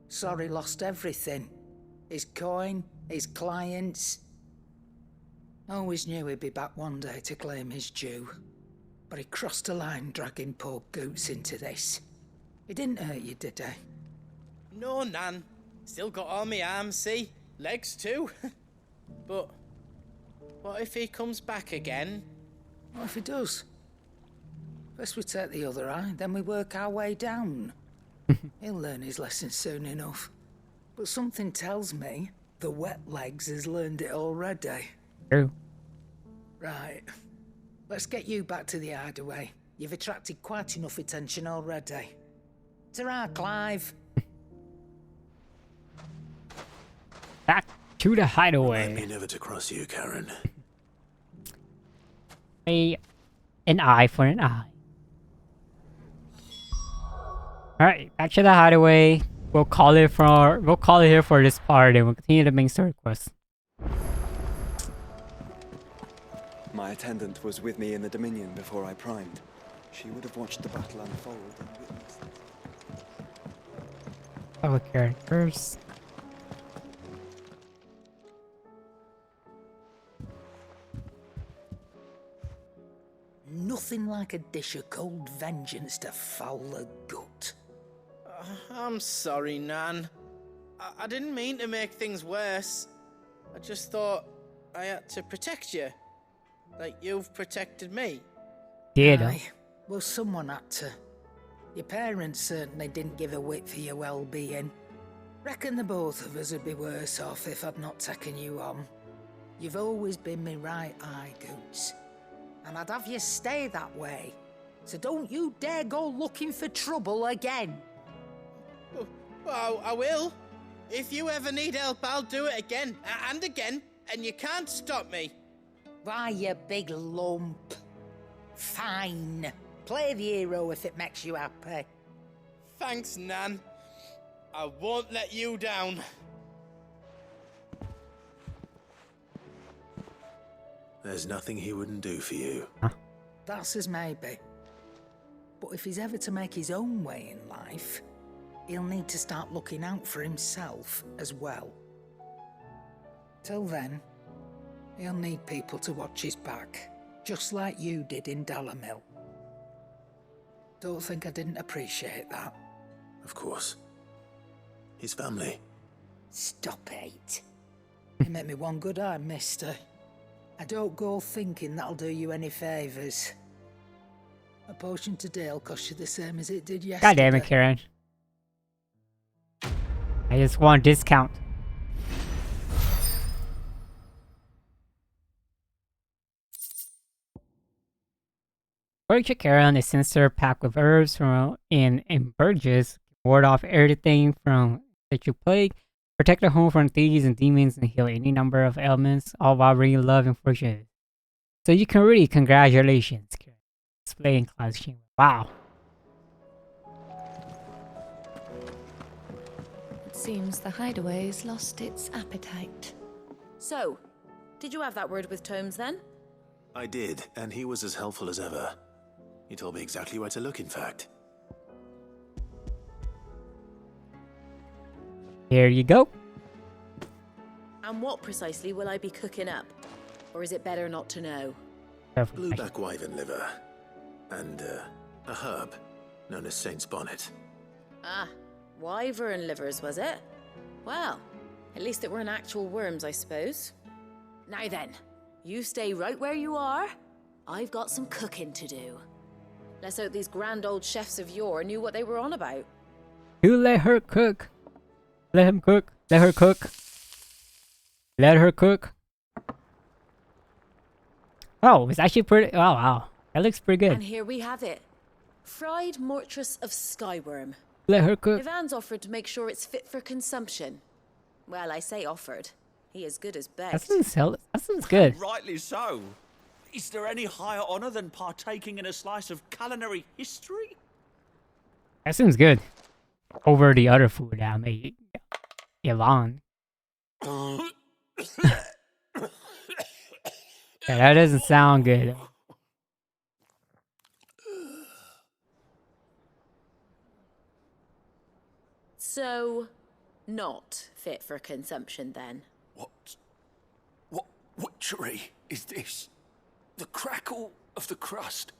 Sorry, lost everything. His coin, his clients. Always knew he'd be back one day to claim his due. But he crossed a line dragging poor Goots into this. He didn't hurt you, did he? No, Nan. Still got all my arms, see? Legs too. But what if he comes back again? What if he does? First we take the other eye, then we work our way down. He'll learn his lesson soon enough. But something tells me the wet legs has learned it already. True. Right. Let's get you back to the hideaway. You've attracted quite enough attention already. Ta-ra, Clive. Back to the hideaway. Remind me never to cross you, Karen. An eye for an eye. Alright, back to the hideaway. We'll call it here for this part and we'll continue the main story quest. My attendant was with me in the Dominion before I primed. She would have watched the battle unfold and witnessed it. Public characters. Nothing like a dish of cold vengeance to foul the gut. I'm sorry, Nan. I didn't mean to make things worse. I just thought I had to protect you. Like you've protected me. Aye, well, someone had to. Your parents certainly didn't give a whit for your well-being. Reckon the both of us would be worse off if I'd not taken you on. You've always been me right eye, Goots. And I'd have you stay that way. So don't you dare go looking for trouble again. Well, I will. If you ever need help, I'll do it again and again, and you can't stop me. Why, you big lump. Fine. Play the hero if it makes you happy. Thanks, Nan. I won't let you down. There's nothing he wouldn't do for you. That's as maybe. But if he's ever to make his own way in life, he'll need to start looking out for himself as well. Till then, he'll need people to watch his back, just like you did in Dalamil. Don't think I didn't appreciate that. Of course. His family. Stop it. You make me one good eye, mister. I don't go thinking that'll do you any favours. A potion today will cost you the same as it did yesterday. God damn it, Karen. I just want a discount. According to Karen, a sensor packed with herbs from in Burgess can ward off everything from sexual plague, protect the home from thieves and demons, and heal any number of ailments, all while bringing love and fortune. So you can really congratulations, Karen. Displaying class chamber. Wow. It seems the hideaway's lost its appetite. So, did you have that word with Tomes then? I did, and he was as helpful as ever. He told me exactly where to look, in fact. Here you go. And what precisely will I be cooking up? Or is it better not to know? Blueback wyvern liver. And, a herb known as Saint's Bonnet. Ah, wyvern livers, was it? Well, at least it weren't actual worms, I suppose. Now then, you stay right where you are. I've got some cooking to do. Let's hope these grand old chefs of yore knew what they were on about. You let her cook. Let him cook. Let her cook. Let her cook. Oh, it's actually pretty. Oh, wow. That looks pretty good. And here we have it. Fried mortress of skyworm. Let her cook. Ivan's offered to make sure it's fit for consumption. Well, I say offered. He as good as begged. That sounds good. Rightly so. Is there any higher honor than partaking in a slice of culinary history? That seems good. Over the other food that I made. Ivan. Yeah, that doesn't sound good. So, not fit for consumption then? What witchery is this? The crackle of the crust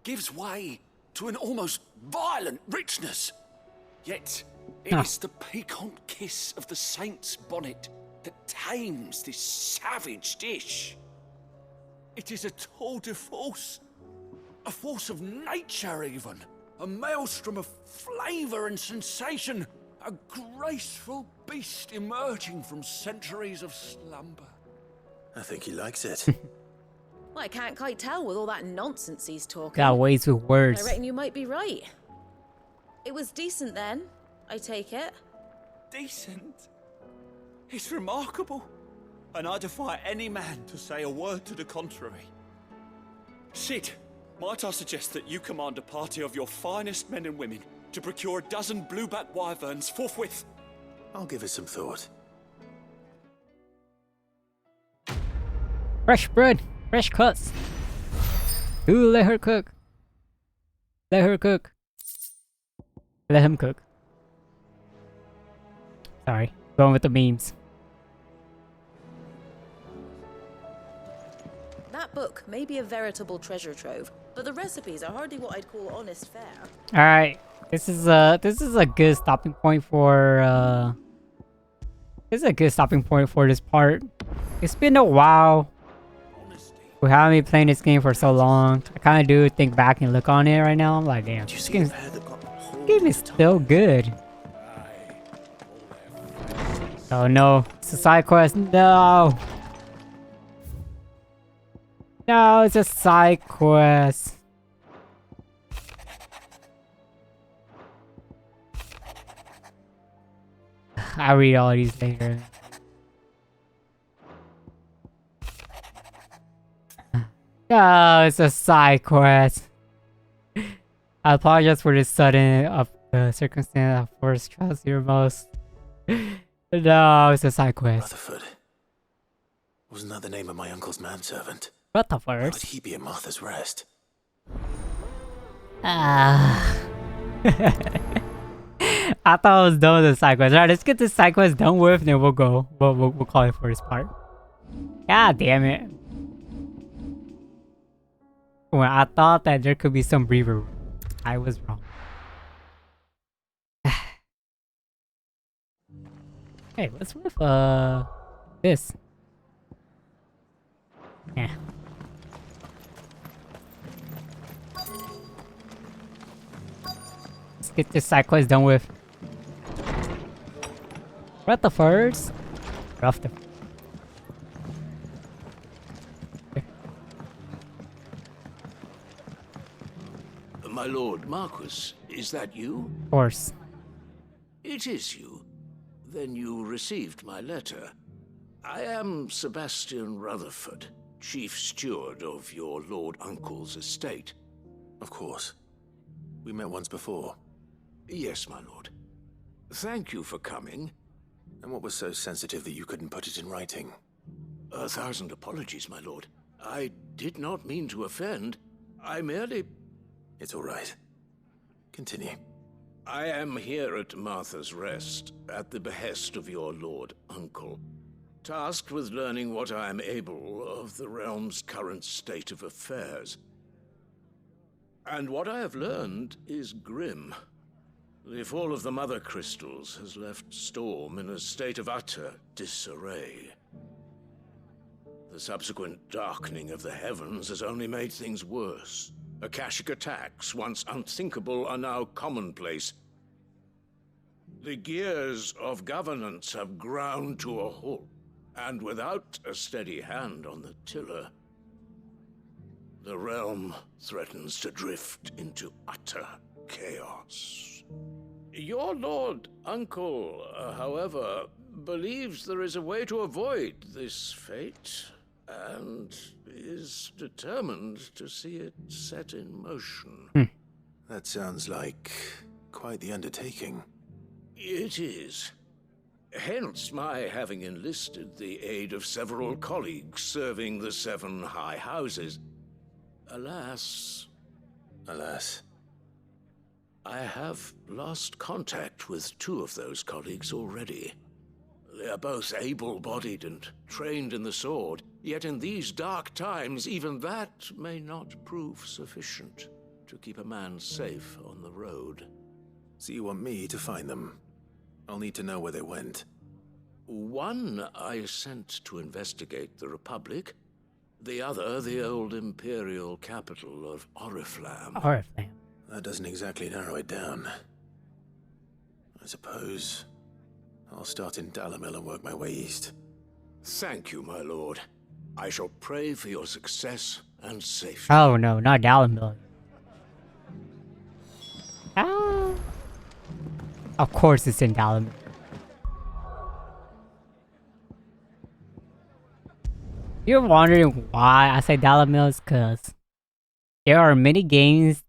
gives way to an almost violent richness. Yet, it is the piquant kiss of the saint's bonnet that tames this savage dish. It is a tour de force, a force of nature even, a maelstrom of flavour and sensation, a graceful beast emerging from centuries of slumber. I think he likes it. Well, I can't quite tell with all that nonsense he's talking. Got ways with words. I reckon you might be right. It was decent then, I take it. Decent? It's remarkable. And I defy any man to say a word to the contrary. Sid, might I suggest that you command a party of your finest men and women to procure a dozen blueback wyverns forthwith? I'll give it some thought. Fresh bread, fresh cuts. Ooh, let her cook. Let her cook. Let him cook. Sorry, going with the memes. That book may be a veritable treasure trove, but the recipes are hardly what I'd call honest fare. All right, this is a good stopping point for this is a good stopping point for this part. It's been a while. We haven't been playing this game for so long. I kind of do think back and look on it right now. I'm like, damn, this game is still good. Oh no, it's a side quest. No. No, it's a side quest. I'll read all these later. No, it's a side quest. I apologize for this sudden circumstance that forced trust your most. No, it's a side quest. Rutherford. Wasn't that the name of my uncle's manservant? Rutherford? How would he be at Martha's Rest? I thought I was done with the side quest. Alright, let's get this side quest done with, then we'll go. We'll call it for this part. God damn it. When I thought that there could be some breather, I was wrong. Hey, what's with this? Yeah. Let's get this side quest done with. Rutherford's. Rutherford. My lord Marquis, is that you? Of course. It is you. Then you received my letter. I am Sebastian Rutherford, chief steward of your lord uncle's estate. Of course. We met once before. Yes, my lord. Thank you for coming. And what was so sensitive that you couldn't put it in writing? 1,000 apologies, my lord. I did not mean to offend. I merely... It's all right. Continue. I am here at Martha's Rest, at the behest of your lord uncle, tasked with learning what I am able of the realm's current state of affairs. And what I have learned is grim. The fall of the Mother Crystals has left Storm in a state of utter disarray. The subsequent darkening of the heavens has only made things worse. Akashic attacks, once unthinkable, are now commonplace. The gears of governance have ground to a halt, and without a steady hand on the tiller, the realm threatens to drift into utter chaos. Your lord uncle, however, believes there is a way to avoid this fate, and is determined to see it set in motion. That sounds like quite the undertaking. It is. Hence my having enlisted the aid of several colleagues serving the 7 high houses. Alas. Alas. I have lost contact with 2 of those colleagues already. They are both able-bodied and trained in the sword, yet in these dark times, even that may not prove sufficient to keep a man safe on the road. So you want me to find them? I'll need to know where they went. One I sent to investigate the Republic, the other the old Imperial capital of Oriflamme. Oriflamme. That doesn't exactly narrow it down. I suppose I'll start in Dalamil and work my way east. Thank you, my lord. I shall pray for your success and safety. Oh no, not Dalamil. Ah. Of course it's in Dalamil. You're wondering why I say Dalamil is because there are many games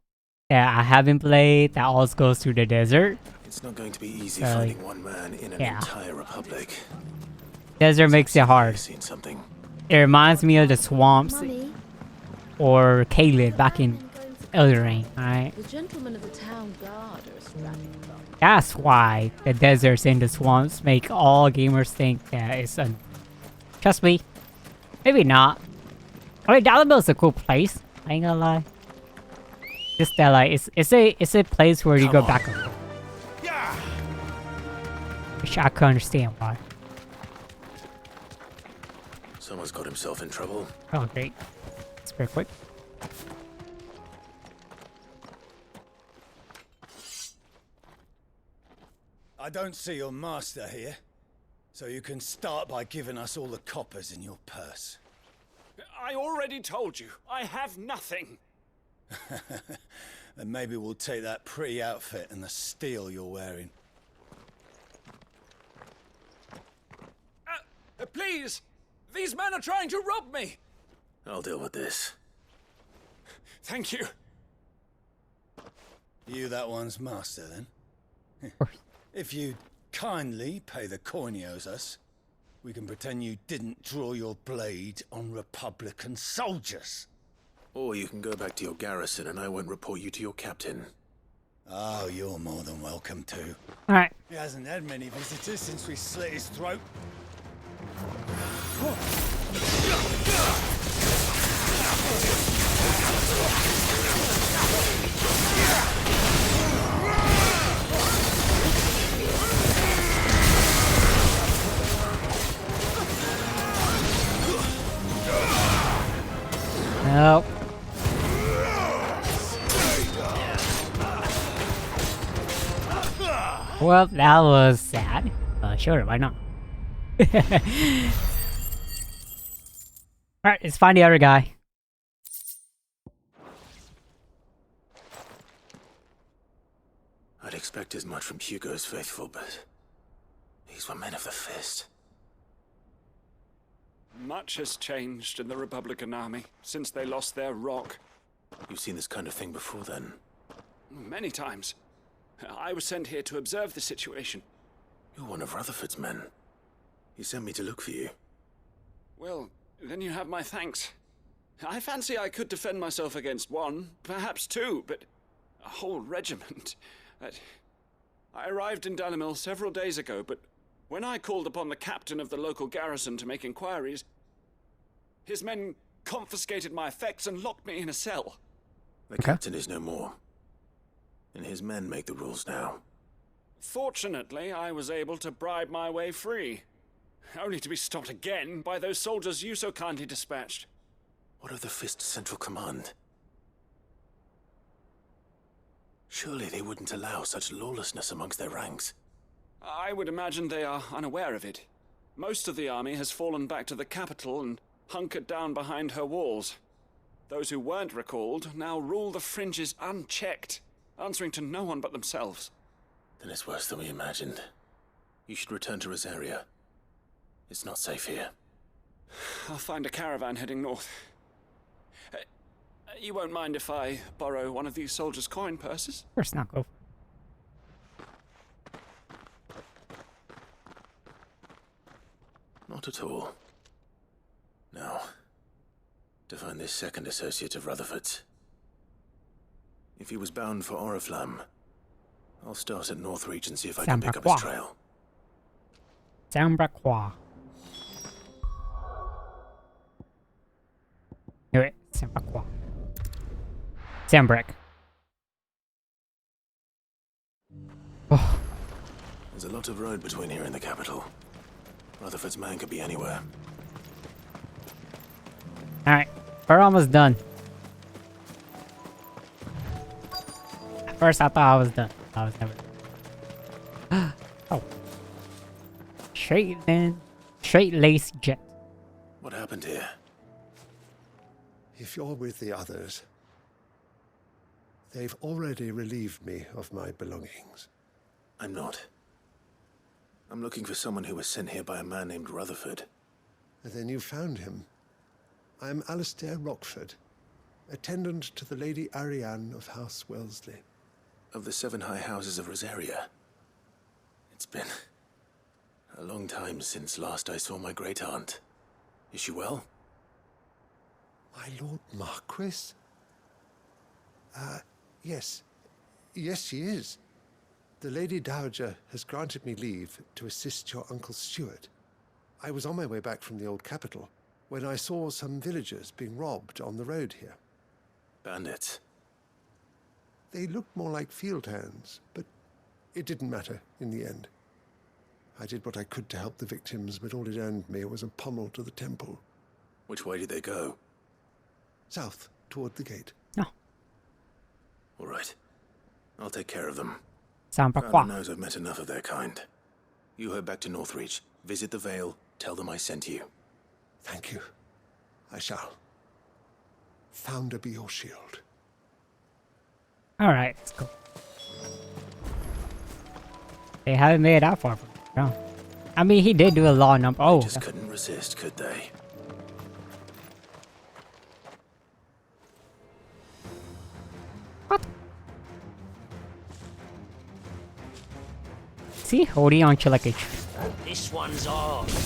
that I haven't played that also goes through the desert. It's not going to be easy finding one man in an entire republic. Desert makes it hard. Seen something. It reminds me of the swamps or Caelid back in Elden Ring, alright? The gentlemen of the town guard are strapping along. That's why the deserts and the swamps make all gamers think that it's a... Trust me. Maybe not. I mean, Dalamil's a cool place. I ain't gonna lie. Just that, like, it's a place where you go back and forth. Which I can understand why. Someone's got himself in trouble. Oh, great. It's very quick. I don't see your master here, so you can start by giving us all the coppers in your purse. I already told you, I have nothing. Then maybe we'll take that pretty outfit and the steel you're wearing. Please! These men are trying to rob me! I'll deal with this. Thank you. You that one's master, then? If you kindly pay the coin he owes us, we can pretend you didn't draw your blade on Republican soldiers. Or you can go back to your garrison and I won't report you to your captain. Oh, you're more than welcome to. Alright. He hasn't had many visitors since we slit his throat. Nope. Well, that was sad. Sure, why not? Alright, let's find the other guy. I'd expect as much from Hugo's faithful, but these were men of the fist. Much has changed in the Republican army since they lost their rock. You've seen this kind of thing before, then? Many times. I was sent here to observe the situation. You're one of Rutherford's men. He sent me to look for you. Well, then you have my thanks. I fancy I could defend myself against one, perhaps 2, but a whole regiment. I arrived in Dalamil several days ago, but when I called upon the captain of the local garrison to make inquiries, his men confiscated my effects and locked me in a cell. The captain is no more, and his men make the rules now. Fortunately, I was able to bribe my way free, only to be stopped again by those soldiers you so kindly dispatched. What of the Fist's central command? Surely they wouldn't allow such lawlessness amongst their ranks. I would imagine they are unaware of it. Most of the army has fallen back to the capital and hunkered down behind her walls. Those who weren't recalled now rule the fringes unchecked, answering to no one but themselves. Then it's worse than we imagined. You should return to Rosaria. It's not safe here. I'll find a caravan heading north. You won't mind if I borrow one of these soldiers' coin purses? Of course not, go. Not at all. Now, to find this second associate of Rutherford's. If he was bound for Oriflamme, I'll start at Northreach and see if I can pick up his trail. Sambraquois. Knew it. Sambraquois. Sambrek. Oh. There's a lot of road between here and the capital. Rutherford's man could be anywhere. Alright, we're almost done. At first I thought I was done. I was never done. Oh. Straight lace jet. What happened here? If you're with the others, they've already relieved me of my belongings. I'm not. I'm looking for someone who was sent here by a man named Rutherford. Then you found him. I'm Alistair Rockford, attendant to the Lady Ariane of House Wellesley. Of the 7 high houses of Rosaria. It's been a long time since last I saw my great-aunt. Is she well? My Lord Marquis? Yes. Yes, she is. The Lady Dowager has granted me leave to assist your Uncle Stuart. I was on my way back from the old capital when I saw some villagers being robbed on the road here. Bandits? They looked more like field hands, but it didn't matter in the end. I did what I could to help the victims, but all it earned me was a pommel to the temple. Which way did they go? South, toward the gate. No. All right. I'll take care of them. Sambraquois. God knows I've met enough of their kind. You head back to Northreach, visit the Vale, tell them I sent you. Thank you. I shall. Founder be your shield. Alright, let's go. They haven't made it that far from it. No. I mean, he did do a law number. Oh. They just couldn't resist, could they? What? See? Holding on to like a... This one's ours.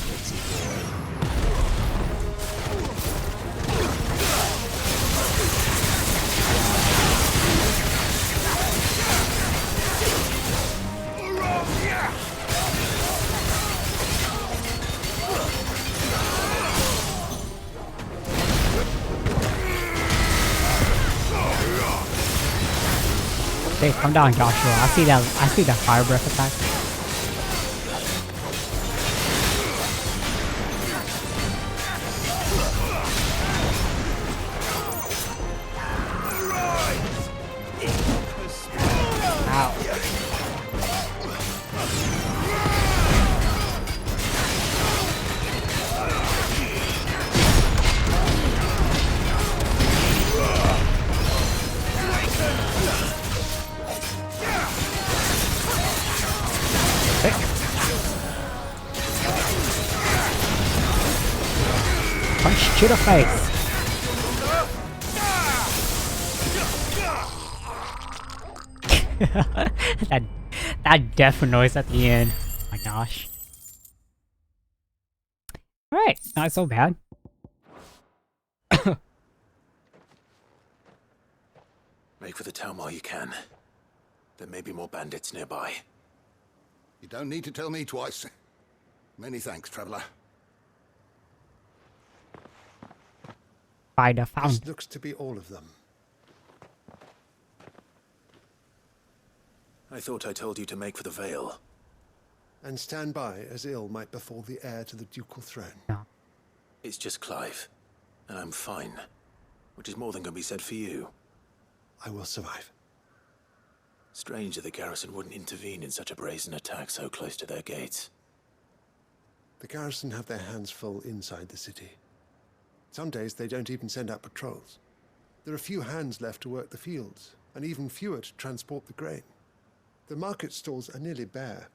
Hey, calm down, Joshua. I see that fire breath attack. Punch to the face. that death noise at the end. Oh my gosh. Alright, not so bad. Make for the town while you can. There may be more bandits nearby. You don't need to tell me twice. Many thanks, traveler. By the fountain. This looks to be all of them. I thought I told you to make for the Vale. And stand by as ill might befall the heir to the ducal throne. No. It's just Clive, and I'm fine. Which is more than can be said for you. I will survive. Strange that the garrison wouldn't intervene in such a brazen attack so close to their gates. The garrison have their hands full inside the city. Some days they don't even send out patrols. There are few hands left to work the fields, and even fewer to transport the grain. The market stalls are nearly bare,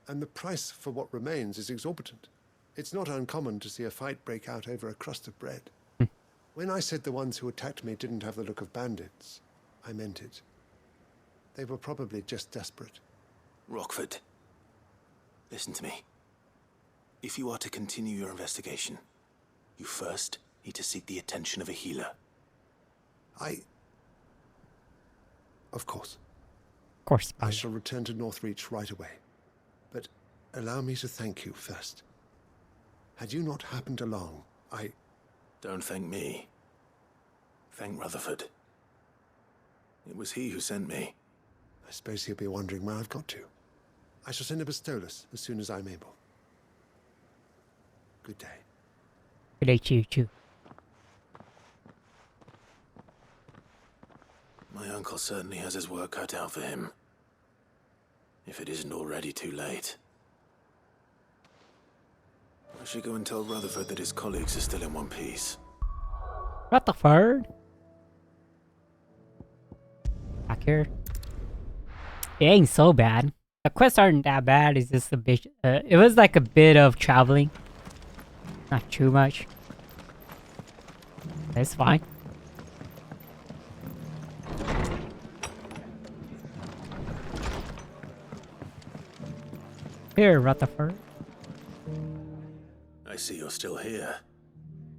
and the price for what remains is exorbitant. It's not uncommon to see a fight break out over a crust of bread. When I said the ones who attacked me didn't have the look of bandits, I meant it. They were probably just desperate. Rockford, listen to me. If you are to continue your investigation, you first need to seek the attention of a healer. Of course. Of course. I shall return to Northreach right away. But allow me to thank you first. Had you not happened along, I... Don't thank me. Thank Rutherford. It was he who sent me. I suppose he'll be wondering where I've got to. I shall send a Bastolus as soon as I'm able. Good day. Good day to you too. My uncle certainly has his work cut out for him. If it isn't already too late. I should go and tell Rutherford that his colleagues are still in one piece. Rutherford? Back here. It ain't so bad. The quests aren't that bad, it's just a bit... it was like a bit of traveling. Not too much. It's fine. Here, Rutherford. I see you're still here.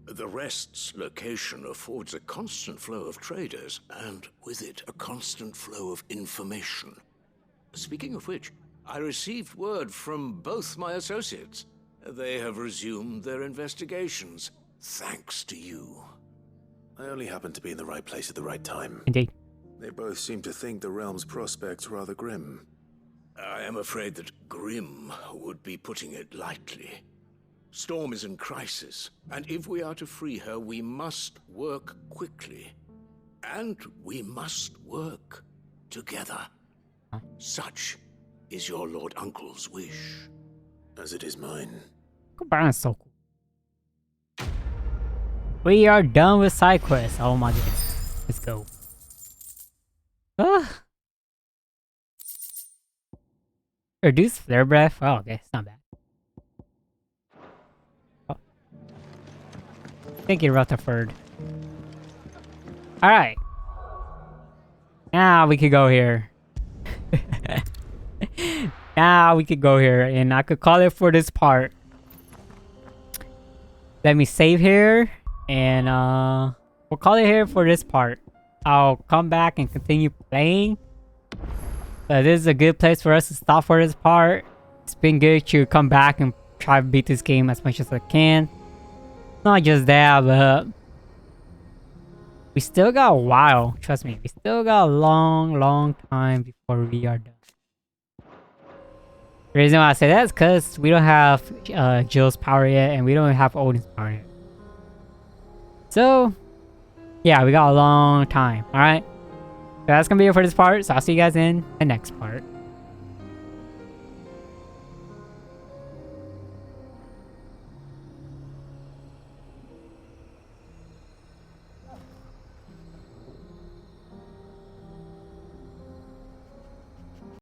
The Rest's location affords a constant flow of traders, and with it, a constant flow of information. Speaking of which, I received word from both my associates. They have resumed their investigations, thanks to you. I only happened to be in the right place at the right time. Indeed. They both seem to think the realm's prospects rather grim. I am afraid that grim would be putting it lightly. Storm is in crisis, and if we are to free her, we must work quickly. And we must work together. Such is your Lord Uncle's wish. As it is mine. Byron's so cool. We are done with side quests. Oh my goodness. Let's go. Reduce flare breath. Oh, okay. It's not bad. Oh. Thank you, Rutherford. Alright. Now we could go here. Now we could go here, and I could call it for this part. Let me save here, and we'll call it here for this part. I'll come back and continue playing. But this is a good place for us to stop for this part. It's been good to come back and try to beat this game as much as I can. Not just that, but we still got a while. Trust me, we still got a long time before we are done. The reason why I say that is because we don't have Jill's power yet, and we don't have Odin's power yet. So, yeah, we got a long time, alright? So that's gonna be it for this part, so I'll see you guys in the next part.